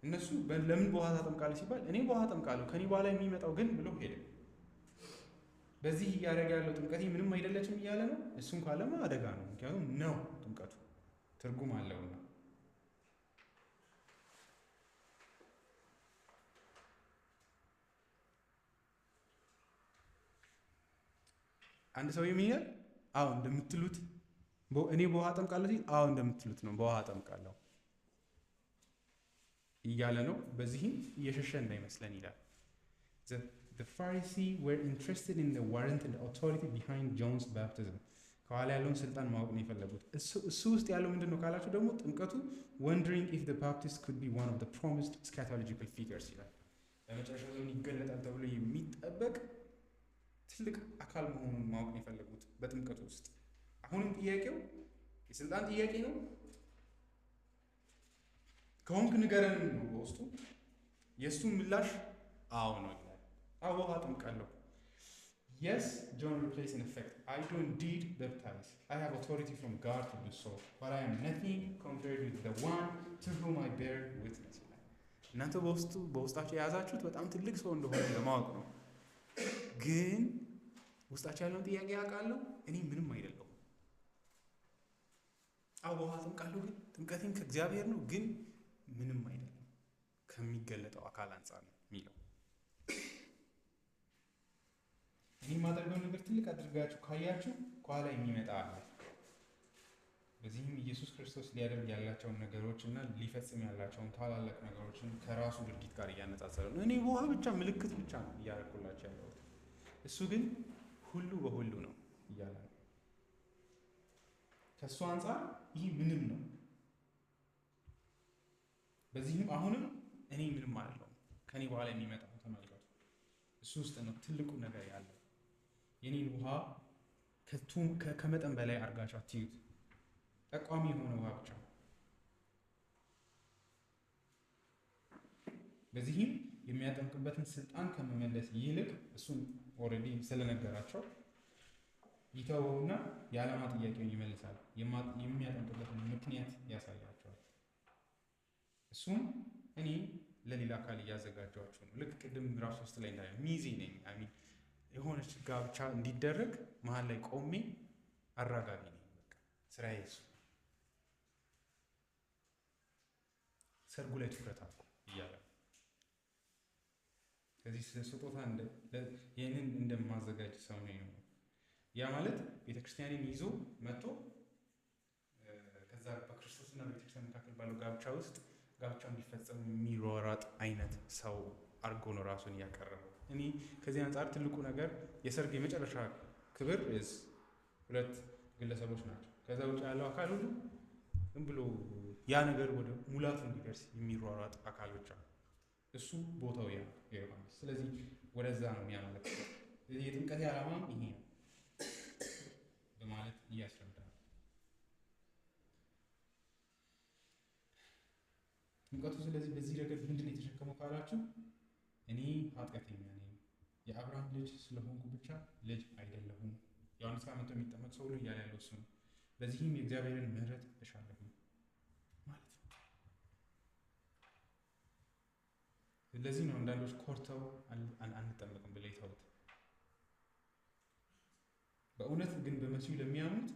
እነሱ ለምን በውሃ ታጠምቃለህ ሲባል እኔ በውሃ አጠምቃለሁ ከኔ በኋላ የሚመጣው ግን ብሎ ሄደ። በዚህ እያደረገ ያለው ጥምቀቴ ምንም አይደለችም እያለ ነው። እሱም ካለማ አደጋ ነው። ምክንያቱም ነው ጥምቀቱ ትርጉም አለውና። አንድ ሰው የሚል አዎ እንደምትሉት እኔ በውሃ አጠምቃለሁ ሲል አዎ እንደምትሉት ነው በውሃ አጠምቃለሁ እያለ ነው። በዚህም እየሸሸ እንዳይመስለን ይላል። The Pharisees were interested in the warrant and authority behind John's baptism. ከኋላ ያለውን ስልጣን ማወቅ ነው የፈለጉት። እሱ ውስጥ ያለው ምንድን ነው ካላችሁ ደግሞ ጥምቀቱ wondering if the Baptist could be one of the promised eschatological figures ይላል። በመጨረሻው ዘመን ይገለጣል ተብሎ የሚጠበቅ ትልቅ አካል መሆኑን ማወቅ ነው የፈለጉት በጥምቀቱ ውስጥ። አሁንም ጥያቄው የስልጣን ጥያቄ ነው። ከሆንክ ንገረን ነው በውስጡ። የእሱ ምላሽ አዎ ነው ይላል። አዎ በውሃ አጠምቃለሁ። Yes, John replies in effect, I do indeed baptize. I have authority from God to do so, but I am nothing compared with the one to whom I bear witness. እናንተ በውስጣችሁ የያዛችሁት በጣም ትልቅ ሰው እንደሆነ ለማወቅ ነው። ግን ውስጣችሁ ያለውን ጥያቄ ያውቃለሁ፣ እኔ ምንም አይደለሁም። አዎ በውሃ አጠምቃለሁ፣ ግን ጥምቀቴን ከእግዚአብሔር ነው፣ ግን ምንም አይደለም ከሚገለጠው አካል አንጻር ነው የሚለው። ይህ የማደርገው ነገር ትልቅ አድርጋችሁ ካያችሁ ከኋላ የሚመጣ አለ። በዚህም ኢየሱስ ክርስቶስ ሊያደርግ ያላቸውን ነገሮች እና ሊፈጽም ያላቸውን ታላላቅ ነገሮችን ከራሱ ድርጊት ጋር እያነጻጸረ ነው። እኔ በውሃ ብቻ ምልክት ብቻ ነው እያደረኩላቸው ያለሁት፣ እሱ ግን ሁሉ በሁሉ ነው እያለ ነው። ከእሱ አንጻር ይህ ምንም ነው። በዚህም አሁንም እኔ ምንም አይደለሁም፣ ከኔ በኋላ የሚመጣው ተመልከቱ፣ እሱ ውስጥ ነው ትልቁ ነገር ያለው። የኔን ውሃ ከመጠን በላይ አድርጋችሁ አትዩት። ጠቋሚ የሆነ ውሃ ብቻ። በዚህም የሚያጠምቅበትን ስልጣን ከመመለስ ይልቅ እሱን ኦልሬዲ ስለነገራቸው ይተወውና የዓላማ ጥያቄውን ይመልሳል። የሚያጠምቅበትን ምክንያት ያሳያቸዋል። እሱም እኔ ለሌላ አካል እያዘጋጇችሁ ነው። ልክ ቅድም ምዕራፍ 3 ላይ እንዳለ ሚዜ ነኝ። አሚን የሆነች ጋብቻ እንዲደረግ መሀል ላይ ቆሜ አራጋቢ ነኝ። በቃ ስራዬ እሱ። ሰርጉ ላይ ትኩረት አድርጉ እያለ ከዚህ ስጦታ ይህንን እንደማዘጋጅ ሰው ነው። ያ ማለት ቤተክርስቲያንን ይዞ መጥቶ ከዛ በክርስቶስና በቤተክርስቲያን መካከል ባለው ጋብቻ ውስጥ ጋብቻው እንዲፈጸም የሚሯሯጥ አይነት ሰው አድርጎ ነው ራሱን እያቀረበው። እኔ ከዚህ አንጻር ትልቁ ነገር የሰርግ የመጨረሻ ክብር ሁለት ግለሰቦች ናቸው። ከዛ ውጭ ያለው አካል ሁሉ ዝም ብሎ ያ ነገር ወደ ሙላቱ እንዲደርስ የሚሯሯጥ አካል ብቻ። እሱ ቦታው ያ የዮሐንስ። ስለዚህ ወደዛ ነው የሚያመለክተው። ስለዚህ የጥምቀት ዓላማም ይሄ ነው በማለት እያስረዳል። ጥምቀቱ ስለዚህ በዚህ ረገድ ምንድን ነው የተሸከመው ካላችሁ፣ እኔ ኃጢአተኛ ነኝ፣ የአብርሃም ልጅ ስለሆንኩ ብቻ ልጅ አይደለሁም። ዮሐንስ ጋር መጥቶ የሚጠመቅ ሰው ሁሉ እያለ ያለው እሱ ነው። በዚህም የእግዚአብሔርን ምሕረት እሻለሁ ማለት ነው። ስለዚህ ነው አንዳንዶች ኮርተው አንጠመቅም ብለው ይተውት። በእውነት ግን በመሲሁ ለሚያምኑት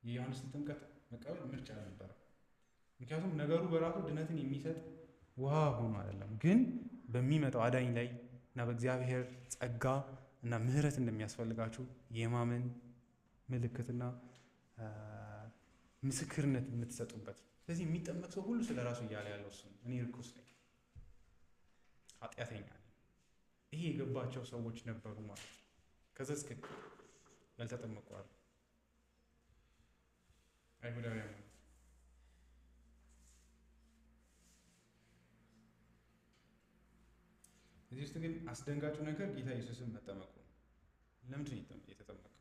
የዮሐንስን ጥምቀት መቀበል ምርጫ ነበረ። ምክንያቱም ነገሩ በራሱ ድነትን የሚሰጥ ውሃ ሆኖ አይደለም፣ ግን በሚመጣው አዳኝ ላይ እና በእግዚአብሔር ጸጋ እና ምሕረት እንደሚያስፈልጋችሁ የማመን ምልክትና ምስክርነት የምትሰጡበት። ስለዚህ የሚጠመቅ ሰው ሁሉ ስለ ራሱ እያለ ያለው እሱ ነው። እኔ ርኩስ ነኝ፣ ኃጢአተኛ ነኝ። ይሄ የገባቸው ሰዎች ነበሩ ማለት ነው። ከዛ እስከ ያልተጠመቁ አሉ፣ አይሁዳውያን ነው። እዚህ ውስጥ ግን አስደንጋጩ ነገር ጌታ ኢየሱስን መጠመቁ ነው። ለምንድን ነው የተጠመቀው?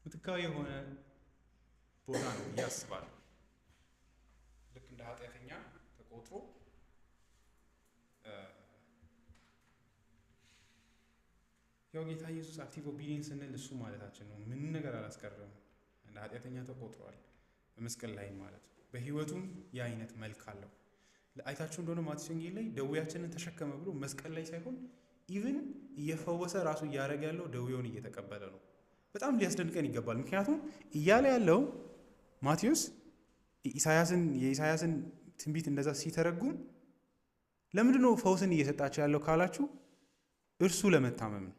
ምትካዊ የሆነ ቦታ ነው ብዬ አስባለሁ። ልክ እንደ ኃጢአተኛ ተቆጥሮ ያው ጌታ ኢየሱስ አክቲቭ ኦቢዲየንስ ስንል እሱ ማለታችን ነው። ምንም ነገር አላስቀረም። እንደ ኃጢአተኛ ተቆጥሯል በመስቀል ላይ ማለት ነው። በህይወቱም የአይነት መልክ አለው። አይታችሁ እንደሆነ ማቴዎስ ወንጌል ላይ ደዌያችንን ተሸከመ ብሎ መስቀል ላይ ሳይሆን ኢቭን እየፈወሰ ራሱ እያደረገ ያለው ደዌውን እየተቀበለ ነው። በጣም ሊያስደንቀን ይገባል። ምክንያቱም እያለ ያለው ማቴዎስ የኢሳያስን ትንቢት እንደዛ ሲተረጉም ለምንድን ነው ፈውስን እየሰጣቸው ያለው ካላችሁ፣ እርሱ ለመታመም ነው።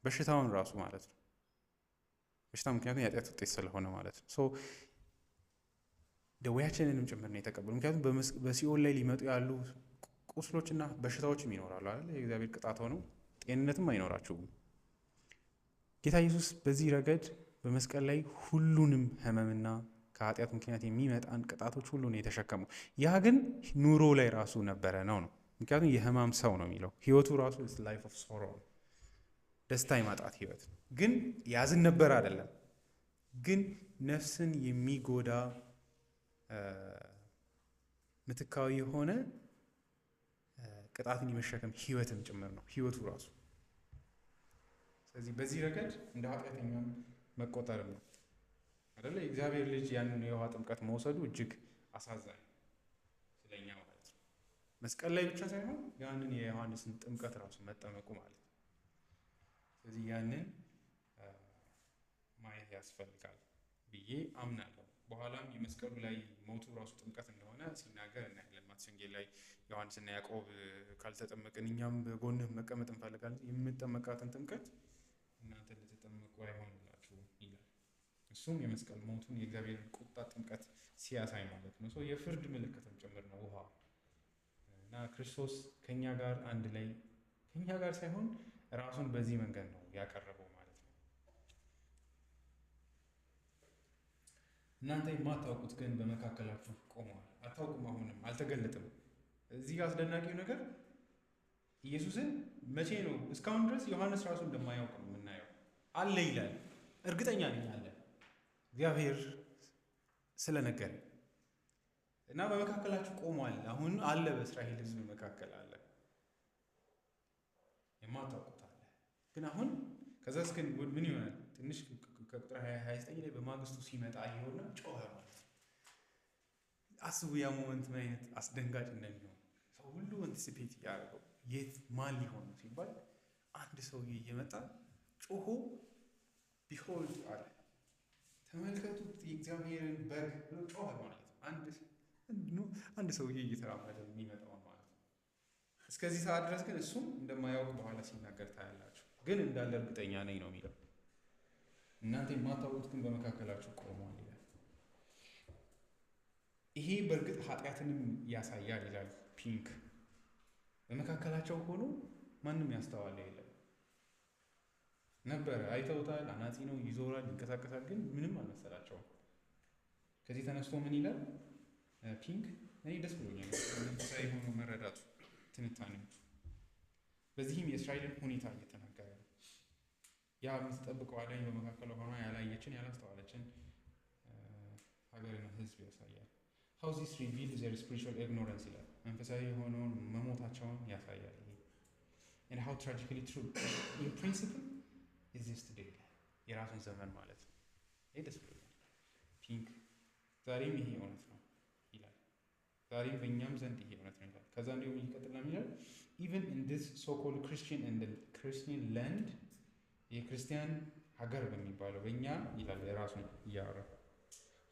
በሽታውን ራሱ ማለት ነው። በሽታ ምክንያቱም የኃጢአት ውጤት ስለሆነ ማለት ነው። ደዌያችንንም ጭምር ነው የተቀበሉ። ምክንያቱም በሲኦል ላይ ሊመጡ ያሉ ቁስሎችና በሽታዎችም ይኖራሉ አይደል? የእግዚአብሔር ቅጣት ሆነው ጤንነትም አይኖራችሁም። ጌታ ኢየሱስ በዚህ ረገድ በመስቀል ላይ ሁሉንም ህመምና ከኃጢአት ምክንያት የሚመጣን ቅጣቶች ሁሉ ነው የተሸከመው። ያ ግን ኑሮ ላይ ራሱ ነበረ ነው። ምክንያቱም የህማም ሰው ነው የሚለው ህይወቱ ራሱ ላይፍ ኦፍ ሶሮ፣ ደስታ የማጣት ህይወት። ግን ያዝን ነበር አይደለም፣ ግን ነፍስን የሚጎዳ ምትካዊ የሆነ ቅጣትን የመሸከም ህይወትም ጭምር ነው ህይወቱ ራሱ። ስለዚህ በዚህ ረገድ እንደ ኃጢአተኛም መቆጠርም ነው አይደለ? የእግዚአብሔር ልጅ ያንን የውሃ ጥምቀት መውሰዱ እጅግ አሳዛኝ ስለኛ ማለት ነው። መስቀል ላይ ብቻ ሳይሆን ያንን የዮሐንስን ጥምቀት ራሱ መጠመቁ ማለት ነው። ስለዚህ ያንን ማየት ያስፈልጋል ብዬ አምናለሁ። በኋላም የመስቀሉ ላይ ሞቱ ራሱ ጥምቀት እንደሆነ ሲናገር እናያለን። ማቴዎስ ወንጌል ላይ ዮሐንስና ያዕቆብ ካልተጠመቅን እኛም በጎንህ መቀመጥ እንፈልጋለን፣ የምጠመቃትን ጥምቀት እናንተ ልትጠመቁ አይሆንላችሁ ይላል። እሱም የመስቀል ሞቱን የእግዚአብሔርን ቁጣ ጥምቀት ሲያሳይ ማለት ነው። የፍርድ ምልክትም ጭምር ነው ውሃ እና ክርስቶስ ከኛ ጋር አንድ ላይ ከኛ ጋር ሳይሆን ራሱን በዚህ መንገድ ነው ያቀረበው ማለት ነው። እናንተ የማታውቁት ግን በመካከላችሁ ቆመዋል። አታውቁም፣ አሁንም አልተገለጥም። እዚህ ጋር አስደናቂው ነገር ኢየሱስን መቼ ነው? እስካሁን ድረስ ዮሐንስ ራሱ እንደማያውቅ ነው የምናየው። አለ ይላል፣ እርግጠኛ ነኝ አለ፣ እግዚአብሔር ስለነገረኝ እና በመካከላችሁ ቆሟል። አሁን አለ፣ በእስራኤል ሕዝብ መካከል አለ። የማታውቁት አለ። ግን አሁን ከዛስ ግን ምን ይሆናል? ትንሽ ከቁጥር 29 ላይ በማግስቱ ሲመጣ ይሆንና ጮኸ ማለት ነው። አስቡ ያ ሞመንት ምን አይነት አስደንጋጭ እንደሚሆን ሰው ሁሉ አንቲሲፔት ያደረገው የት ማን ሊሆን ነው ሲባል አንድ ሰውዬ እየመጣ ጮሆ ቢሆልድ አለ። ተመልከቱት የእግዚአብሔርን በግ ብሎ ጮኸ ማለት ነው። አንድ ሰውዬ እየተራመደ የሚመጣው ማለት ነው። እስከዚህ ሰዓት ድረስ ግን እሱም እንደማያውቅ በኋላ ሲናገር ታያላችሁ። ግን እንዳለ እርግጠኛ ነኝ ነው የሚለው። እናንተ የማታውቁት ግን በመካከላችሁ ቆሟል ይላል። ይሄ በእርግጥ ኃጢአትንም ያሳያል ይላል ፒንክ። በመካከላቸው ሆኖ ማንም ያስተዋለ የለም ነበረ። አይተውታል፣ አናጺ ነው፣ ይዞራል፣ ይንቀሳቀሳል፣ ግን ምንም አልመሰላቸውም። ከዚህ ተነስቶ ምን ይላል ፒንክ? እኔ ደስ ብሎኛል መንፈሳዊ ሆኖ መረዳቱ ትንታኔው። በዚህም የእስራኤልን ሁኔታ እየተናገረ ነው። ያ የምትጠብቀው አዳኝ በመካከሏ ሆኗ ያላየችን ያላስተዋለችን ሀገርና ሕዝብ ያሳያል። how this reveals their spiritual ignorance ይላል። መንፈሳዊ የሆነውን መሞታቸውን ያሳያል። ይሄ and how tragically true in principle is this today የራሱን ዘመን ማለት ነው። ይሄ ደስ ብሎኛል ፒንክ። ዛሬም ይሄ እውነት ነው ይላል። ዛሬም በእኛም ዘንድ ይሄ እውነት ነው ይላል። ከዛ እንዲሁም ይቀጥልና ይላል even in this so-called Christian and the Christian land የክርስቲያን ሀገር በሚባለው በእኛ ይላል የራሱን እያወራ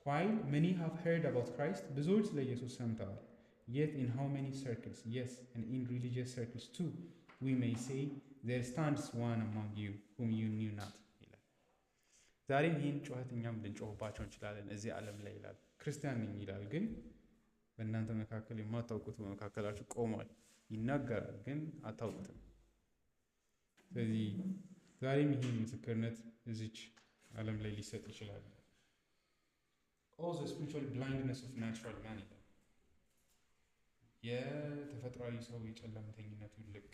while many have heard about Christ ብዙዎች ስለ ኢየሱስ ሰምተዋል yet in how many circles yes and in religious circles too we may say there stands one among you whom you knew not ይላል። ዛሬም ይህን ጩኸት እኛም ልንጮህባቸው እንችላለን እዚህ ዓለም ላይ ይላል። ክርስቲያን ነኝ ይላል፣ ግን በእናንተ መካከል የማታውቁት በመካከላችሁ ቆሟል። ይናገራል ግን አታውቁትም። ስለዚህ ዛሬም ይህን ምስክርነት እዚች ዓለም ላይ ሊሰጥ ይችላል። all the spiritual blindness of natural man ይላል። የተፈጥሯዊ ሰው የጨለምተኝነቱ ልክ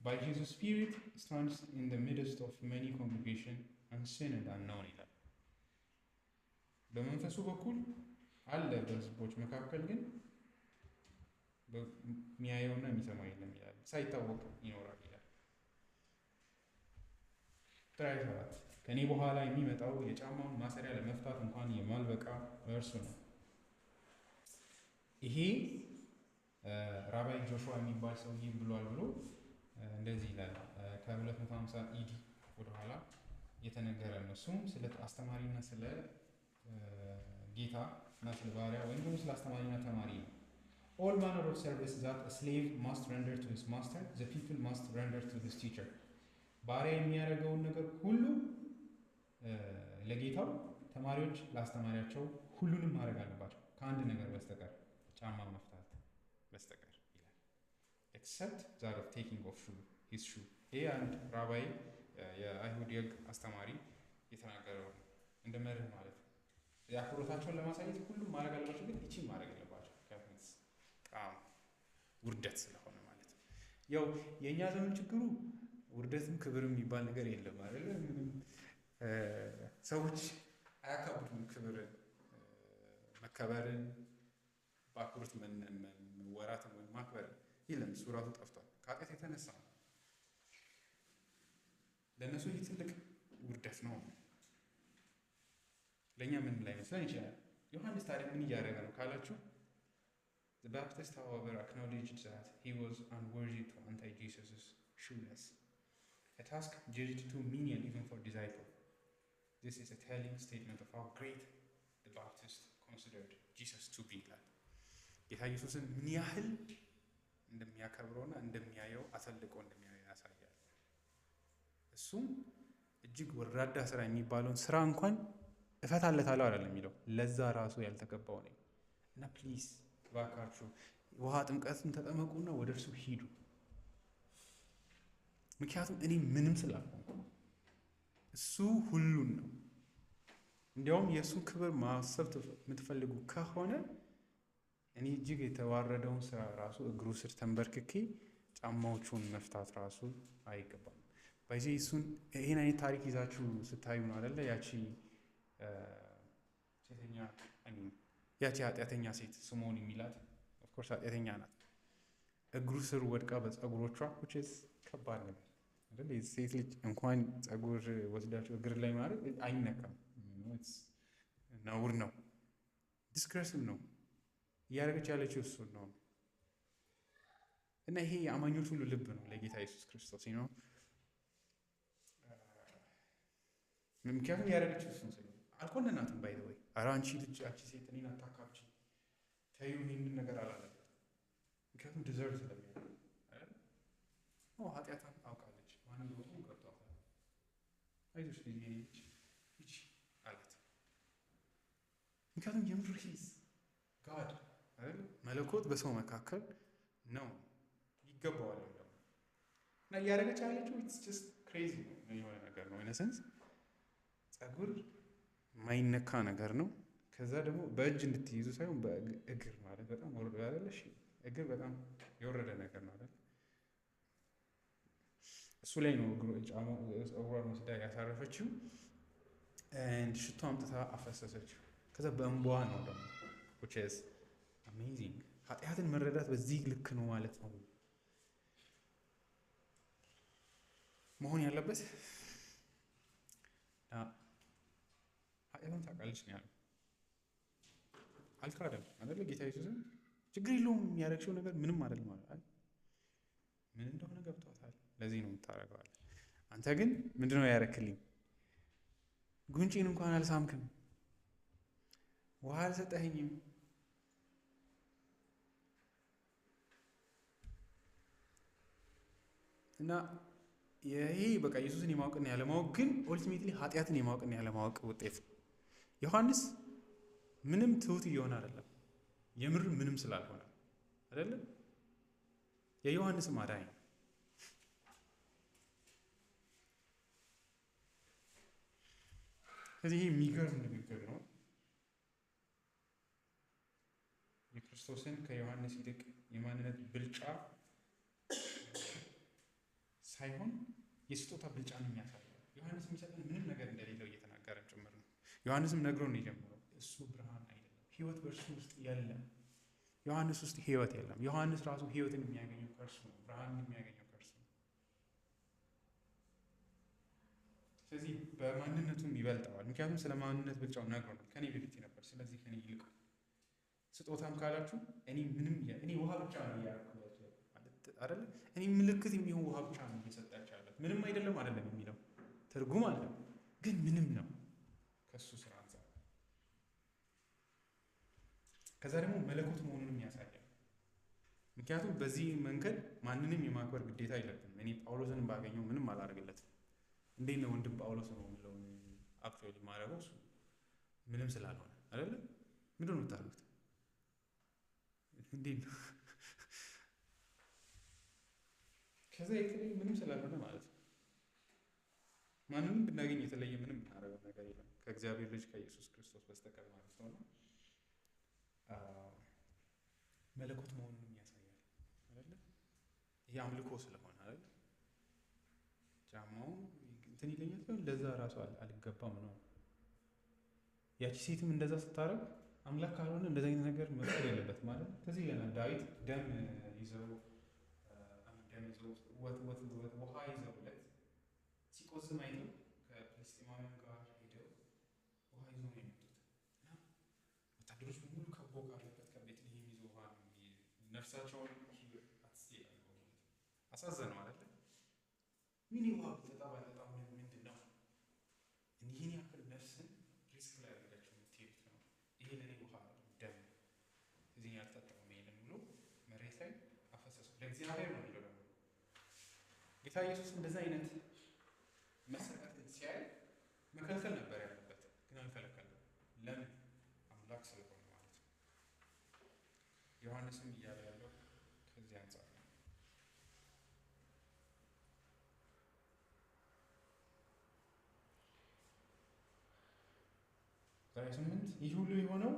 by Jesus spirit stands in the midst of many congregation unseen and unknown ይላል። በመንፈሱ በኩል አለ በህዝቦች መካከል፣ ግን የሚያየውና የሚሰማው የለም ይላል። ሳይታወቅ ይኖራል ይላል። ትራይታት ከኔ በኋላ የሚመጣው የጫማውን ማሰሪያ ለመፍታት እንኳን የማልበቃ እርሱ ነው። ይሄ ራባይ ጆሹዋ የሚባል ሰውዬ ብሏል ብሎ እንደዚህ ይላል። ከ250 ኢዲ ወደኋላ የተነገረ ነው። እሱም ስለ አስተማሪና ስለ ጌታ እና ስለ ባሪያ ወይም ደግሞ ስለ አስተማሪና ተማሪ ነው። all manner of service that a slave must render to his master the people must render to his teacher ባሪያ የሚያደርገውን ነገር ሁሉ ለጌታው፣ ተማሪዎች ለአስተማሪያቸው ሁሉንም ማድረግ አለባቸው ከአንድ ነገር በስተቀር ጫማ መፍታት በስተቀር ይላል። except that of taking off his shoe ይሄ አንድ ራባይ የአይሁድ የሕግ አስተማሪ የተናገረው እንደ መርህ ማለት ነው። የአክብሮታቸውን ለማሳየት ሁሉም ማድረግ አለባቸው፣ ግን እቺን ማድረግ አለባቸው ከፍንስ ውርደት ስለሆነ ማለት ነው። ያው የእኛ ዘመን ችግሩ ውርደትም ክብርም የሚባል ነገር የለም አይደለ? ምንም ሰዎች አያካብዱም ክብርን፣ መከበርን፣ በአክብሮት መወራትን ወይም ማክበርን የለም። እሱ ራሱ ጠፍቷል። ከኃጢአት የተነሳ ነው። ለእነሱ ይህ ትልቅ ውርደት ነው። ለእኛ ምንም ላይ መስለን ይችላል። ዮሐንስ ታዲያ ምን እያደረገ ነው ካላችሁ The Baptist, however, acknowledged that he was unworthy to untie Jesus' shoeless, a task judged too menial even for disciple. This is a telling statement of how great the Baptist considered Jesus to be. ጌታ ኢየሱስን ምን ያህል እንደሚያከብረውና እንደሚያየው አሰልቆ እንደሚያየው ያሳያል። እሱም እጅግ ወራዳ ስራ የሚባለውን ስራ እንኳን እፈታለታለሁ አይደለም የሚለው፣ ለዛ ራሱ ያልተገባው ነኝ እና ፕሊዝ ባካችሁ ውሃ ጥምቀትን ተጠመቁና ወደ እርሱ ሂዱ፣ ምክንያቱም እኔ ምንም ስላልሆንኩ እሱ ሁሉን ነው። እንዲያውም የእሱ ክብር ማሰብ የምትፈልጉ ከሆነ እኔ እጅግ የተዋረደውን ስራ ራሱ እግሩ ስር ተንበርክኬ ጫማዎቹን መፍታት ራሱ አይገባም። በዚህ እሱን ይሄን አይነት ታሪክ ይዛችሁ ስታዩ ነው አይደለ? ያቺ ኃጢአተኛ ሴት ስምዖን የሚላት ኦፍኮርስ ኃጢአተኛ ናት። እግሩ ስር ወድቃ በፀጉሮቿ which is ከባድ ነገር አይደል? ሴት ልጅ እንኳን ፀጉር ወስዳችሁ እግር ላይ ማድረግ አይነካም። ነውር ነው፣ ዲስግሬስም ነው። እያደረገች ያለችው እሱን ነው። እና ይሄ የአማኞች ሁሉ ልብ ነው ለጌታ ኢየሱስ ክርስቶስ ነው። ምክንያቱም ያደረገችው እሱን ስለሆነ አልኮነናትም። ባይ ዘ ወይ ኧረ አንቺ ልጅ አንቺ ሴት እኔን አታካብቺ ተይው ይህንን ነገር አላለበት። ምክንያቱም ዲዘርቭ ስለሚያደርግ ኃጢአቷን አውቃለች። ማንም ደግሞ ገብቷታል። አይዞሽ ልጅ የኔ ልጅ ሂጂ አላት። ምክንያቱም የምድር ሂዝ ጋድ አይደል መለኮት በሰው መካከል ነው ይገባዋል። ደግሞ እና እያደረገች ያለችው ኢትስ ጀስት ክሬዚ ነው የሆነ ነገር ነው። ኢን ሴንስ ጸጉር ማይነካ ነገር ነው። ከዛ ደግሞ በእጅ እንድትይዙ ሳይሆን በእግር ማለት በጣም ወርዶ ያለሽ እግር በጣም የወረደ ነገር ነው አይደል? እሱ ላይ ነው ጸጉሯን ወስዳ ያሳረፈችው። ሽቶ አምጥታ አፈሰሰችው። ከዛ በእንባዋ ነው ደግሞ which is amazing። ኃጢአትን መረዳት በዚህ ልክ ነው ማለት ነው መሆን ያለበት። ኃጢአትን ታውቃለች ነው ያለው። አልካደም አይደለ? ጌታ ኢየሱስም ችግር የለውም ያደረግሽው ነገር ምንም አይደለም ማለት ምን እንደሆነ ገብቷታል። ለዚህ ነው የምታደርገዋል። አንተ ግን ምንድነው ያደረክልኝ? ጉንጭን እንኳን አልሳምክም፣ ውሃ አልሰጠኸኝም። እና ይሄ በቃ ኢየሱስን የማወቅና ያለማወቅ ግን ኦልቲሜትሊ ኃጢአትን የማወቅና ያለማወቅ ውጤት። ዮሐንስ ምንም ትሁት እየሆነ አይደለም፣ የምር ምንም ስላልሆነ አይደለም። የዮሐንስም አዳኝ ነው። ስለዚህ የሚገርም ንግግር ነው። የክርስቶስን ከዮሐንስ ይልቅ የማንነት ብልጫ ሳይሆን የስጦታ ብልጫ ነው የሚያሳየው። ዮሐንስ የሚሰጠን ምንም ነገር እንደሌለው እየተናገረን ጭምር ነው። ዮሐንስም ነግሮን ነው የጀመረው። እሱ ብርሃን አይደለም፣ ህይወት በእርሱ ውስጥ የለም። ዮሐንስ ውስጥ ህይወት የለም። ዮሐንስ ራሱ ህይወትን የሚያገኘው ከእርሱ ነው፣ ብርሃንን የሚያገኘው ከእርሱ ነው። ስለዚህ በማንነቱም ይበልጠዋል። ምክንያቱም ስለ ማንነት ብልጫው ነግሮናል። ከኔ በፊት ነበር፣ ስለዚህ ከኔ ይልቃል። ስጦታም ካላችሁ እኔ ውሃ ብቻ ነው እያደረኩ አይደለ? እኔ ምልክት የሚሆን ውሃ ብቻ ነው እየሰጣችሁ ያለት። ምንም አይደለም አይደለም የሚለው ትርጉም አለ፣ ግን ምንም ነው ከሱ ስራ አንጻር። ከዛ ደግሞ መለኮት መሆኑንም ያሳያል። ምክንያቱም በዚህ መንገድ ማንንም የማክበር ግዴታ የለብንም። እኔ ጳውሎስንም ባገኘው ምንም አላደርግለትም። እንዴት ነው ወንድም ጳውሎስ ነው የምለው? አክቹዋሊ ማድረገው እሱ ምንም ስላልሆነ አይደለ? ምንድን ነው የምታደርጉት? እንዴት ነው? ከዛ የተለየ ምንም ስላልሆነ ማለት ነው። ማንንም ብናገኝ የተለየ ምንም የምናደርገው ነገር የለም ከእግዚአብሔር ልጅ ከኢየሱስ ክርስቶስ በስተቀር ማለት ነው። መለኮት መሆኑንም ያሳያል አይደለ? ይሄ አምልኮ ስለሆነ አይደለ? ጫማው እንትን ይለኛል ግን ለዛ ራሱ አልገባም ነው። ያቺ ሴትም እንደዛ ስታረግ አምላክ ካልሆነ እንደዛ አይነት ነገር መፍጠር የለበት ማለት ነው። ከዚህ ይለናል ዳዊት ደም ይዘው ውሃ ይዘውለት ሲቆዝም አይተው ከፍልስጤማውያን ጋር ሄደው ውሃ ይዘው ነው የመጡት እና ወታደሮች በሙሉ ከቦ ካለበት ከቤተልሔም ይዘው ውሃ ነፍሳቸውን አሳዘነው አይደለ? ምን ውሃ ብጠጣ ባጠጣ ምንድን ነው? ይህን ያክል ነፍስን ሪስክ ላይ አድርጋችሁ የምትሄዱት ነው። ይሄ ለእኔ ውሃ ደም እዚህ ያልጠጣው ይሄንን ብሎ መሬት ላይ አፈሰሱ። ለእግዚአብሔር ነው የሚለው። ጌታ ኢየሱስ እንደዛ አይነት መሰቀትን ሲያይ መከልከል ነበር ያለበት፣ ግን አልከለከለም። ለምን? አምላክ ስለሆነ ማለት ነው። ዮሐንስም እያለ ያለው ከዚህ አንጻር ነው። ቁጥር 8 ይህ ሁሉ የሆነው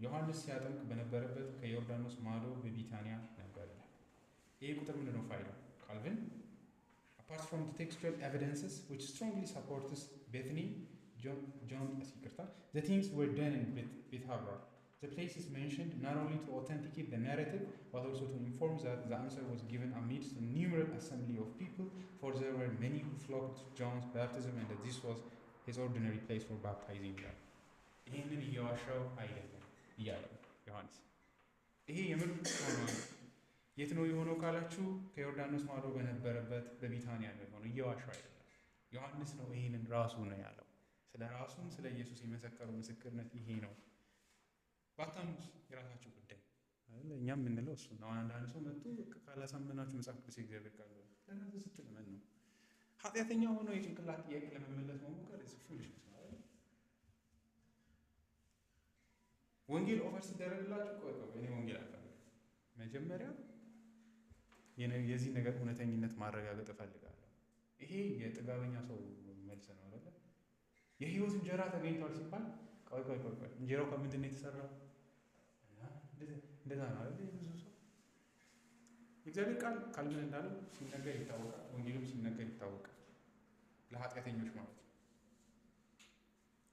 ዮሐንስ ሲያጠምቅ በነበረበት ከዮርዳኖስ ማዶ በቢታንያ ነበር። ይህ ቁጥር ምንድን ነው ፋይዳው? ካልቪን apart from the textual evidences which strongly supports Bethany, the things were done in Bethabara. The place is mentioned not only to authenticate the narrative, but also to inform that the answer was given amidst a numerous assembly of people, for there were many who flocked to John's baptism and that this was his ordinary place for baptizing them. ይህንን እየዋሻው አይደለም እያለ ዮሐንስ። ይሄ የምር ሆኗል። የት ነው የሆነው ካላችሁ ከዮርዳኖስ ማዶ በነበረበት በቢታንያ ነው የሆነው። እየዋሻው አይደለም። ዮሐንስ ነው ይህንን ራሱ ነው ያለው። ስለ ራሱም ስለ ኢየሱስ የመሰከረው ምስክርነት ይሄ ነው። ባታምኑስ የራሳችሁ ጉዳይ። እኛም የምንለው እሱ ነው። አንዳንድ ሰው መጥቶ ካላሳመናችሁ መጽሐፍ ቅዱስ የእግዚአብሔር ቃል ነው ለእናንተ ስትል ምን ነው ኃጢአተኛ ሆኖ የጭንቅላት ጥያቄ ለመመለስ መሞከር ፉሊሽነስ ነው። ወንጌል ኦፈር ሲደረግላችሁ ቆይ እኔ ወንጌል አልፈልግም፣ መጀመሪያ የዚህ ነገር እውነተኝነት ማረጋገጥ እፈልጋለሁ። ይሄ የጥጋበኛ ሰው መልስ ነው አይደል? የህይወት እንጀራ ተገኝቷል ሲባል ቆይ እንጀራው ከምንድን ነው የተሰራው? እንደዛ ነው አይደል? ብዙ ሰው የእግዚአብሔር ቃል ካልምን እንዳለው ሲነገር ይታወቃል። ወንጌልም ሲነገር ይታወቃል ለኃጢአተኞች ማለት ነው።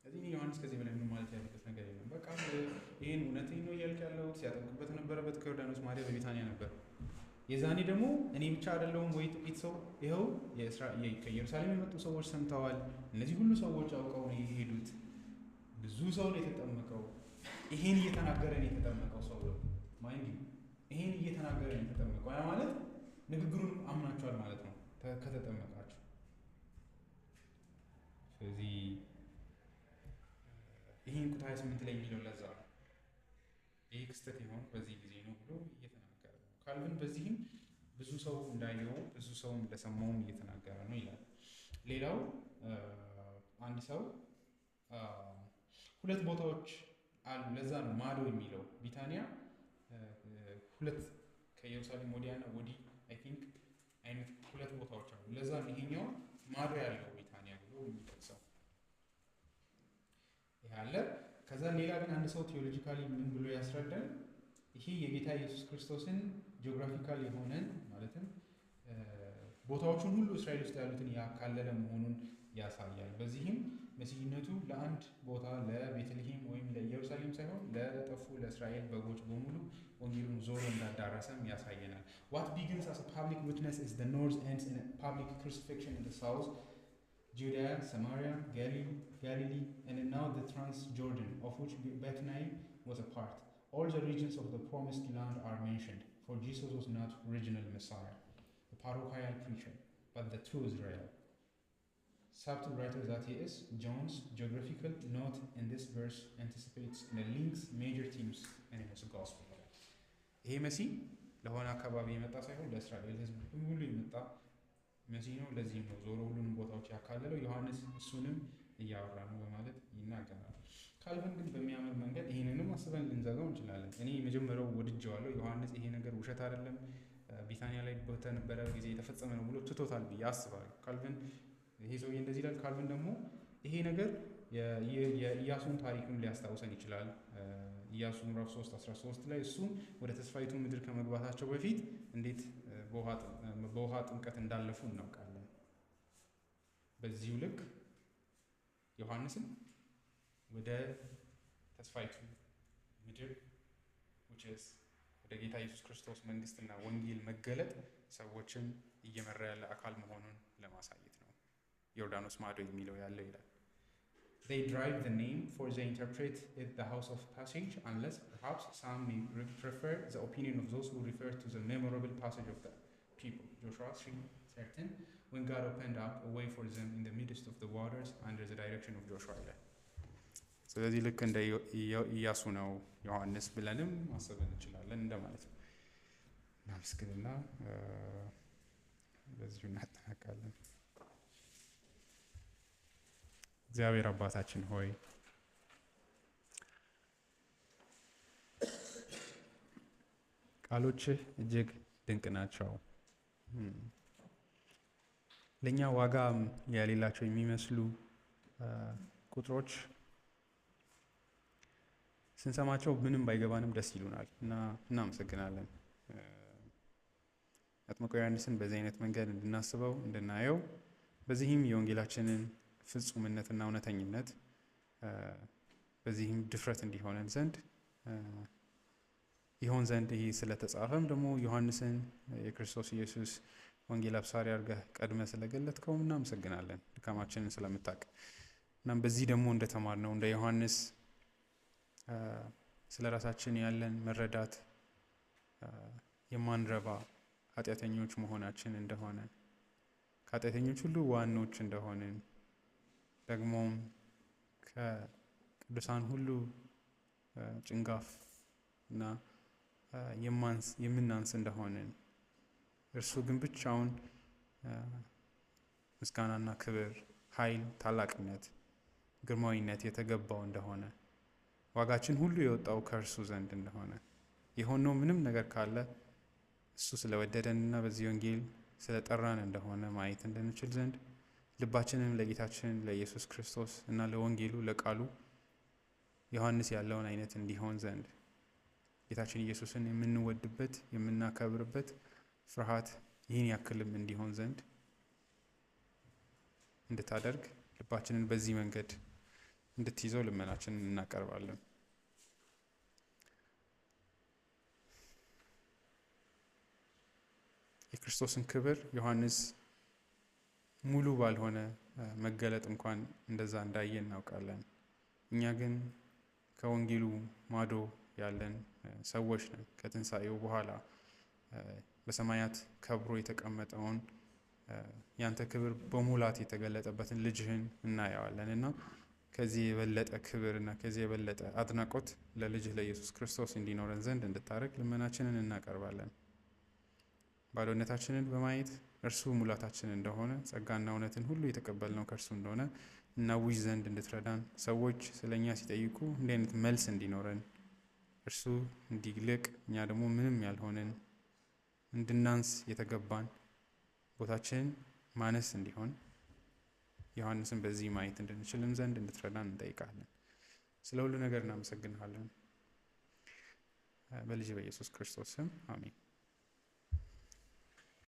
ስለዚህ ዮሐንስ ከዚህ በላይ ምን ማለት ያለበት ነገር የለም። በቃ ይህን እውነተኛ ነው እያልክ ያለው ሲያጠምቅበት ነበረበት ከዮርዳኖስ ማዶ በቢታንያ ነበር። የዛኔ ደግሞ እኔ ብቻ አይደለሁም ወይ ጥቂት ሰው ይኸው ከኢየሩሳሌም የመጡ ሰዎች ሰምተዋል። እነዚህ ሁሉ ሰዎች አውቀው ነው የሄዱት። ብዙ ሰው ነው የተጠመቀው። ይሄን እየተናገረ ነው የተጠመቀው ሰው ነው ማይንድ ይሄን እየተናገረ ነው የተጠመቀው። ያ ማለት ንግግሩን አምናችኋል ማለት ነው ከተጠመቃችሁ። ስለዚህ ይሄን ቁጥር 28 ላይ የሚለው ለዛ ነው ይሄ ክስተት የሆነው በዚህ ጊዜ ነው ብሎ እየተናገረ ነው። ካልቪን በዚህም ብዙ ሰው እንዳየው ብዙ ሰው እንደሰማውም እየተናገረ ነው ይላል። ሌላው አንድ ሰው ሁለት ቦታዎች አሉ። ለዛ ነው ማዶ የሚለው ቢታንያ ሁለት ከኢየሩሳሌም ወዲያና ወዲህ አይ ቲንክ አይነት ሁለት ቦታዎች አሉ። ለዛ ነው ይሄኛው ማዶ ያለው ቢታንያ ብሎ የሚጠቅሰው ያለ። ከዛ ሌላ ግን አንድ ሰው ቴዎሎጂካሊ ምን ብሎ ያስረዳል? ይሄ የጌታ ኢየሱስ ክርስቶስን ጂኦግራፊካል የሆነን ማለትም ቦታዎቹን ሁሉ እስራኤል ውስጥ ያሉትን ያካለለ መሆኑን ያሳያል። በዚህም መሲህነቱ ለአንድ ቦታ ለቤተልሔም ወይም ለኢየሩሳሌም ሳይሆን ለጠፉ ለእስራኤል በጎች በሙሉ ወንጌሉን ዞሮ እንዳዳረሰም ያሳየናል። What begins as a public witness is the north ends in a public crucifixion in the south, Judea, Samaria, Galilee, and now the Transjordan, of which Bethany was a part. All the regions of the promised land are mentioned, for Jesus was not original Messiah, the parochial preacher, but the true Israel. Subtle writer that he is, John's geographical note in this verse anticipates and links major themes in his gospel. ይሄ መሲህ ለሆነ አካባቢ የመጣ ሳይሆን ለእስራኤል ሕዝብ ሁሉ የመጣ መሲህ ነው። ለዚህም ነው ዞሮ ሁሉንም ቦታዎች ያካለለው። ዮሐንስ እሱንም እያወራ ነው በማለት ይናገራል። ካልቪን ግን በሚያምር መንገድ ይህንንም አስበን ልንዘጋው እንችላለን። እኔ መጀመሪያው ወድጀዋለሁ። ዮሐንስ ይሄ ነገር ውሸት አይደለም ቢታንያ ላይ በተነበረ ጊዜ የተፈጸመ ነው ብሎ ትቶታል ብዬ አስባለሁ። ካልቪን ይሄ ሰውዬ እንደዚህ ይላል። ካልቪን ደግሞ ይሄ ነገር የኢያሱን ታሪክም ሊያስታውሰን ይችላል። ኢያሱ ምዕራፍ 3:13 ላይ እሱም ወደ ተስፋይቱ ምድር ከመግባታቸው በፊት እንዴት በውሃ ጥምቀት እንዳለፉ እናውቃለን። በዚሁ ልክ ዮሐንስም ወደ ተስፋይቱ ምድር ወደ ጌታ ኢየሱስ ክርስቶስ መንግስትና ወንጌል መገለጥ ሰዎችን እየመራ ያለ አካል መሆኑን ለማሳየት ነው ዮርዳኖስ ማዶ የሚለው ያለው ይላል። They derive the name for they interpret it the house of passage, unless perhaps some may prefer the opinion of those who refer to the memorable passage of the people, Joshua 3:13, when God opened up a way for them in the midst of the waters under the direction of Joshua. ስለዚህ ልክ እንደ ኢያሱ ነው ዮሐንስ ብለንም ማሰብ እንችላለን እንደማለት ነው። እናመስግንና በዚሁ እናጠናቃለን። እግዚአብሔር አባታችን ሆይ ቃሎችህ እጅግ ድንቅ ናቸው። ለእኛ ዋጋ የሌላቸው የሚመስሉ ቁጥሮች ስንሰማቸው ምንም ባይገባንም ደስ ይሉናል እና እናመሰግናለን። መጥምቁ ዮሐንስን በዚህ አይነት መንገድ እንድናስበው እንድናየው፣ በዚህም የወንጌላችንን ፍጹምነትና እውነተኝነት በዚህም ድፍረት እንዲሆነን ዘንድ ይሆን ዘንድ ይህ ስለተጻፈም ደግሞ ዮሐንስን የክርስቶስ ኢየሱስ ወንጌል አብሳሪ አድርገህ ቀድመህ ስለገለጥከው እናመሰግናለን፣ ድካማችንን ስለምታውቅ። እናም በዚህ ደግሞ እንደተማርነው እንደ ዮሐንስ ስለ ራሳችን ያለን መረዳት የማንረባ ኃጢአተኞች መሆናችን እንደሆነ፣ ከኃጢአተኞች ሁሉ ዋኖች እንደሆንን፣ ደግሞም ከቅዱሳን ሁሉ ጭንጋፍ እና የምናንስ እንደሆንን፣ እርሱ ግን ብቻውን ምስጋናና ክብር፣ ኃይል፣ ታላቅነት፣ ግርማዊነት የተገባው እንደሆነ፣ ዋጋችን ሁሉ የወጣው ከእርሱ ዘንድ እንደሆነ፣ የሆነው ምንም ነገር ካለ እሱ ስለወደደንና በዚህ ወንጌል ስለጠራን እንደሆነ ማየት እንድንችል ዘንድ ልባችንን ለጌታችን ለኢየሱስ ክርስቶስ እና ለወንጌሉ ለቃሉ ዮሐንስ ያለውን አይነት እንዲሆን ዘንድ ጌታችን ኢየሱስን የምንወድበት የምናከብርበት ፍርሃት ይህን ያክልም እንዲሆን ዘንድ እንድታደርግ ልባችንን በዚህ መንገድ እንድትይዘው ልመናችንን እናቀርባለን። የክርስቶስን ክብር ዮሐንስ ሙሉ ባልሆነ መገለጥ እንኳን እንደዛ እንዳየ እናውቃለን። እኛ ግን ከወንጌሉ ማዶ ያለን ሰዎች ነን። ከትንሣኤው በኋላ በሰማያት ከብሮ የተቀመጠውን ያንተ ክብር በሙላት የተገለጠበትን ልጅህን እናየዋለን እና ከዚህ የበለጠ ክብር እና ከዚህ የበለጠ አድናቆት ለልጅህ ለኢየሱስ ክርስቶስ እንዲኖረን ዘንድ እንድታደርግ ልመናችንን እናቀርባለን። ባዶነታችንን በማየት እርሱ ሙላታችን እንደሆነ፣ ጸጋና እውነትን ሁሉ የተቀበልነው ከእርሱ እንደሆነ እናውጅ ዘንድ እንድትረዳን፣ ሰዎች ስለኛ ሲጠይቁ እንዲህ አይነት መልስ እንዲኖረን፣ እርሱ እንዲልቅ እኛ ደግሞ ምንም ያልሆንን እንድናንስ የተገባን ቦታችን ማነስ እንዲሆን ዮሐንስን በዚህ ማየት እንድንችልም ዘንድ እንድትረዳን እንጠይቃለን። ስለ ሁሉ ነገር እናመሰግንሃለን። በልጅ በኢየሱስ ክርስቶስ ስም አሜን።